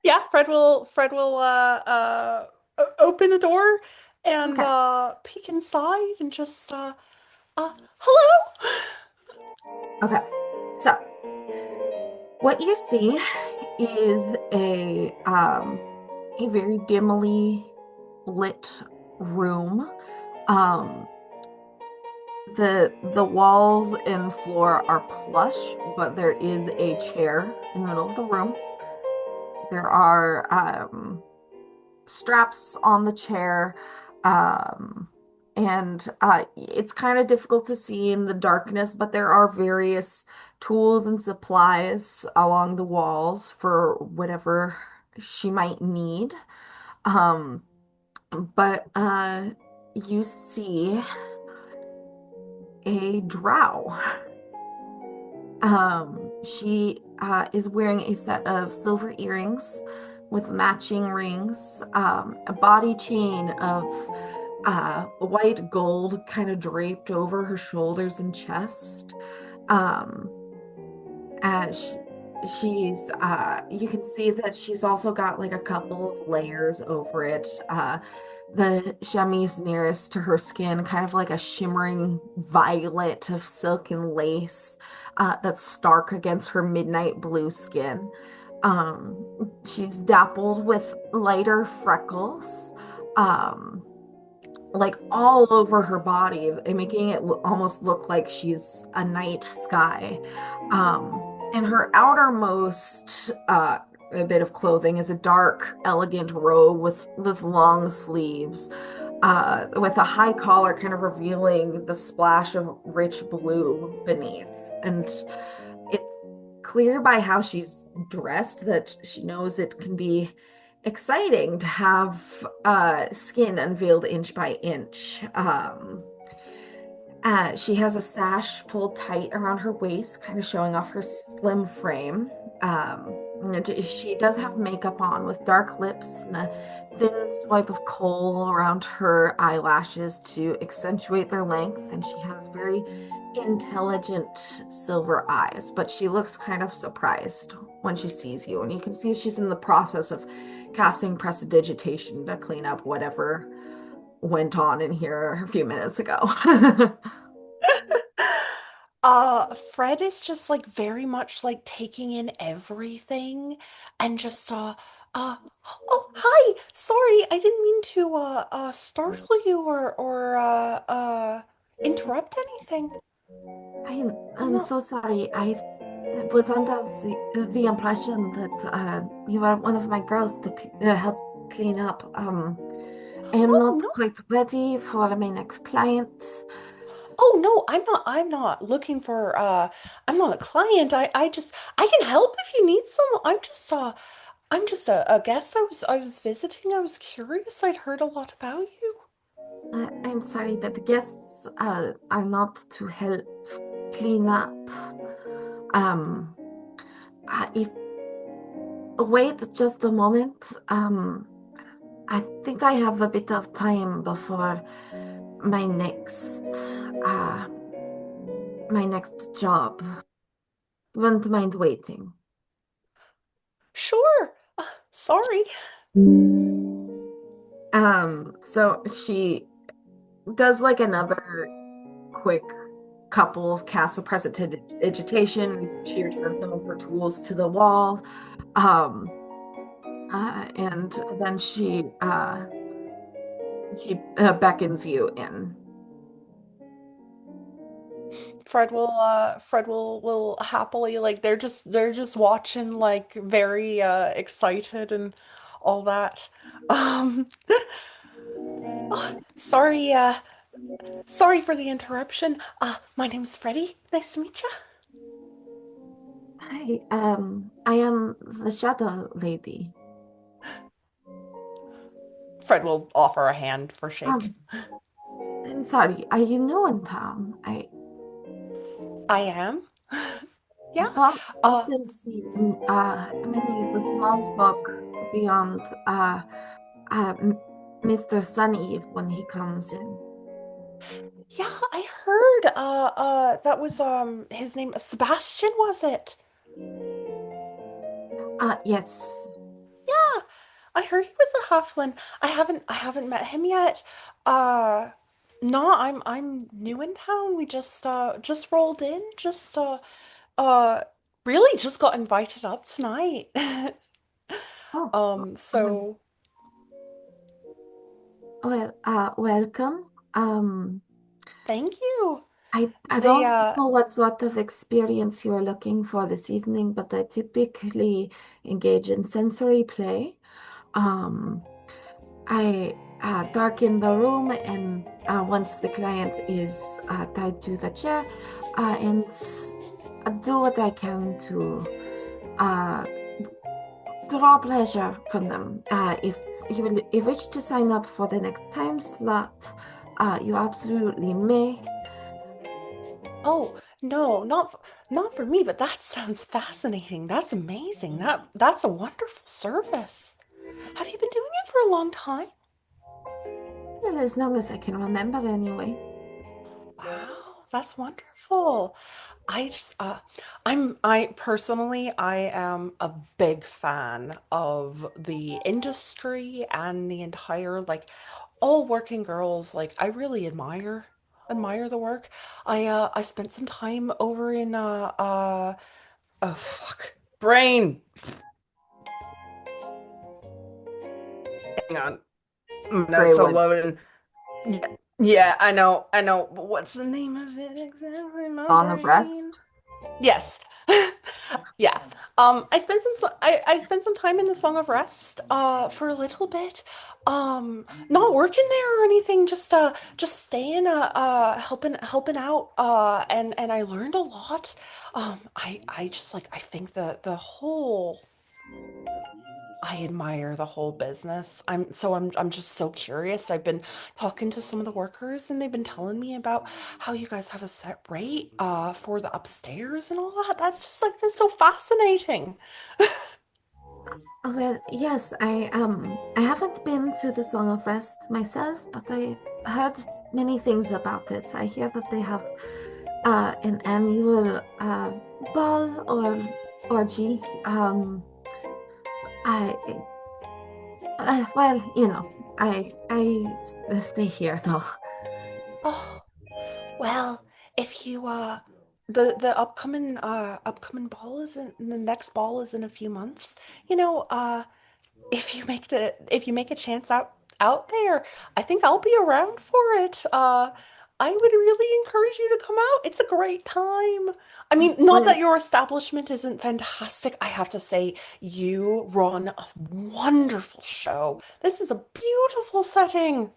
yeah, Fred will open the door and Okay. peek inside and just hello. Okay. So, what you see is a very dimly lit room. Um, the walls and floor are plush, but there is a chair in the middle of the room. There are straps on the chair, um, and it's kind of difficult to see in the darkness, but there are various tools and supplies along the walls for whatever she might need. Um, but you see a drow. She is wearing a set of silver earrings with matching rings, a body chain of white gold kind of draped over her shoulders and chest. Um, as she's you can see that she's also got like a couple of layers over it. the chemise nearest to her skin, kind of like a shimmering violet of silk and lace that's stark against her midnight blue skin. Um, she's dappled with lighter freckles, um, like all over her body, and making it almost look like she's a night sky. And her outermost a bit of clothing is a dark, elegant robe with long sleeves, with a high collar kind of revealing the splash of rich blue beneath. And it's clear by how she's dressed that she knows it can be exciting to have skin unveiled inch by inch. She has a sash pulled tight around her waist, kind of showing off her slim frame. And she does have makeup on with dark lips and a thin swipe of kohl around her eyelashes to accentuate their length. And she has very intelligent silver eyes, but she looks kind of surprised when she sees you. And you can see she's in the process of casting prestidigitation to clean up whatever went on in here a few minutes ago. Fred is just like very much like taking in everything and just uh oh hi, sorry, I didn't mean to startle you or interrupt anything. I'm No. so sorry. I was under the impression that you were one of my girls to help clean up. I am Oh not no. quite ready for my next client. Oh no, I'm not looking for I'm not a client. I can help if you need some. I'm just a guest. I was visiting. I was curious. I'd heard a lot about you. I'm sorry, but the guests are not to help clean up. Um, if wait just a moment. I think I have a bit of time before my next uh my next job. Won't mind waiting. Sure. Sorry. So she does like another quick couple of casts of prestidigitation. She returns some of her tools to the wall. Um, and then she beckons you in. Fred will happily like they're just watching like very excited and all that. Um oh, sorry for the interruption. My name's Freddie. Nice to meet you. Hi, I am the Shadow Lady. Fred will offer a hand for shake. Um, I'm sorry, are you new in town? I am. I Yeah. don't Uh often see many of the small folk beyond uh M- Mr. Sunny when he comes in. yeah, I heard that was his name Sebastian, was it? Yes. Yeah. I heard he was a halfling. I haven't met him yet. Uh no, I'm new in town. We just rolled in. Uh really just got invited up tonight. Oh, So welcome. thank you. I They don't know what sort of experience you're looking for this evening, but I typically engage in sensory play. Um, I darken the room, and once the client is tied to the chair, and do what I can to uh, draw pleasure from them. If you wish to sign up for the next time slot, you absolutely may. Oh, no, not for me, but that sounds fascinating. That's amazing. That's a wonderful service. Have you been doing it for a long time? Well, as long as I can remember, anyway. Wow, that's wonderful. I personally, I am a big fan of the industry and the entire like all working girls, like I really admire the work. I spent some time over in oh fuck. Brain. Hang on. My notes are Greywood. loading. Yeah, yeah, I know. But what's the name of it exactly? My Song of brain. Rest. Yes. Yeah. I spent some time in the Song of Rest for a little bit. Not working there or anything, just staying helping out and I learned a lot. I just like I think the whole I admire the whole business. I'm just so curious. I've been talking to some of the workers and they've been telling me about how you guys have a set rate for the upstairs and all that. That's so fascinating. Oh, well, yes, I haven't been to the Song of Rest myself, but I heard many things about it. I hear that they have an annual ball or orgy. I well, I stay here though. Oh, well, if you the upcoming ball is in the next ball is in a few months. You know, if you make a chance out there, I think I'll be around for it. I would really encourage you to come out. It's a great time. I mean, not that Well, your establishment isn't fantastic. I have to say, you run a wonderful show. This is a beautiful setting.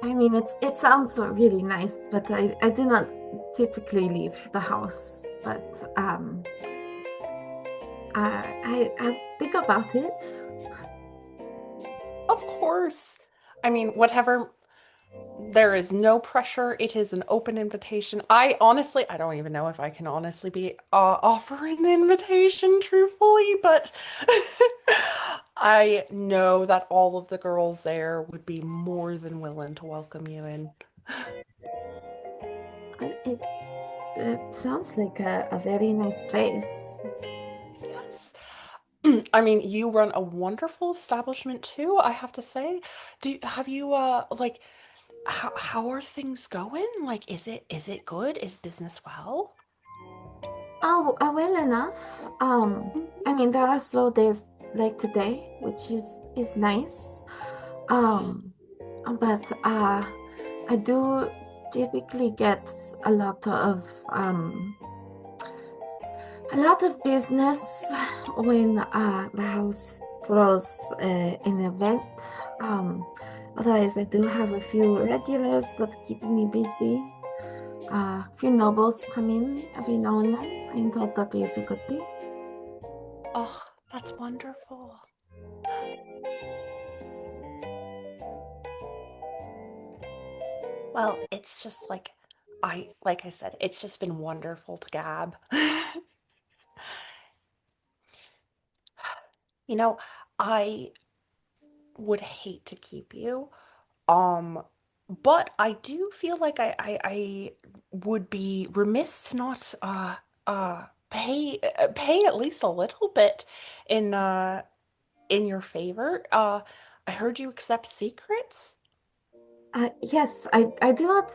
I mean, it sounds really nice, but I do not typically leave the house. But I think about it. Of course. I mean, whatever. There is no pressure. It is an open invitation. I don't even know if I can honestly be offering the invitation truthfully, but I know that all of the girls there would be more than willing to welcome you in. It it sounds like a very nice place. Yes. I mean, you run a wonderful establishment too, I have to say. Have you like how are things going? Like is it good? Is business well? Oh, well enough. I mean, there are slow days like today, which is nice. Um, but I do typically get a lot of a lot of business when the house throws an event. Um, Otherwise, I do have a few regulars that keep me busy. A few nobles come in every now and then. I'm told that is a good thing. Oh, that's wonderful. Well, it's just like I said, it's just been wonderful to gab. You know, I would hate to keep you. Um, but I do feel like I would be remiss to not pay at least a little bit in in your favor. I heard you accept secrets. Yes, I do not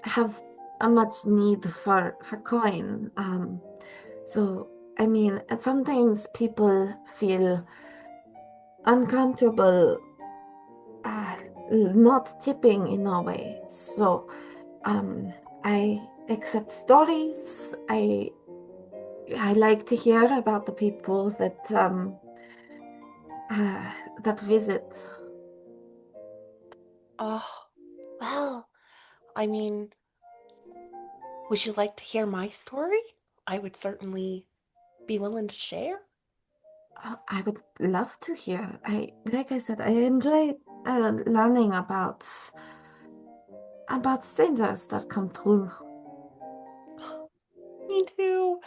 have a much need for coin. So I mean, sometimes people feel uncomfortable uh, not tipping in a way. So um, I accept stories. I like to hear about the people that visit. Oh, well, I mean, would you like to hear my story? I would certainly be willing to share. I would love to hear. Like I said, I enjoy learning about strangers that come through. Me too.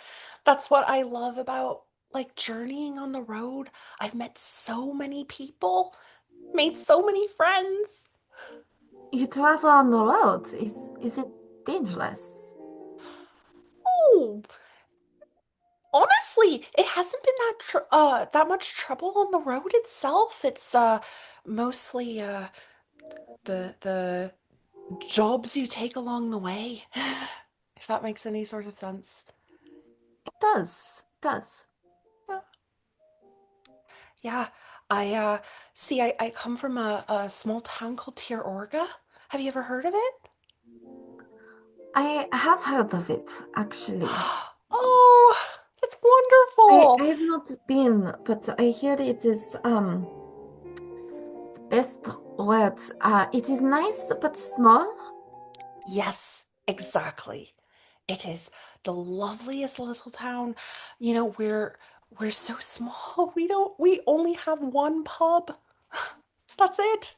That's what I love about like journeying on the road. I've met so many people, made so many friends. You travel on the road. Is it dangerous? Oh, Honestly, it hasn't been that much trouble on the road itself. It's mostly the jobs you take along the way, if that makes any sort of sense. It does. It does. Yeah, yeah. I see. I come from a small town called Tier Orga. Have you ever heard of it? I have heard of it, actually. Oh, that's I wonderful. have not been, but I hear it is best word. It is nice but small. Yes, exactly. It is the loveliest little town. You know, we're so small. We only have one pub. That's it.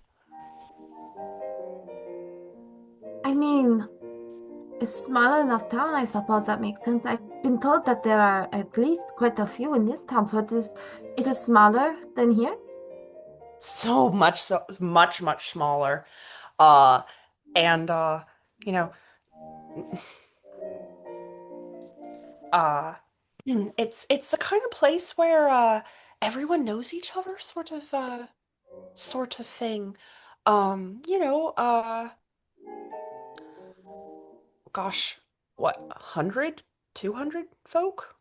I mean, a small enough town, I suppose that makes sense. I've been told that there are at least quite a few in this town, so it is smaller than here. So much smaller. Uh and you know, uh it's the kind of place where everyone knows each other sort of thing. You know, gosh, what, 100, 200 folk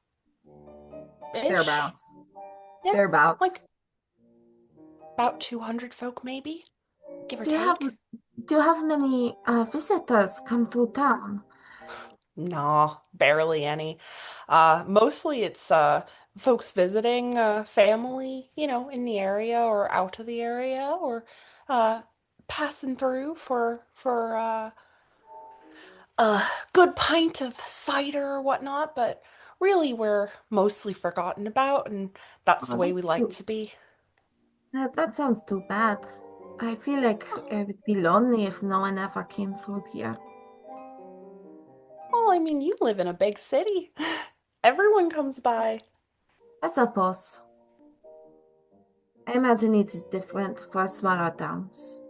ish? Thereabouts. Yeah, Thereabouts. like about 200 folk maybe, give or Do you have take. do you have many visitors come through town? Nah, barely any. Mostly it's folks visiting family, you know, in the area or out of the area or uh passing through for a good pint of cider or whatnot, but really we're mostly forgotten about, and that's the Oh, way we like to be. that sounds too bad. I feel like I would be lonely if no one ever came through here. Well, I mean, you live in a big city. Everyone comes by. I suppose. I imagine it is different for smaller towns.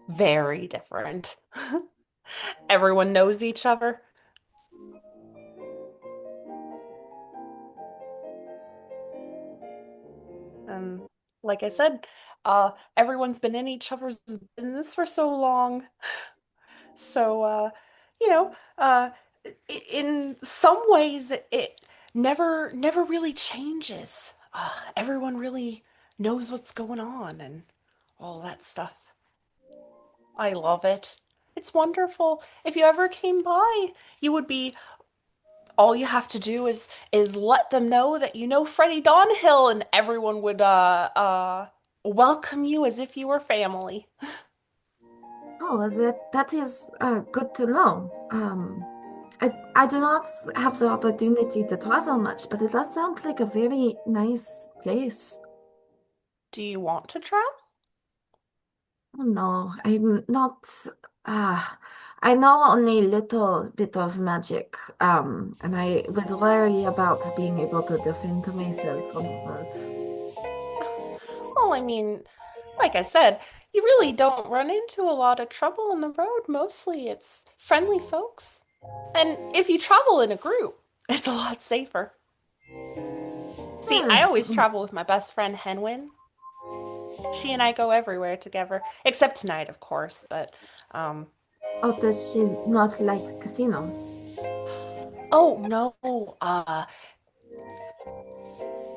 Very different. Everyone knows each other. And like I said, everyone's been in each other's business for so long. So, you know, in some ways, it never really changes. Everyone really knows what's going on and all that stuff. I love it. It's wonderful. If you ever came by, you would be all you have to do is let them know that you know Freddie Donhill, and everyone would welcome you as if you were family. Oh, well, that is good to know. I do not have the opportunity to travel much, but it does sound like a very nice place. Do you want to travel? Oh, no, I'm not. Ah, I know only a little bit of magic, and I would worry about being able to defend myself from the world. Well, I mean, like I said, you really don't run into a lot of trouble on the road. Mostly it's friendly folks. And if you travel in a group, it's a lot safer. See, I always Hmm. travel with my best friend Henwin. She and I go everywhere together, except tonight, of course, but Oh, does she not like casinos? oh no,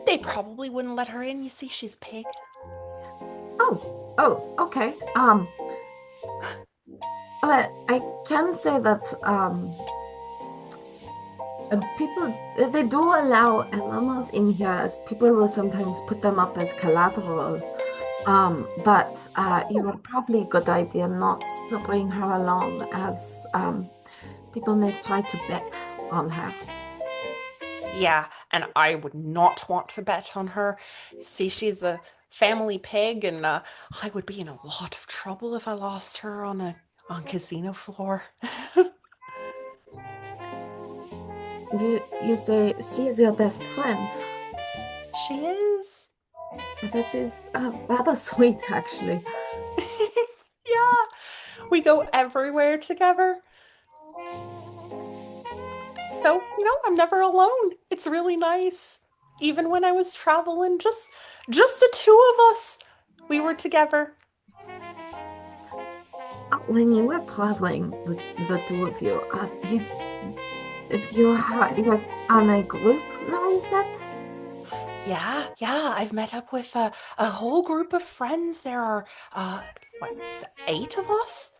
they probably wouldn't let her in. You see, she's a pig. Oh, oh, okay. But I can say that people they do allow animals in here as people will sometimes put them up as collateral. But it Oh, would probably a good idea not to bring her along as people may try to bet on her. yeah, and I would not want to bet on her. See, she's a family pig, and I would be in a lot of trouble if I lost her on casino floor. You say she's your best friend. She is. That is rather sweet, actually. Yeah, we go everywhere together. So, I'm never alone. It's really nice. Even when I was traveling, just the two of us, we were together. When you were traveling, the two of you, you were on a group now, you said? Yeah, I've met up with a whole group of friends. There are, what, 8 of us?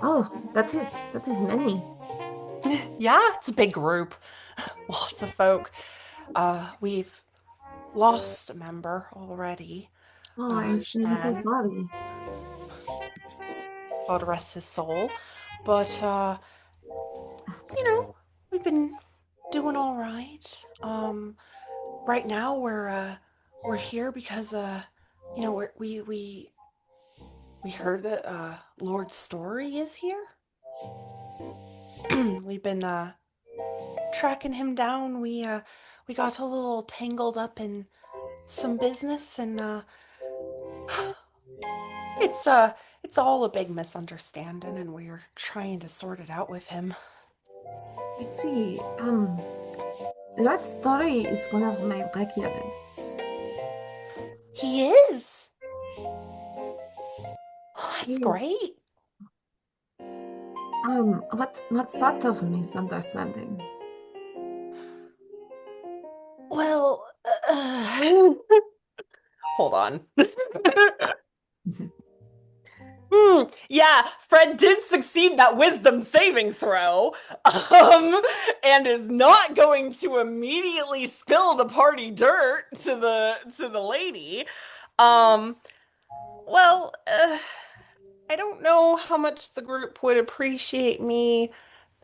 Oh, that is many. Yeah, it's a big group. Lots of folk. We've lost a member already. Oh, I'm so And sorry. God rest his soul. But you know, we've been doing all right. Right now we're here because we heard that Lord Story is here. We've been tracking him down. We got a little tangled up in some business, and it's uh it's all a big misunderstanding, and we're trying to sort it out with him. I see. That story is one of my regulars. He is. Oh, that's Yes. great. What sort of misunderstanding? Well, hold on. Yeah, Fred did succeed that wisdom saving throw, and is not going to immediately spill the party dirt to the lady. Um, well, I don't know how much the group would appreciate me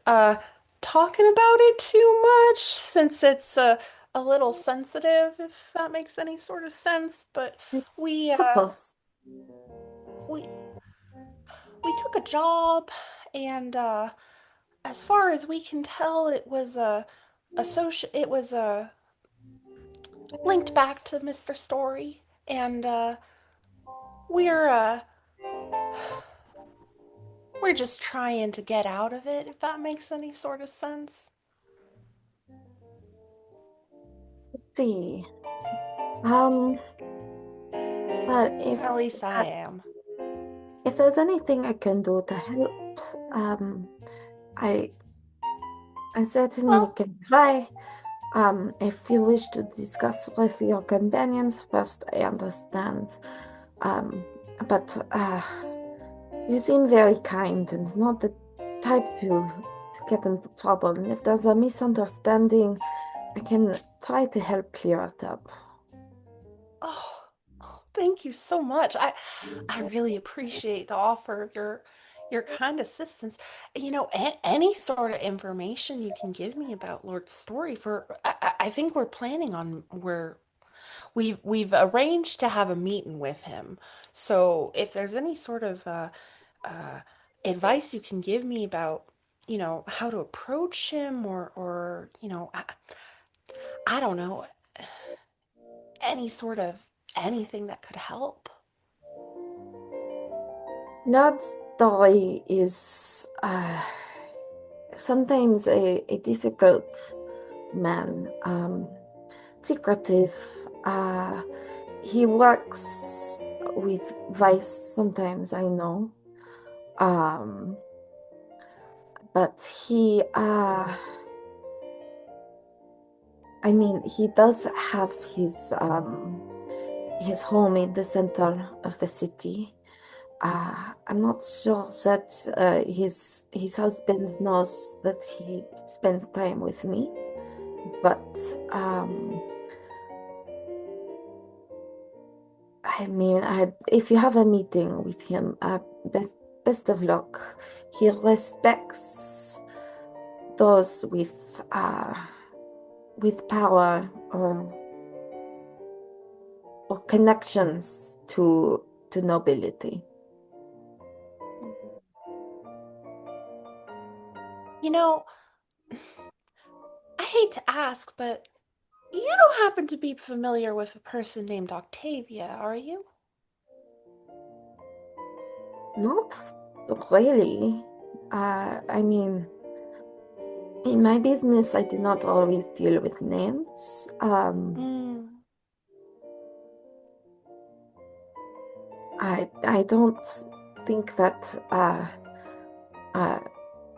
uh talking about it too much, since it's a little sensitive, if that makes any sort of sense. But I we uh suppose. we we took a job, and as far as we can tell, it was linked back to Mr. Story, and we're uh we're just trying to get out of it, if that makes any sort of sense. See. Um, but At least I uh, am. if there's anything I can do to help, um, I I certainly Well, can try. If you wish to discuss with your companions first, I understand. Um, but you seem very kind and not the type to get into trouble. And if there's a misunderstanding, I can try to help clear it up. oh, thank you so much. I really appreciate the offer of your kind assistance. Any sort of information you can give me about Lord's story, for I think we're planning on where we've arranged to have a meeting with him. So if there's any sort of uh, advice you can give me about, how to approach him, or I don't know, any sort of anything that could help. That story is sometimes a difficult man, secretive. Uh, he works with vice sometimes, I know. Um, but I mean, he does have his home in the center of the city. I'm not sure that his husband knows that he spends time with me, but I mean, if you have a meeting with him, best of luck. He respects those with power or connections to nobility. You know, I hate to ask, but you don't happen to be familiar with a person named Octavia, are you? Not really. I mean, In my business, I do not always deal with names. I don't think that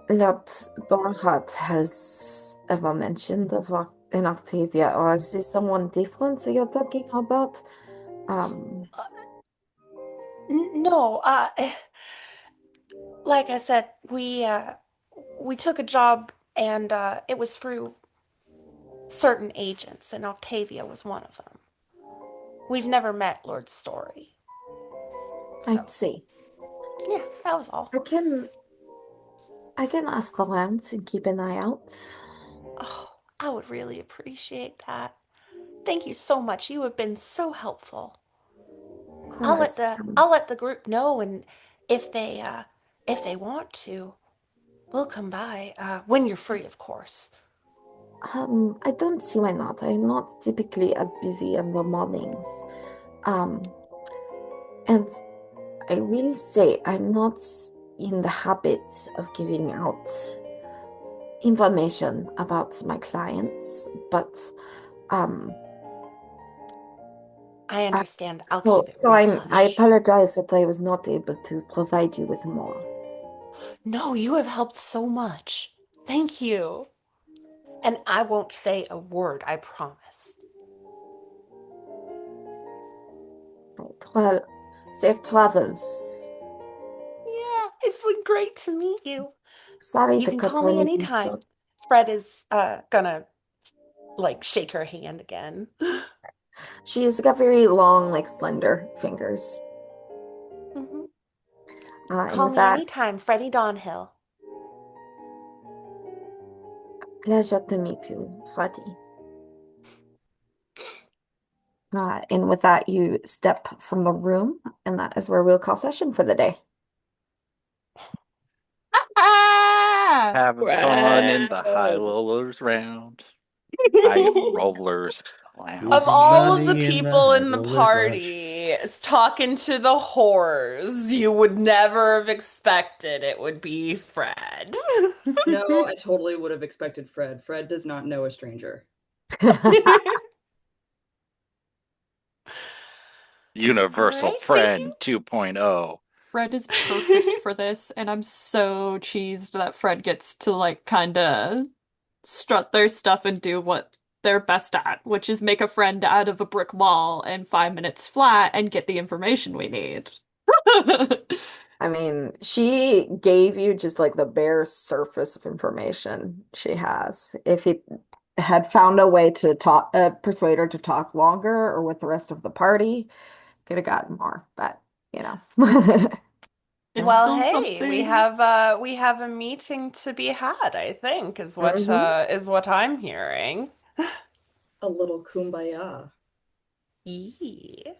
Lord Borhat has ever mentioned in Octavia, or is this someone different that you're talking about? No, like I said, we took a job and it was through certain agents, and Octavia was one of them. We've never met Lord Story. I see. Yeah, that was all. I can ask around and keep an eye out. Oh, I would really appreciate that. Thank you so much. You have been so helpful. Of course. I'll let the group know, and if they want to, we'll come by when you're free, of course. I don't see why not. I'm not typically as busy in the mornings. And I will say I'm not in the habit of giving out information about my clients, but I understand. I'll keep it real I hush. apologize that I was not able to provide you with more. No, you have helped so much. Thank you. And I won't say a word, I promise. Right. Well, safe travels. Yeah, it's been great to meet you. Sorry You to can cut call me anything anytime. short. Fred is gonna like shake her hand again. She's got very long, like slender fingers. Mm-hmm. And Call with me that, anytime, Freddie Donhill. pleasure to meet you, Fati. And with that, you step from the room, and that is where we'll call session for the day. Having fun in the high rollers round. High rollers lounge. Of Losing all of the money in the people high in the rollers lounge. party talking to the whores, you would never have expected it would be Fred. No, I totally would have expected Fred. Fred does not know a stranger. Universal Alright, thank you. Friend 2.0. Fred is perfect for this, and I'm so cheesed that Fred gets to like kinda strut their stuff and do what they're best at, which is make a friend out of a brick wall in 5 minutes flat and get the information we need. I mean, she gave you just like the bare surface of information she has. If he had found a way to talk, persuade her to talk longer or with the rest of the party, could have gotten more, but you know. It's Well, still hey, something. we have a meeting to be had, I think, Mhm. is what I'm hearing. A little kumbaya. Yeah.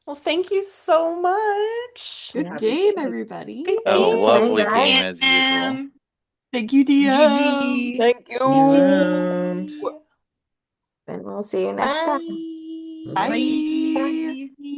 Well, thank you so much. Good Happy game, gaming. everybody. Good A Thanks for playing, lovely game. game guys. as usual. Thank you, DM. Thank See you you. around. GG. Then we'll see you next time. Bye. Bye. Bye.